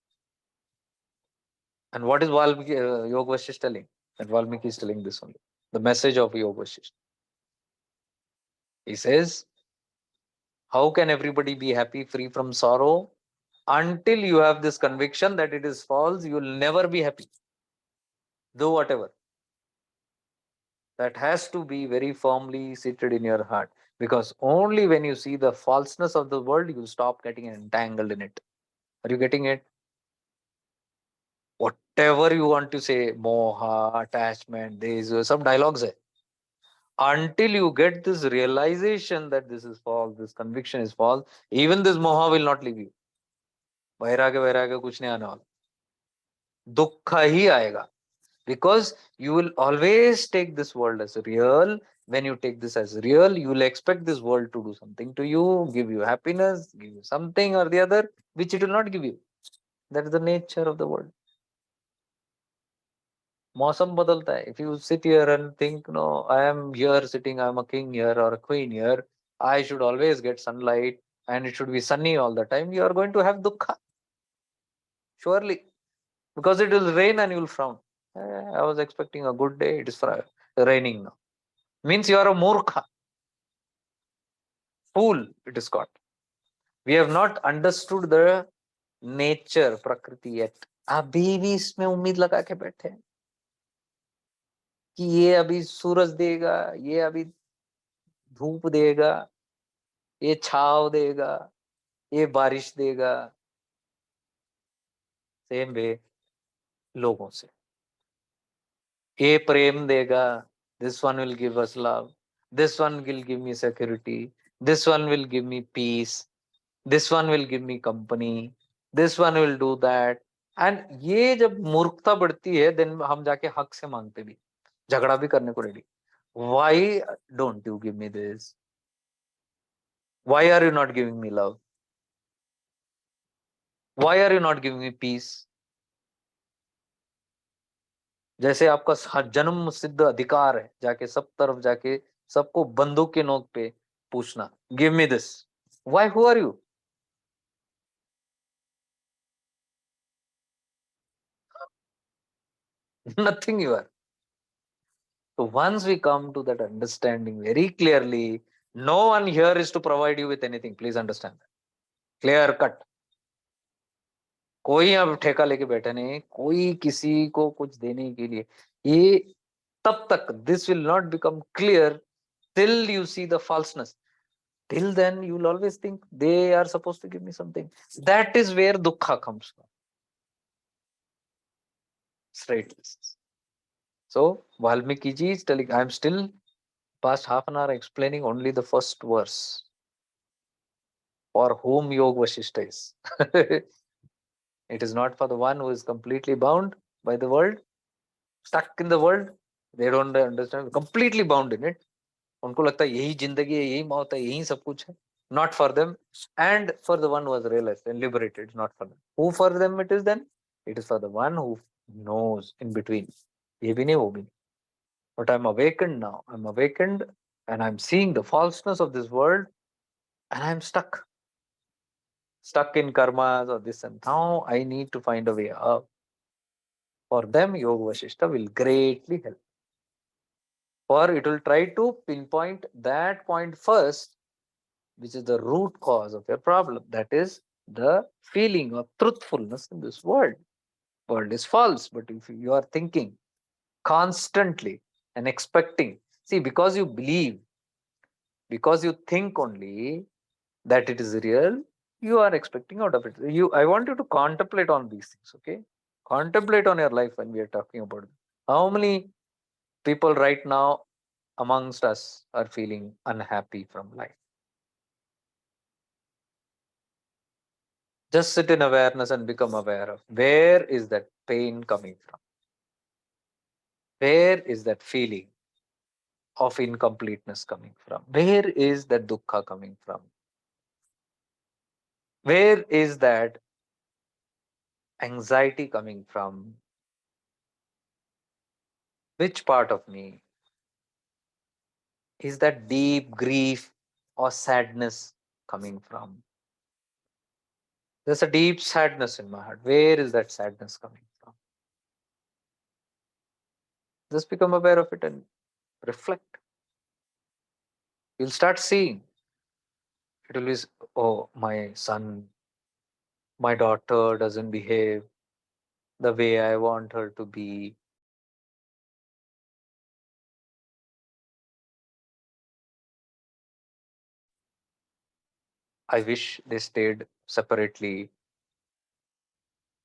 And what is Valmiki, Yoga Vashisht telling? And Valmiki is telling this only. The message of Yoga Vashisht. He says, how can everybody be happy, free from sorrow? Until you have this conviction that it is false, you will never be happy. Do whatever. That has to be very firmly seated in your heart. Because only when you see the falseness of the world, you will stop getting entangled in it. Are you getting it? Whatever you want to say, moha, attachment, these some dialogues. Hai. Until you get this realization that this is false, this conviction is false, even this moha will not leave you. वैराग्य कुछ नहीं आने वाला, दुख ही आएगा. Because you will always take this world as real. When you take this as real, you will expect this world to do something to you, give you happiness, give you something or the other, which it will not give you. That is the nature of the world. मौसम बदलता है. If you sit here and think, no, I am here sitting, I am a king here or a queen here, I should always get sunlight and it should be sunny all the time, you are going to have dukkha. Surely. Because it will rain and you will frown. I was expecting a good day, it is raining now. Means you are a murkha. Fool, it is called. We have not understood the nature, prakriti yet. अभी भी इसमें उम्मीद लगा के बैठे हैं कि ये अभी सूरज देगा, ये अभी धूप देगा, ये छाव देगा, ये बारिश देगा. सेम वे लोगों से ये प्रेम देगा. This one will give us love. This one will give me security. This one will give me peace. This one will give me company. This one will do that. And ये जब मूर्खता बढ़ती है, then हम जाके हक से मांगते भी, झगड़ा भी करने को ready. Why don't you give me this? Why are you not giving me love? Why are you not giving me peace? जैसे आपका जन्म सिद्ध अधिकार है जाके सब तरफ जाके सबको बंदूक के नोक पे पूछना, give me this. Why? Who are you? Nothing you are. So once we come to that understanding very clearly, no one here is to provide you with anything. Please understand that. Clear cut. कोई अब ठेका लेके बैठा नहीं, कोई किसी को कुछ देने के लिए. ये तब तक this will not become clear till you see the falseness. Till then you will always think they are supposed to give me something. That is where dukkha comes from. Straight. So Valmiki ji is telling, I am still past half an hour explaining only the first verse. For whom Yog Vashistha is. It is not for the one who is completely bound by the world, stuck in the world. They don't understand, completely bound in it. उनको लगता है यही जिंदगी है, यही मौत है, यही सब कुछ है. Not for them. And for the one who has realized and liberated, it's not for them. Who for them it is then? It is for the one who knows in between. ये भी नहीं, वो भी नहीं. But I'm awakened now. I'm awakened and I'm seeing the falseness of this world and I'm stuck. Stuck in karmas or this, and now I need to find a way out. For them, Yoga Vashistha will greatly help. For it will try to pinpoint that point first, which is the root cause of your problem. That is the feeling of truthfulness in this world. World is false, but if you are thinking constantly and expecting, see, because you believe Because you think only that it is real, you are expecting out of it. I want you to contemplate on these things, okay? Contemplate on your life when we are talking about it. How many people right now amongst us are feeling unhappy from life? Just sit in awareness and become aware of where is that pain coming from? Where is that feeling of incompleteness coming from? Where is that dukkha coming from? Where is that anxiety coming from? Which part of me is that deep grief or sadness coming from? There's a deep sadness in my heart. Where is that sadness coming from? Just become aware of it and reflect. You'll start seeing. It will be, oh, my son, my daughter doesn't behave the way I want her to be. I wish they stayed separately.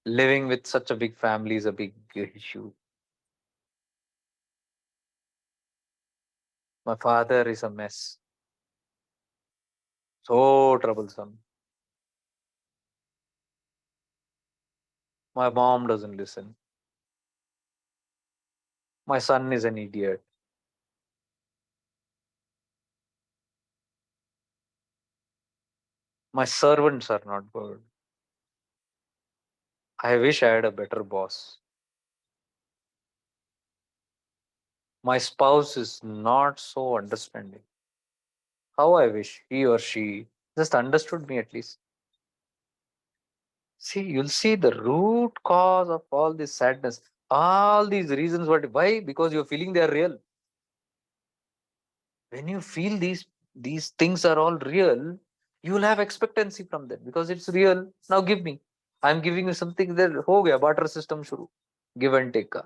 Living with such a big family is a big issue. My father is a mess. So troublesome. My mom doesn't listen. My son is an idiot. My servants are not good. I wish I had a better boss. My spouse is not so understanding. How I wish he or she just understood me at least. See, you'll see the root cause of all this sadness. All these reasons, why? Because you're feeling they are real. When you feel these things are all real, you will have expectancy from that because it's real. Now give me. I'm giving you something that ho gaya, barter system shuru. Give and take ka.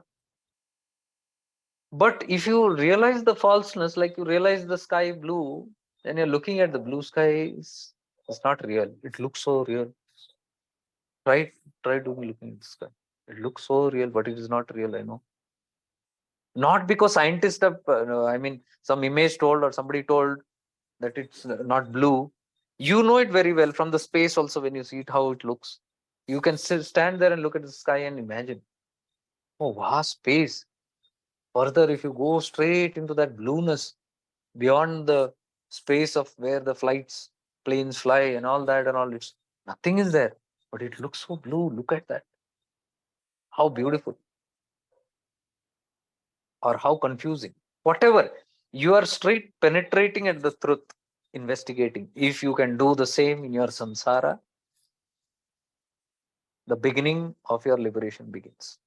But if you realize the falseness, like you realize the sky blue, then you're looking at the blue sky, it's not real. It looks so real. Try, try to be looking at the sky. It looks so real, but it is not real, I know. Not because scientists have, no, I mean, some image told or somebody told that it's not blue. You know it very well from the space also when you see it, how it looks. You can stand there and look at the sky and imagine, oh, vast space. Further, if you go straight into that blueness, beyond the space of where the planes fly and all that and all, it's nothing is there. But it looks so blue. Look at that. How beautiful or how confusing. Whatever. You are straight penetrating at the truth, investigating. If you can do the same in your samsara, the beginning of your liberation begins.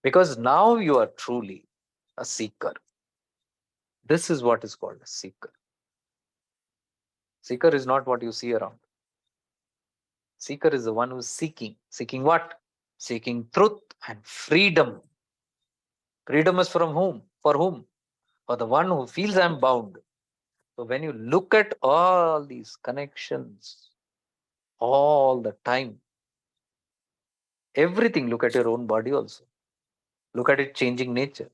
Because now you are truly a seeker. This is what is called a seeker. Seeker is not what you see around. Seeker is the one who is seeking. Seeking what? Seeking truth and freedom. Freedom is from whom? For whom? For the one who feels I'm bound. So when you look at all these connections all the time, everything, look at your own body also. Look at it changing nature.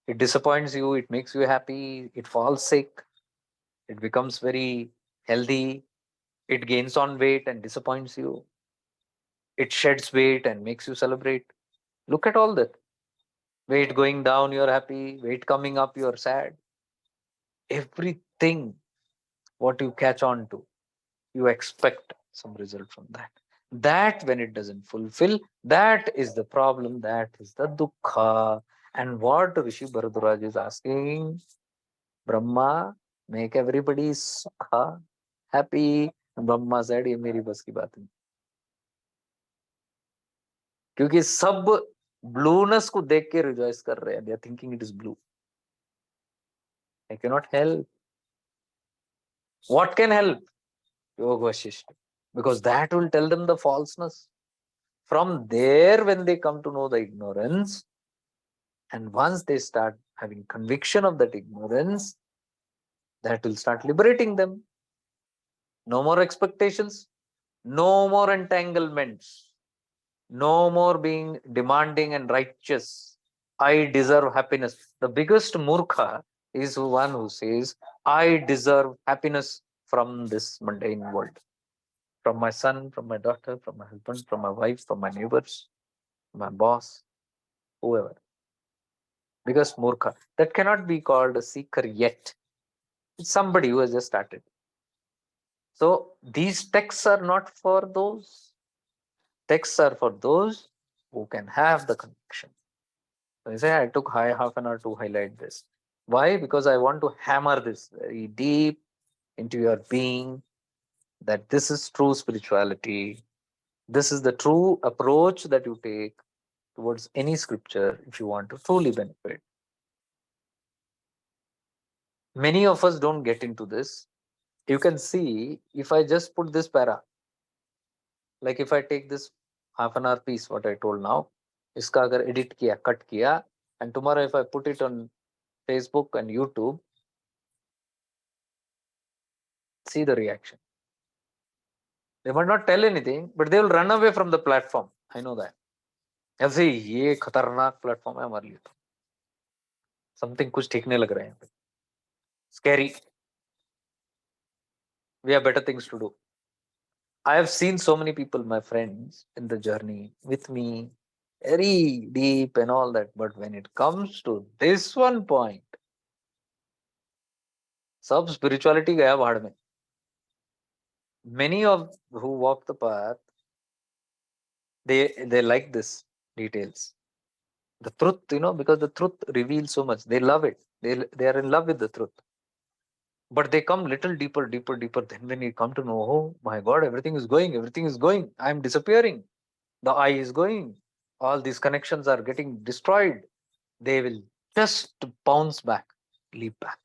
It disappoints you, it makes you happy, it falls sick, it becomes very healthy, it gains on weight and disappoints you, it sheds weight and makes you celebrate. Look at all that. Weight going down, you're happy, weight coming up, you're sad. Everything what you catch on to, you expect some result from that. That when it doesn't fulfill, that is the problem, that is the dukkha. And what Rishi Bharadwaj is asking, Brahma, make everybody sukha, happy. And Brahma said, ये मेरी बस की बात नहीं. क्योंकि सब blueness को देख के rejoice कर रहे हैं. They are thinking it is blue. I cannot help. What can help? Yoga Vashisht. Because that will tell them the falseness. From there, when they come to know the ignorance, and once they start having conviction of that ignorance, That will start liberating them. No more expectations, no more entanglements, no more being demanding and righteous. I deserve happiness. The biggest murkha is one who says, I deserve happiness from this mundane world, from my son, from my daughter, from my husband, from my wife, from my neighbors, my boss, whoever. Biggest murkha. That cannot be called a seeker yet. It's somebody who has just started. So these texts are not for those. Texts are for those who can have the connection. So I say I took half an hour to highlight this. Why? Because I want to hammer this very deep into your being, that this is true spirituality. This is the true approach that you take towards any scripture if you want to truly benefit. Many of us don't get into this. You can see if I just put this para, like if I take this half an hour piece, what I told now, iska agar edit kiya, cut kiya, and tomorrow if I put it on Facebook and YouTube, see the reaction. They might not tell anything, but they will run away from the platform. I know that. ऐसे ये खतरनाक platform है हमारे लिए तो something कुछ ठीक नहीं लग रहा है यहाँ पे scary we have better things to do I have seen so many people, my friends, in the journey with me, very deep and all that. But when it comes to this one point, सब spirituality गया भाड़ में. Many of who walk the path, they like this details. The truth, because the truth reveals so much. They love it. They are in love with the truth. But they come little deeper, deeper, deeper. Then when you come to know, oh my God, everything is going. I'm disappearing. The I is going. All these connections are getting destroyed. They will just bounce back, leap back.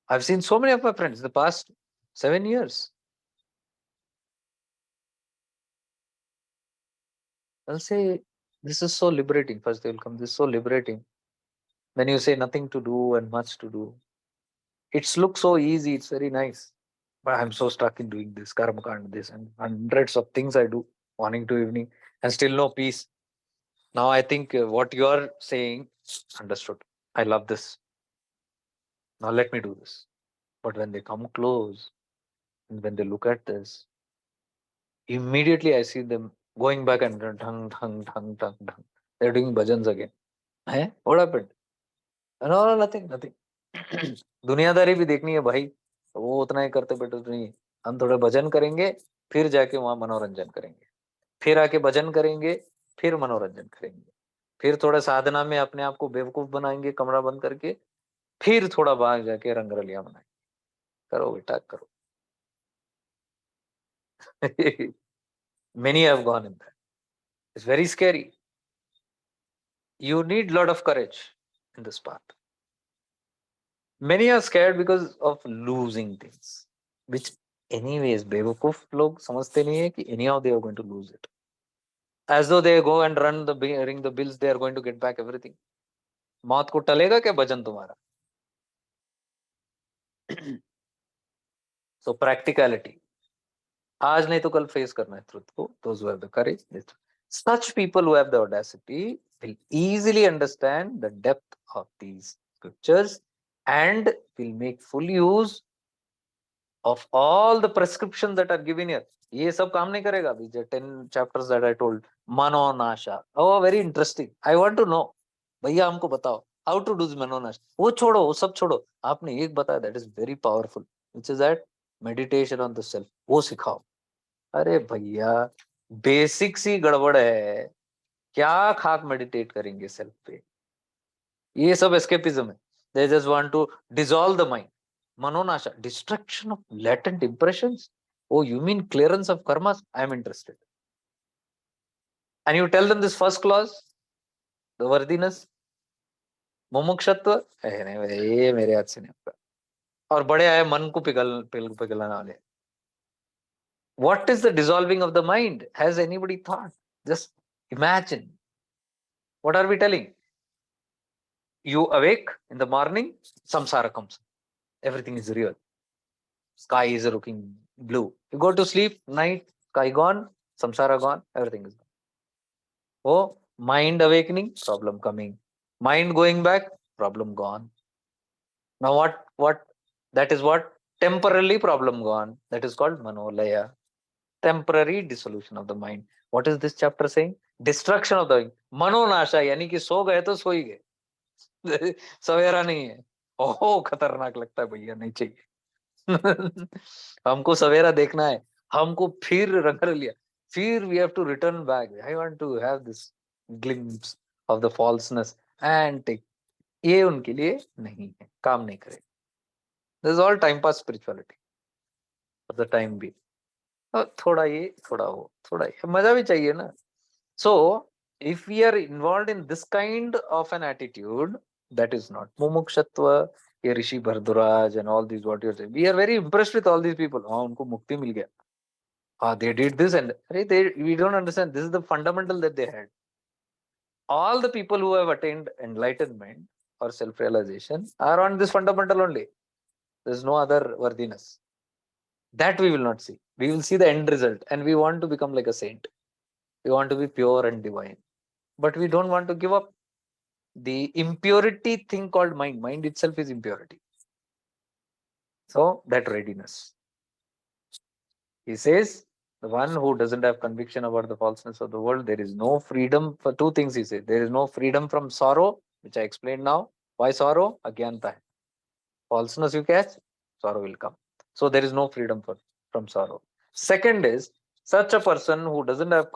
I've seen so many of my friends the past 7 years. I'll say, this is so liberating. First, they will come, this is so liberating. When you say nothing to do and much to do, it looks so easy, it's very nice. But I'm so stuck in doing this, karma kand, this, and hundreds of things I do, morning to evening, and still no peace. Now I think what you're saying, understood. I love this. Now let me do this. But when they come close and when they look at this, immediately I see them going back and dhang, dhang, dhang, dhang, dhang. They're doing bhajans again. Eh? What happened? No, nothing, nothing. दुनियादारी भी देखनी है भाई. वो उतना ही करते बैठे तो नहीं. हम थोड़े भजन करेंगे, फिर जाके वहां मनोरंजन करेंगे, फिर आके भजन करेंगे, फिर मनोरंजन करेंगे, फिर थोड़ा साधना में अपने आप को बेवकूफ बनाएंगे कमरा बंद करके, फिर थोड़ा बाहर जाके रंगरलिया बनाएंगे. करो बेटा करो. Many have gone in that. It's very scary. You need a lot of courage in this path. Many are scared because of losing things, which anyways बेवकूफ लोग समझते नहीं है कि anyhow they are going to lose it. As though they go and ring the bills, they are going to get back everything. मौत को टलेगा क्या भजन तुम्हारा? So practicality. आज नहीं तो कल फेस करना है truth को. Those who have the courage. Such people who have the audacity will easily understand the depth of these scriptures and will make full use of all the prescriptions that are given here. ये सब काम नहीं करेगा अभी. 10 chapters that I told. मनोनाशा. Oh, very interesting. I want to know. भैया हमको बताओ. How to do this मनोनाशा. वो छोड़ो, वो सब छोड़ो. आपने एक बताया that is very powerful. Which is that meditation on the self. वो सिखाओ. अरे भैया बेसिक सी गड़बड़ है. क्या खाक मेडिटेट करेंगे सेल्फ पे? ये सब एस्केपिज्म है. They just want to dissolve the mind. Manonasha, destruction of latent impressions. Oh, you mean clearance of karmas? I am interested. And you tell them this first clause, the worthiness, मुमुक्षत्व, नहीं ये मेरे हाथ से नहीं होगा. और बड़े आए मन को पिघलाने वाले. What is the dissolving of the mind? Has anybody thought? Just imagine. What are we telling? You awake in the morning, samsara comes. Everything is real. Sky is looking blue. You go to sleep, night, sky gone, samsara gone, everything is gone. Oh, mind awakening, problem coming. Mind going back, problem gone. Now what that is what temporarily problem gone. That is called manolaya. Temporary dissolution of the mind. What is this chapter saying? Destruction of the मनोनाशा, यानी कि सो गए तो सो ही गए. सवेरा नहीं है. ओहो खतरनाक लगता है भैया, नहीं चाहिए. हमको सवेरा देखना है, हमको फिर रंग लिया, फिर we have to return back. I want to have this glimpse of the falseness and take. ये उनके लिए नहीं है, काम नहीं करेगा. This is all time pass spirituality for the time be. थोड़ा ये थोड़ा वो थोड़ा ये मजा भी चाहिए ना. So if we are involve in this kind of an attitude, that is not mumukshatva. ये ऋषि Bharadwaj and all these what you're saying, we are very impressed with all these people. हाँ उनको मुक्ति मिल गया, हाँ they did this and they, we don't understand this is the fundamental that they had. All the people who have attained enlightenment or self-realization are on this fundamental only. There's no other worthiness. That we will not see. We will see the end result and we want to become like a saint. We want to be pure and divine. But we don't want to give up the impurity thing called mind. Mind itself is impurity. So that readiness. He says, the one who doesn't have conviction about the falseness of the world, there is no freedom for two things. He says, there is no freedom from sorrow, which I explained now. Why sorrow? Agyanta hai. Falseness you catch, sorrow will come. So there is no freedom from sorrow. Second is, such a person who doesn't have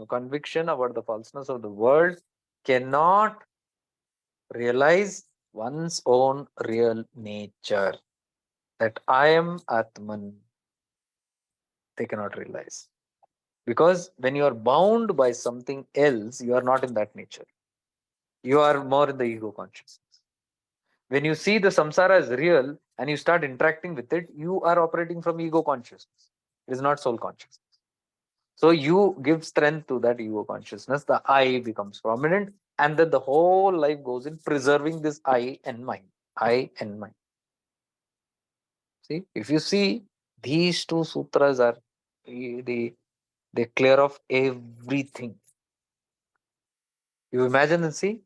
conviction about the falseness of the world cannot realize one's own real nature. That I am Atman. They cannot realize. Because when you are bound by something else, you are not in that nature. You are more in the ego consciousness. When you see the samsara as real and you start interacting with it, you are operating from ego consciousness. It is not soul consciousness. So you give strength to that ego consciousness. The I becomes prominent, and then the whole life goes in preserving this I and mind. I and mind. See, if you see, these two sutras are they clear off everything. You imagine and see,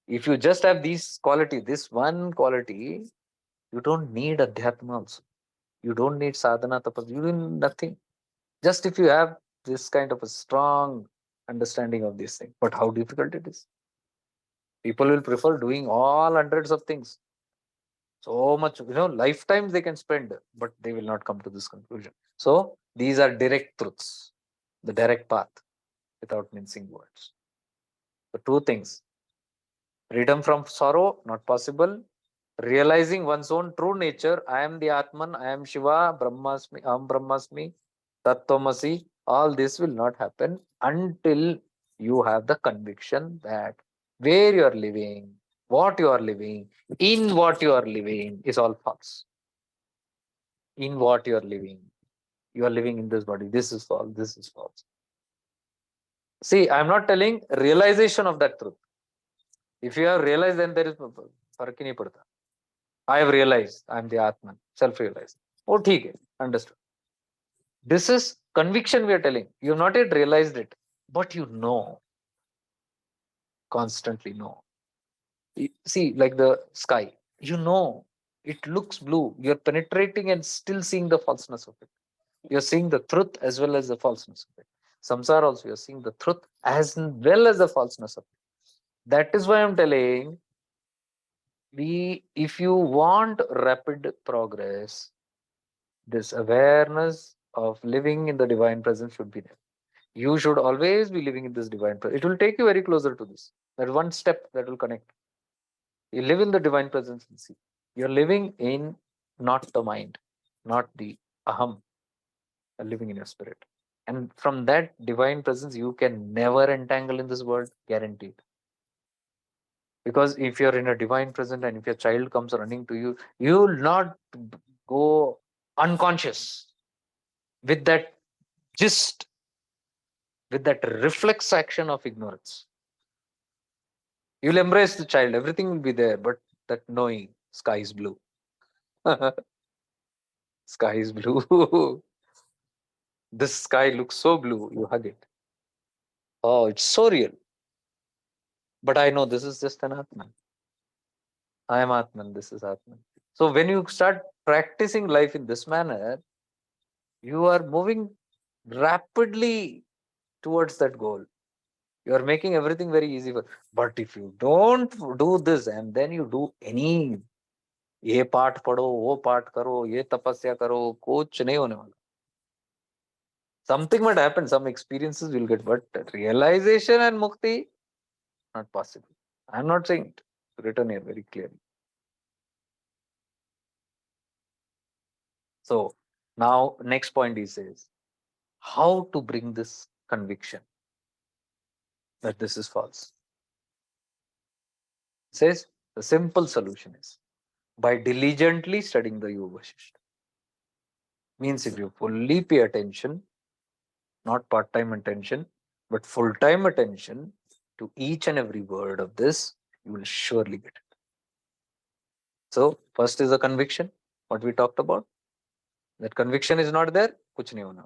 if you just have these quality, this one quality, you don't need adhyatma also. You don't need sadhana tapas. You need nothing. Just if you have this kind of a strong understanding of this thing. But how difficult it is. People will prefer doing all hundreds of things. So much, lifetimes they can spend, but they will not come to this conclusion. So these are direct truths, the direct path, without mincing words. The two things. Freedom from sorrow, not possible. Realizing one's own true nature, I am the Atman, I am Shiva, Brahmasmi, Aham Brahmasmi, Tattvamasi, all this will not happen until you have the conviction that where you are living, what you are living, in what you are living is all false. In what you are living in this body, this is false, this is false. See, I am not telling realization of that truth. If you have realized, then there is fark nahi padta. I have realized I am the Atman, self-realized. Oh, theek hai, understood. This is conviction we are telling. You have not yet realized it, but you know, constantly know. See, like the sky, you know, it looks blue. You're penetrating and still seeing the falseness of it. You're seeing the truth as well as the falseness of it. Samsara also, you're seeing the truth as well as the falseness of it. That is why I'm telling, if you want rapid progress, this awareness of living in the divine presence should be there. You should always be living in this divine presence. It will take you very closer to this. That one step that will connect. You live in the divine presence and see. You're living in not the mind, not the aham. You're living in your spirit. And from that divine presence, you can never entangle in this world, guaranteed. Because if you're in a divine presence and if your child comes running to you, you will not go unconscious with that just with that reflex action of ignorance. You'll embrace the child, everything will be there, but that knowing sky is blue. Sky is blue. This sky looks so blue. You hug it. Oh, it's so real. But I know this is just an Atman. I am Atman. This is Atman. So when you start practicing life in this manner, you are moving rapidly towards that goal. You are making everything very easy for. But if you don't do this and then you do any ये पाठ पढ़ो वो पाठ करो ये तपस्या करो कुछ नहीं होने वाला. Something might happen, some experiences will get, but realization and mukti not possible. I'm not saying it. Written here very clearly. So now next point he says how to bring this conviction that this is false. He says the simple solution is by diligently studying the Yoga Vashisht. Means if you fully pay attention, not part-time attention, but full-time attention to each and every word of this, you will surely get it. So first is the conviction, what we talked about. That conviction is not there, kuch nahi hona.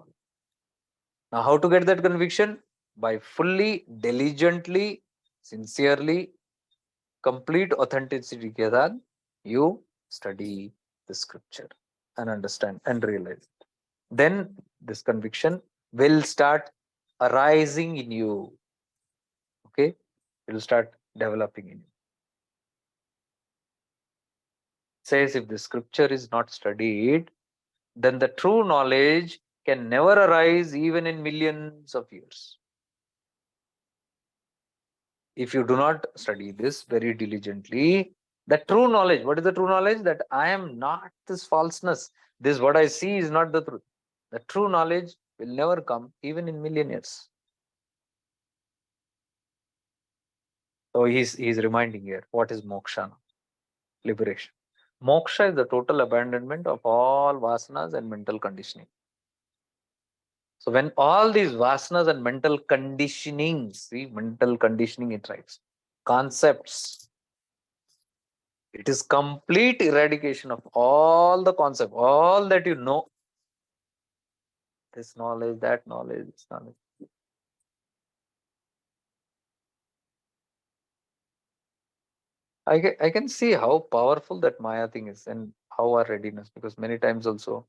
Now how to get that conviction? By fully, diligently, sincerely, complete authenticity ke saath, you study the scripture and understand and realize it. Then this conviction will start arising in you. Okay? It will start developing in you. Says if the scripture is not studied, then the true knowledge can never arise even in millions of years. If you do not study this very diligently, the true knowledge, what is the true knowledge? That I am not this falseness. This what I see is not the truth. The true knowledge will never come even in million years. So he's reminding here, what is moksha now? Liberation. Moksha is the total abandonment of all vasanas and mental conditioning. So when all these vasanas and mental conditionings, see, mental conditioning it writes, concepts, it is complete eradication of all the concept, all that you know. This knowledge, that knowledge, this knowledge. I can see how powerful that Maya thing is and how our readiness, because many times also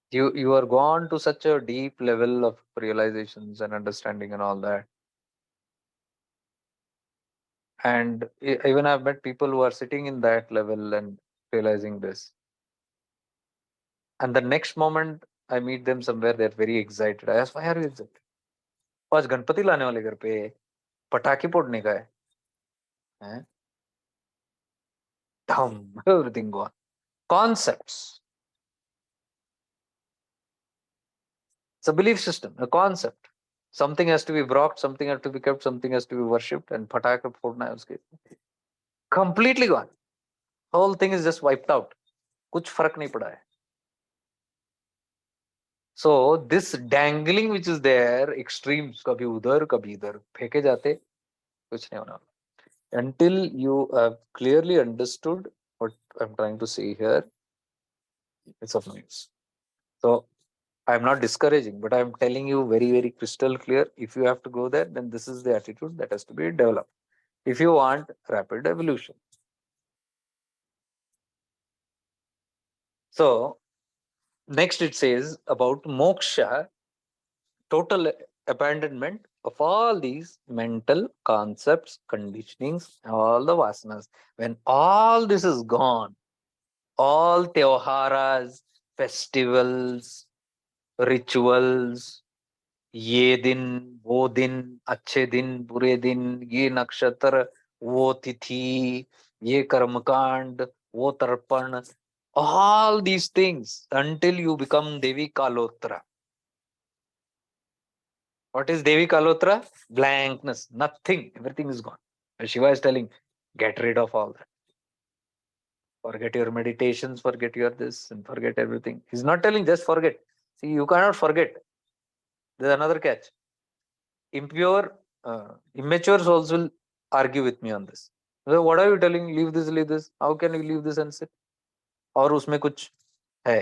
you are gone to such a deep level of realizations and understanding and all that. And even I've met people who are sitting in that level and realizing this. And the next moment I meet them somewhere, they're very excited. I ask, why are you excited? आज गणपति लाने वाले घर पे पटाखे फोड़ने का है? Everything gone. Concepts. It's a belief system, a concept. Something has to be brought, something has to be kept, something has to be worshipped, and पटाखे फोड़ना है उसके. Completely gone. Whole thing is just wiped out. कुछ फर्क नहीं पड़ा है. So this dangling which is there, extremes, kabhi udhar, kabhi idhar, फेंके जाते, कुछ नहीं होना. Until you have clearly understood what I'm trying to say here, it's of no use. So I'm not discouraging, but I'm telling you very, very crystal clear. If you have to go there, then this is the attitude that has to be developed. If you want rapid evolution. So next it says about moksha, total abandonment of all these mental concepts, conditionings, all the vasanas. When all this is gone, all tyoharas, festivals, rituals, ये दिन वो दिन अच्छे दिन बुरे दिन ये नक्षत्र वो तिथि ये कर्मकांड वो तर्पण, all these things until you become Devi Kalotra. What is Devi Kalotra? Blankness, nothing, everything is gone. And Shiva is telling, get rid of all that. Forget your meditations, forget your this, and forget everything. He's not telling just forget. See, you cannot forget. There's another catch. Immature souls will argue with me on this. So what are you telling? Leave this, leave this. How can you leave this and sit? और उसमें कुछ है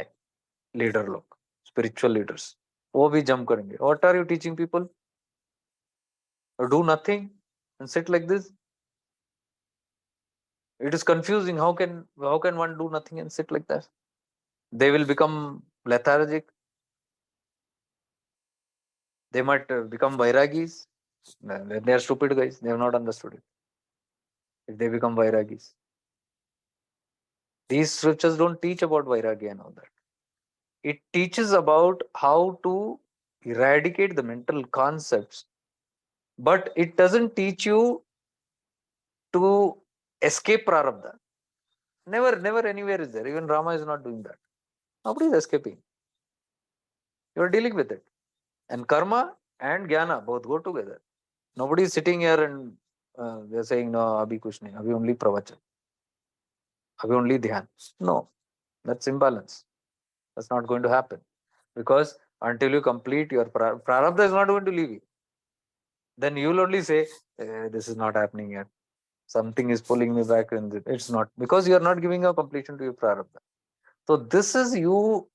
leader लोग, spiritual leaders, वो भी जम करेंगे. What are you teaching people? Do nothing and sit like this? It is confusing. How can one do nothing and sit like that? They will become lethargic. They might become vairagis. They are stupid guys. They have not understood it. If they become vairagis, these scriptures don't teach about vairagya and all that. It teaches about how to eradicate the mental concepts, but it doesn't teach you to escape prarabdha. Never anywhere is there. Even Rama is not doing that. Nobody is escaping. You are dealing with it. And karma and jnana both go together. Nobody is sitting here and they're saying, no, abhi kuch nahi, abhi only pravachan, abhi only dhyan. No, that's imbalance. That's not going to happen. Because until you complete your prarabdha is not going to leave you. Then you will only say, this is not happening yet. Something is pulling me back, and it's not, because you are not giving a completion to your prarabdha. So this is, you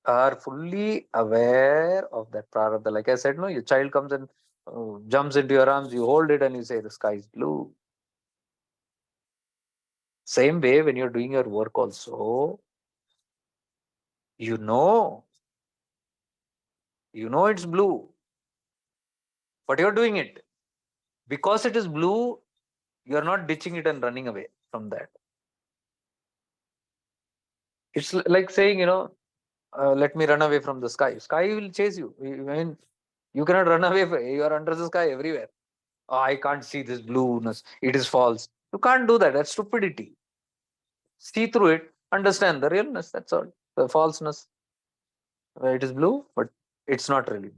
are fully aware of that prarabdha. Like I said, no, your child comes and jumps into your arms, you hold it and you say, the sky is blue. Same way, when you're doing your work also, you know it's blue, but you're doing it. Because it is blue, you're not ditching it and running away from that. It's like saying, let me run away from the sky. Sky will chase you. I mean, you cannot run away. You are under the sky everywhere. Oh, I can't see this blueness. It is false. You can't do that. That's stupidity. See through it. Understand the realness. That's all. The falseness. It is blue, but it's not really.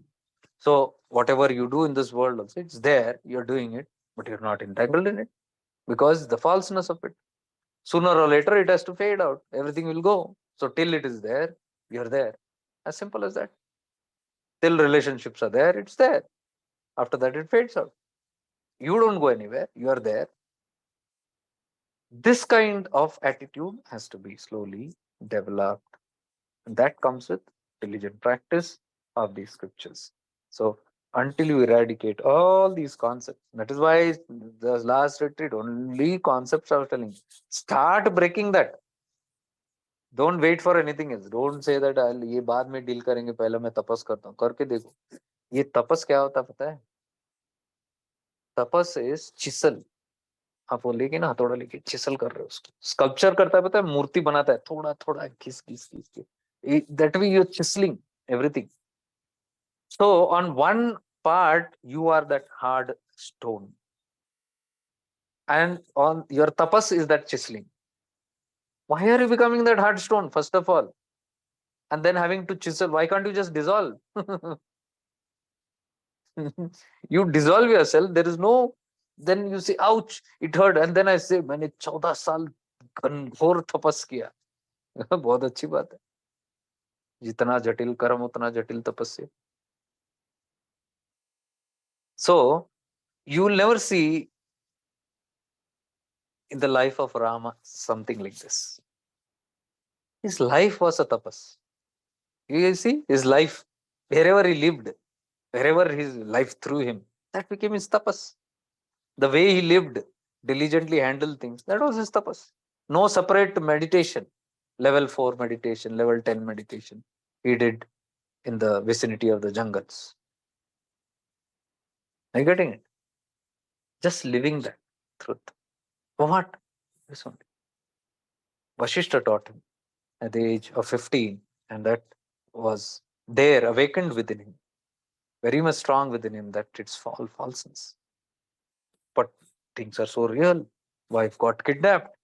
So whatever you do in this world also, it's there. You're doing it, but you're not entangled in it, because the falseness of it. Sooner or later, it has to fade out. Everything will go. So till it is there, you're there. As simple as that. Till relationships are there, it's there. After that, it fades out. You don't go anywhere. You are there. This kind of attitude has to be slowly developed. And that comes with diligent practice of these scriptures. So until you eradicate all these concepts, that is why the last retreat, only concepts I was telling you. Start breaking that. Don't wait for anything else. Don't say that ये बाद में deal करेंगे, पहले मैं तपस करता हूँ. करके देखो. ये तपस क्या होता है पता है? तपस is chisel. आप वो लेके ना हथौड़ा लेके चिसल कर रहे हो उसको. स्कल्पचर करता है, पता है, मूर्ति बनाता है, थोड़ा थोड़ा घिस घिस घिस के. That way you're chiseling everything. So on one part you are that hard stone, and on your tapas is that chiseling. Why are you becoming that hard stone first of all, and then having to chisel? Why can't you just dissolve? You dissolve yourself. There is no. Then you say, ouch, it hurt, and then I say, मैंने 14 साल घोर तपस किया. बहुत अच्छी बात है. जितना जटिल कर्म उतना जटिल तपस्या. So you will never see in the life of Rama something like this. His life was a tapas. You see, his life, wherever he lived, wherever his life threw him, that became his tapas. The way he lived, diligently handled things, that was his tapas. No separate meditation, level 4 meditation, level 10 meditation he did in the vicinity of the jungles. Are you getting it? Just living that truth. For what? This only. Vashishta taught him at the age of 15, and that was there, awakened within him, very much strong within him, that it's falseness. But things are so real. Wife got kidnapped.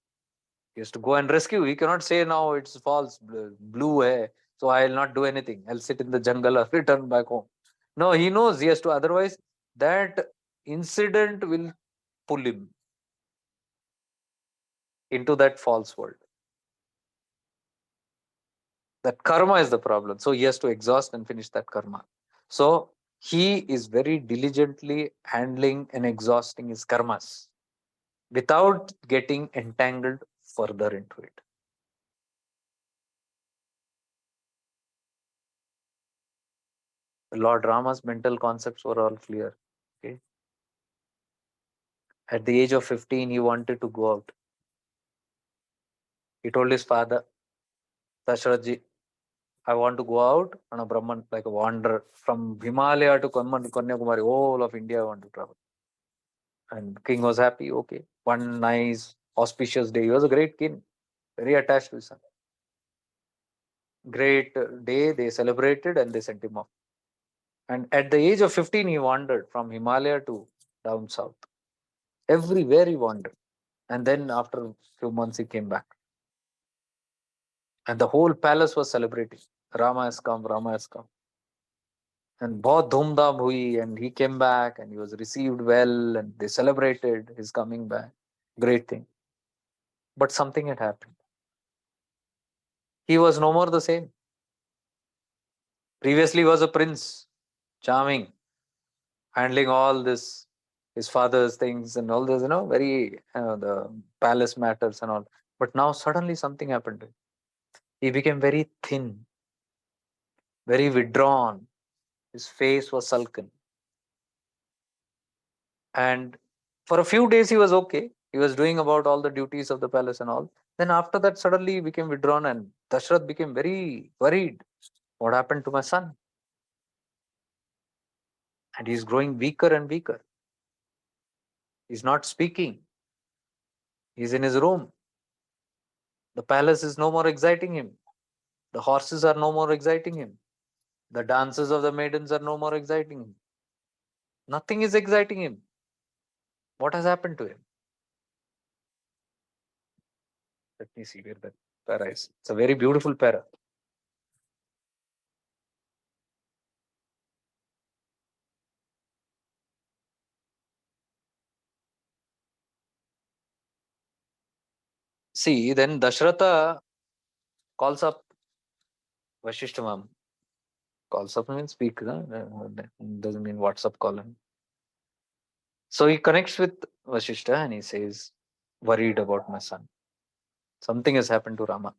He has to go and rescue. He cannot say now it's false, blue hai, so I'll not do anything. I'll sit in the jungle or return back home. No, he knows he has to. Otherwise, that incident will pull him into that false world. That karma is the problem. So he has to exhaust and finish that karma. So he is very diligently handling and exhausting his karmas. without getting entangled further into it. Lord Rama's mental concepts were all clear. Okay. At the age of 15, he wanted to go out. He told his father, Dashrathji, I want to go out on a Brahman, like a wanderer from Himalaya to Kanyakumari, whole of India I want to travel. And king was happy. Okay. One nice, auspicious day. He was a great king, very attached to his son. Great day, they celebrated and they sent him off. And at the age of 15, he wandered from Himalaya to down south. Everywhere he wandered. And then after a few months, he came back. And the whole palace was celebrating. Rama has come, Rama has come. And bahut dhumdham hui, and he came back and he was received well and they celebrated his coming back. Great thing. But something had happened. He was no more the same. Previously he was a prince, charming, handling all this, his father's things and all this, very the palace matters and all. But now suddenly something happened to him. He became very thin, very withdrawn. His face was sulken. And for a few days he was okay. He was doing about all the duties of the palace and all. Then after that, suddenly he became withdrawn, and Dashrath became very worried. What happened to my son? And he's growing weaker and weaker. He's not speaking. He's in his room. The palace is no more exciting him. The horses are no more exciting him. The dances of the maidens are no more exciting him. Nothing is exciting him. What has happened to him? Let me see where that para is. It's a very beautiful para. See, then Dashratha calls up Vashishta. Calls up means speak, no? Doesn't mean WhatsApp call. So he connects with Vashishta and he says, worried about my son. Something has happened to Rama.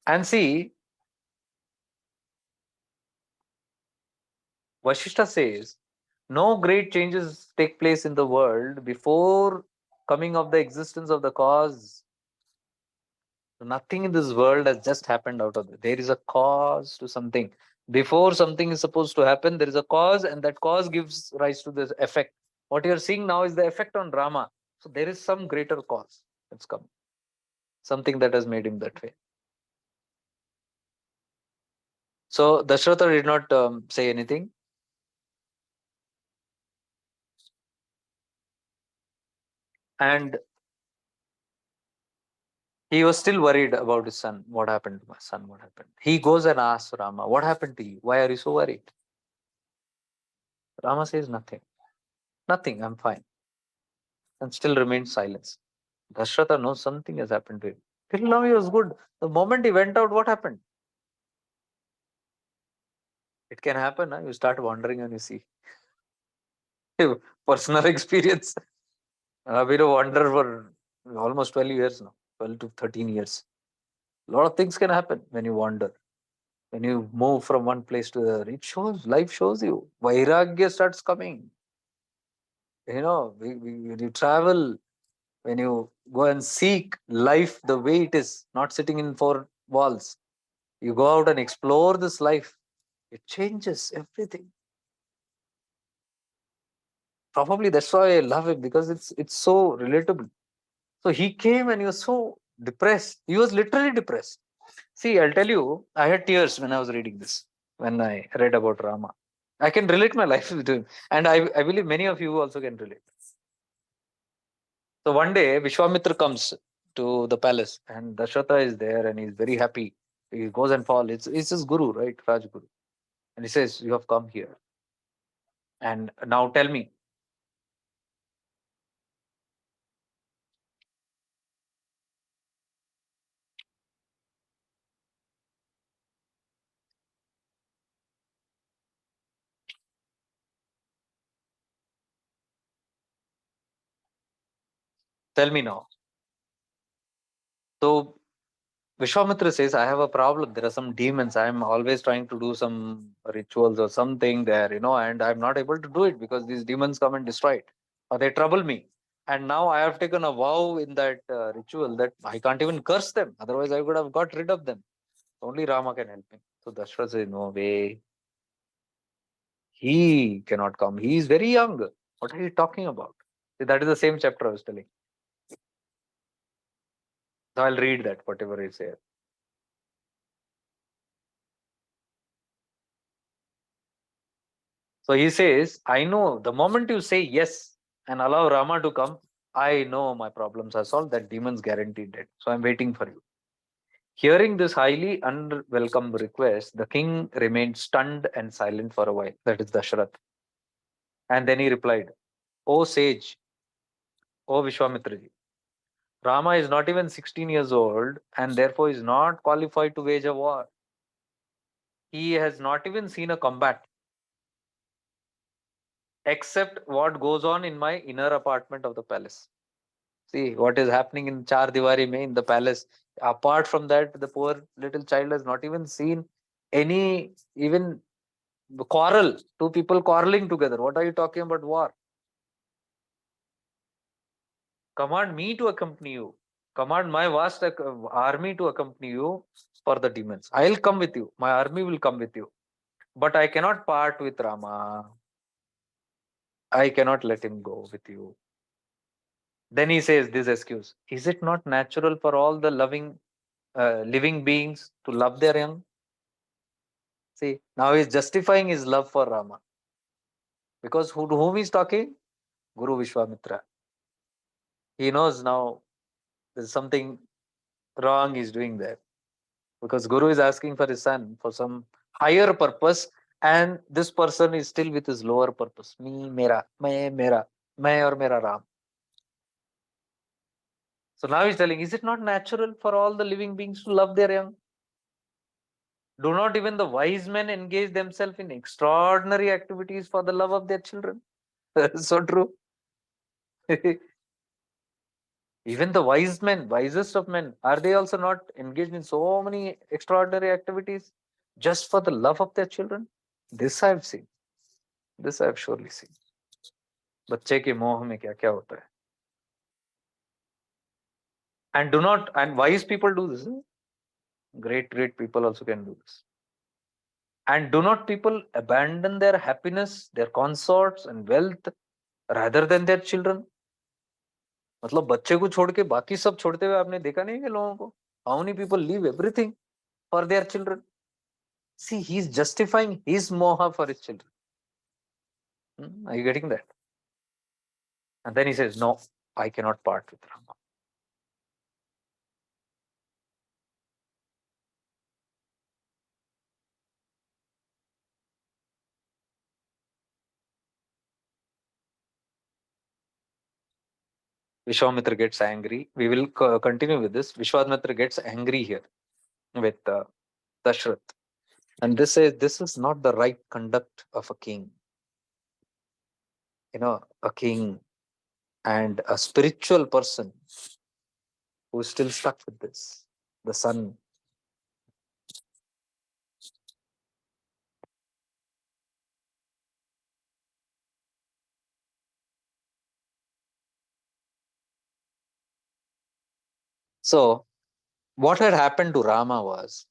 And see, Vashishta says, no great changes take place in the world before coming of the existence of the cause. Nothing in this world has just happened out of it. There is a cause to something. Before something is supposed to happen, there is a cause, and that cause gives rise to this effect. What you're seeing now is the effect on Rama. So there is some greater cause that's come, something that has made him that way. So Dashratha did not say anything. And he was still worried about his son. What happened to my son? What happened? He goes and asks Rama, what happened to you? Why are you so worried? Rama says nothing. Nothing, I'm fine. And still remains silence. Dashratha knows something has happened to him. Till now he was good. The moment he went out, what happened? It can happen. Huh? You start wandering and you see. Personal experience. I've been a wanderer for almost 12 years now. 12 to 13 years. A lot of things can happen when you wander. When you move from one place to the other, it shows, life shows you. Vairagya starts coming. When you travel, when you go and seek life the way it is, not sitting in four walls, you go out and explore this life, it changes everything. Probably that's why I love it, because it's so relatable. So he came and he was so depressed. He was literally depressed. See, I'll tell you, I had tears when I was reading this, when I read about Rama. I can relate my life to him. And I believe many of you also can relate. So one day, Vishwamitra comes to the palace and Dashatha is there and he's very happy. He goes and falls. It's his guru, right? Rajguru. And he says, you have come here. And now tell me, Tell me now. So Vishwamitra says, I have a problem. There are some demons. I'm always trying to do some rituals or something there, and I'm not able to do it because these demons come and destroy it or they trouble me. And now I have taken a vow in that ritual that I can't even curse them. Otherwise, I would have got rid of them. Only Rama can help me. So Dashrath says, no way. He cannot come. He is very young. What are you talking about? See, that is the same chapter I was telling. So I'll read that, whatever is here. So he says, I know the moment you say yes and allow Rama to come, I know my problems are solved. That demon's guaranteed dead. So I'm waiting for you. Hearing this highly unwelcome request, the king remained stunned and silent for a while. That is Dashrath. And then he replied, O sage, O Vishwamitraji, Rama is not even 16 years old and therefore is not qualified to wage a war. He has not even seen a combat except what goes on in my inner apartment of the palace. See what is happening in Char Diwari Mein in the palace. Apart from that, the poor little child has not even seen any even quarrel. Two people quarreling together. What are you talking about war? Command me to accompany you. Command my vast army to accompany you for the demons. I'll come with you. My army will come with you. But I cannot part with Rama. I cannot let him go with you. Then he says this excuse. Is it not natural for all the living beings to love their young? See, now he's justifying his love for Rama. Because to whom he's talking? Guru Vishwamitra. He knows now there's something wrong he's doing there. Because Guru is asking for his son for some higher purpose, and this person is still with his lower purpose. Me, mera, मैं और मेरा Ram. So now he's telling, is it not natural for all the living beings to love their young? Do not even the wise men engage themselves in extraordinary activities for the love of their children? So true. Even the wise men, wisest of men, are they also not engaged in so many extraordinary activities just for the love of their children? This I've seen. This I've surely seen. बच्चे के मोह में क्या क्या होता है. And do not, and wise people do this. Great people also can do this. And do not people abandon their happiness, their consorts and wealth rather than their children? मतलब बच्चे को छोड़ के बाकी सब छोड़ते हुए आपने देखा नहीं है लोगों को? How many people leave everything for their children? See, he's justifying his moha for his children. Are you getting that? And then he says, no, I cannot part with Rama. Vishwamitra gets angry. We will continue with this. Vishwamitra gets angry here with Dashrath. And this is not the right conduct of a king. A king and a spiritual person who is still stuck with this. The son. So, what had happened to Rama was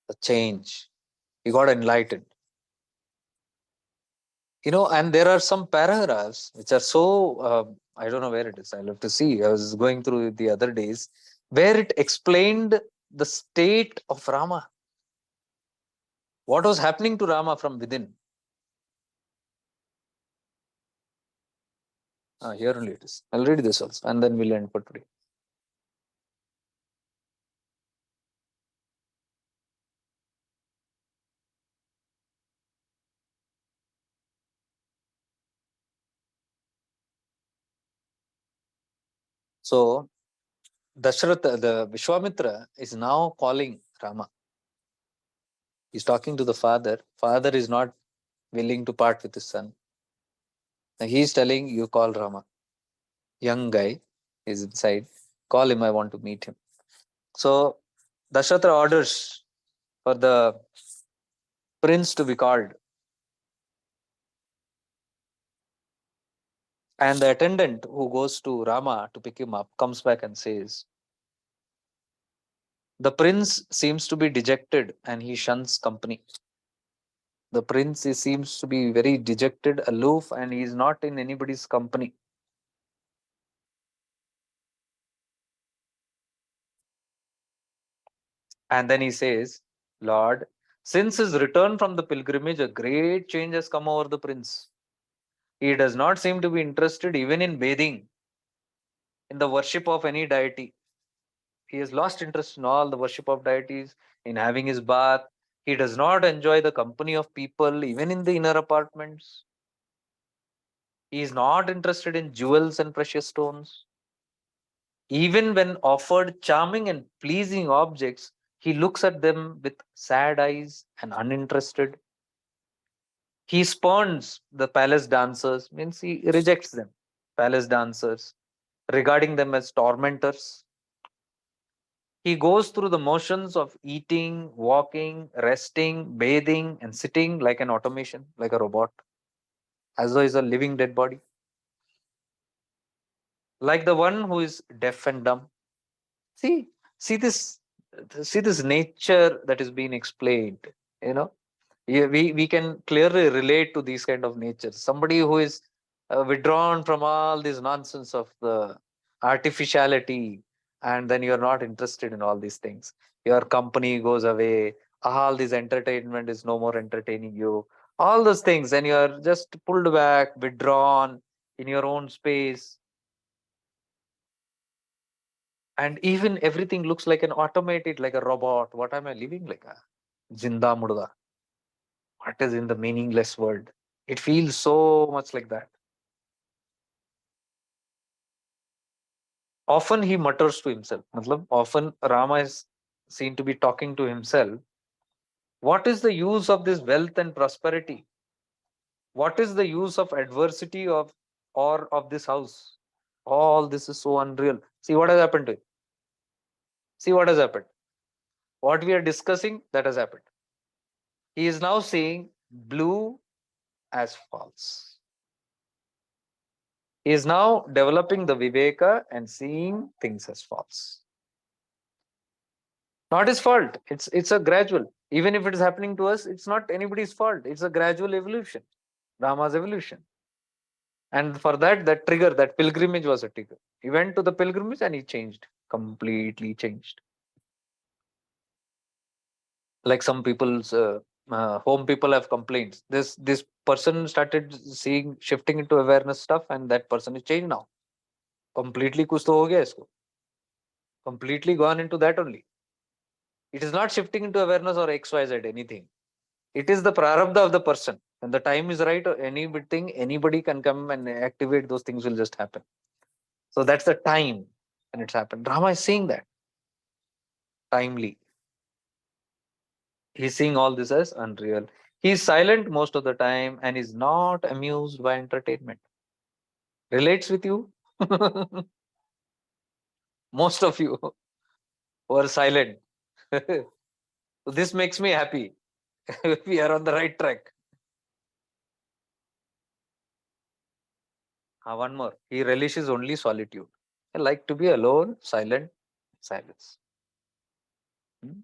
a change. He got enlightened. And there are some paragraphs which are so, I don't know where it is. I'll have to see. I was going through the other days where it explained the state of Rama. What was happening to Rama from within. Here only it is. I'll read this also and then we'll end for today. So, Dashrath, the Vishwamitra is now calling Rama. He's talking to the father. Father is not willing to part with his son. Now he's telling you call Rama. Young guy is inside. Call him. I want to meet him. So Dasharatha orders for the prince to be called. And the attendant who goes to Rama to pick him up comes back and says, the prince seems to be dejected and he shuns company. The prince seems to be very dejected, aloof, and he is not in anybody's company. And then he says, Lord, since his return from the pilgrimage, a great change has come over the prince. He does not seem to be interested even in bathing, in the worship of any deity. He has lost interest in all the worship of deities, in having his bath. He does not enjoy the company of people, even in the inner apartments. He is not interested in jewels and precious stones. Even when offered charming and pleasing objects, he looks at them with sad eyes and uninterested. He spurns the palace dancers, means he rejects them, palace dancers, regarding them as tormentors. He goes through the motions of eating, walking, resting, bathing, and sitting like an automation, like a robot, as though he's a living dead body, like the one who is deaf and dumb. See, see this, see this nature that is being explained. You know, yeah, we can clearly relate to these kind of natures. Somebody who is withdrawn from all this nonsense of the artificiality, and then you're not interested in all these things. Your company goes away. All this entertainment is no more entertaining you. All those things, and you're just pulled back, withdrawn in your own space, and even everything looks like an automated, like a robot. What am I living like a jinda murda? What is in the meaningless world? It feels so much like that. Often he mutters to himself. Matlab, often Rama is seen to be talking to himself. What is the use of this wealth and prosperity? What is the use of adversity of or of this house? All this is so unreal. See what has happened to him. See what has happened. What we are discussing, that has happened. He is now seeing blue as false. He is now developing the viveka and seeing things as false. Not his fault. It's a gradual. Even if it is happening to us, it's not anybody's fault. It's a gradual evolution. Rama's evolution. And for that, that trigger, that pilgrimage was a trigger. He went to the pilgrimage and he changed. Completely changed. Like some people's home people have complaints. This person started seeing shifting into awareness stuff, and that person is changed now. Completely kuch to ho gaya isko. Completely gone into that only. It is not shifting into awareness or XYZ anything. It is the prarabdha of the person. When the time is right, or anything, anybody can come and activate those things will just happen. So that's the time when it's happened. Rama is seeing that timely. He's seeing all this as unreal. He's silent most of the time and is not amused by entertainment. Relates with you? Most of you who are silent. So this makes me happy. We are on the right track. One more. He relishes only solitude. I like to be alone, silent, silence. Hmm?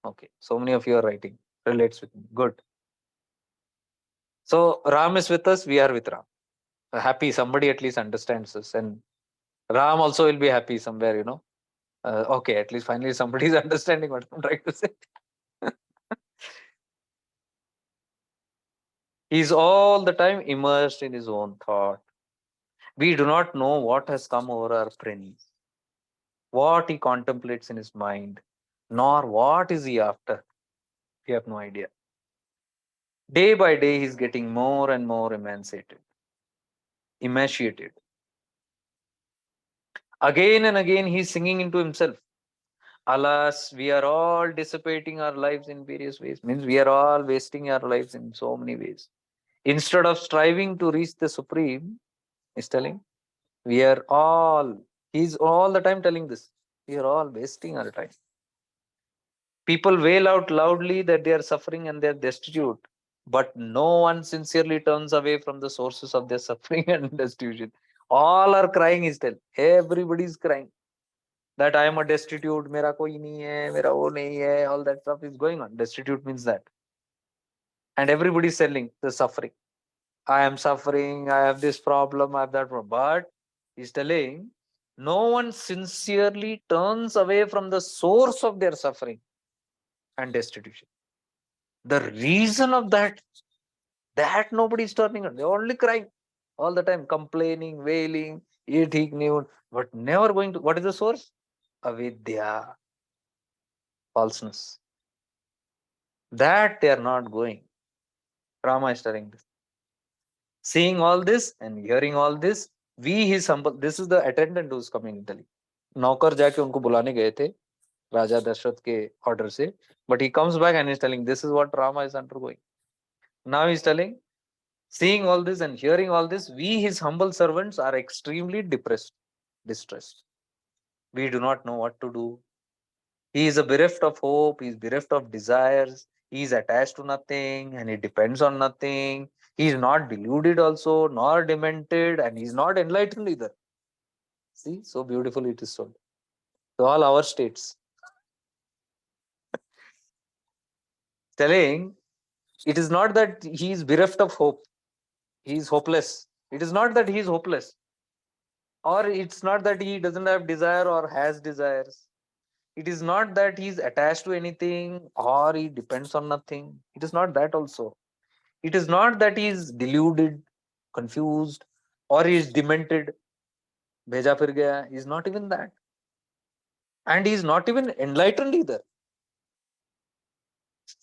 Okay. So many of you are writing. Relates with me. Good. So Ram is with us. We are with Ram. Happy. Somebody at least understands us. And Ram also will be happy somewhere, you know. Okay. At least finally somebody is understanding what I'm trying to say. He's all the time immersed in his own thought. We do not know what has come over our prince, what he contemplates in his mind, nor what is he after. We have no idea. Day by day, he's getting more and more emaciated. Again and again, he's singing into himself. Alas, we are all dissipating our lives in various ways. Means we are all wasting our lives in so many ways. Instead of striving to reach the Supreme, he's telling, he's all the time telling this, we are all wasting our time. People wail out loudly that they are suffering and they are destitute, but no one sincerely turns away from the sources of their suffering and destitution. All are crying, he's telling. Everybody is crying that I am a destitute, mera koi nahi hai, mera wo nahi hai, all that stuff is going on. Destitute means that. And everybody is telling the suffering. I am suffering, I have this problem, I have that problem. But he's telling, no one sincerely turns away from the source of their suffering and destitution. The reason of that nobody is turning on. They're only crying all the time, complaining, wailing, ye theek nahi hua, but never going to. What is the source? Avidya, falseness. That they are not going. Rama is telling this. Seeing all this and hearing all this, we his humble. This is the attendant who's coming in Delhi. नौकर जाके उनको बुलाने गए थे राजा दशरथ के order से, but he comes back and is telling this is what Rama is undergoing. Now he's telling, seeing all this and hearing all this, we his humble servants are extremely depressed, distressed. We do not know what to do. He is a bereft of hope, he is bereft of desires, he is attached to nothing and he depends on nothing. He is not deluded also, nor demented, and he is not enlightened either. See, so beautifully it is told. So all our states. Telling, it is not that he is bereft of hope, he is hopeless. It is not that he is hopeless, or it's not that he doesn't have desire or has desires. It is not that he is attached to anything or he depends on nothing. It is not that also. It is not that he is deluded, confused, or he is demented. Bheja fir gaya. He is not even that. And he is not even enlightened either.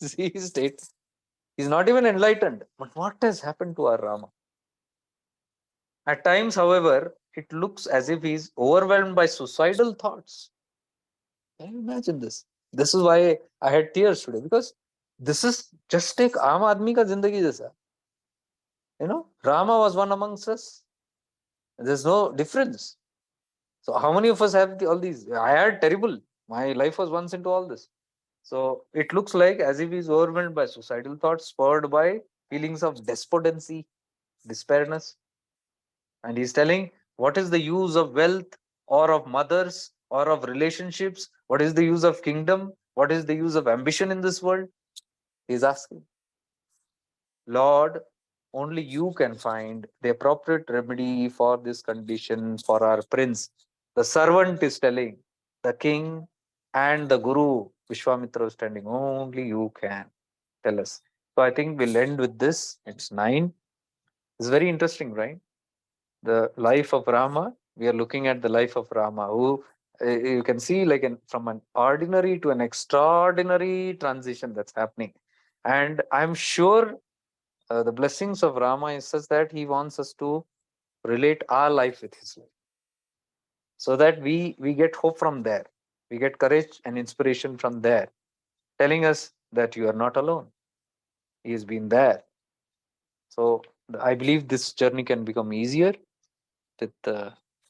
See his state. He is not even enlightened. But what has happened to our Rama? At times, however, it looks as if he is overwhelmed by suicidal thoughts. Can you imagine this? This is why I had tears today, because this is just एक आम आदमी का जिंदगी जैसा. You know, Rama was one amongst us. There's no difference. So how many of us have all these? I had terrible. My life was once into all this. So it looks like as if he's overwhelmed by suicidal thoughts, spurred by feelings of despondency, despairiness. And he's telling, what is the use of wealth or of mothers or of relationships? What is the use of kingdom? What is the use of ambition in this world? He's asking. Lord, only you can find the appropriate remedy for this condition for our prince. The servant is telling, the king and the guru, Vishwamitra is standing, only you can tell us. So I think we'll end with this. It's 9. It's very interesting, right? The life of Rama. We are looking at the life of Rama, who you can see like from an ordinary to an extraordinary transition that's happening. And I'm sure the blessings of Rama is such that he wants us to relate our life with his life, so that we get hope from there, we get courage and inspiration from there, telling us that you are not alone. He has been there. So I believe this journey can become easier with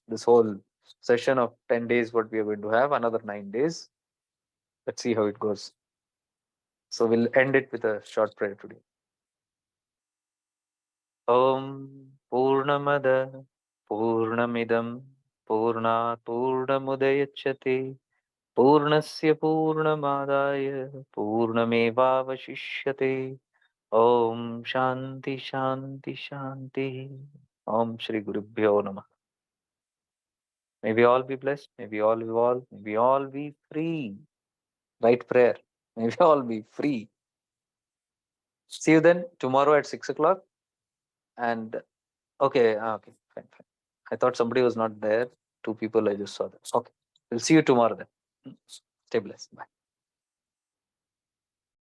this whole session of 10 days. What we are going to have another 9 days. Let's see how it goes. So we'll end it with a short prayer today. Om Purnamada Purnamidam Purnat Purnamudayachyate Purnasya Purnamadaya Purnamevavashishyate. Om Shanti Shanti Shanti. Om Shri Gurubhyo Namah. May we all be blessed. May we all evolve. May we all be free. Right prayer. May we all be free. See you then tomorrow at 6 o'clock. And okay, fine. I thought somebody was not there. 2 people I just saw that. Okay. We'll see you tomorrow then. Stay blessed. Bye.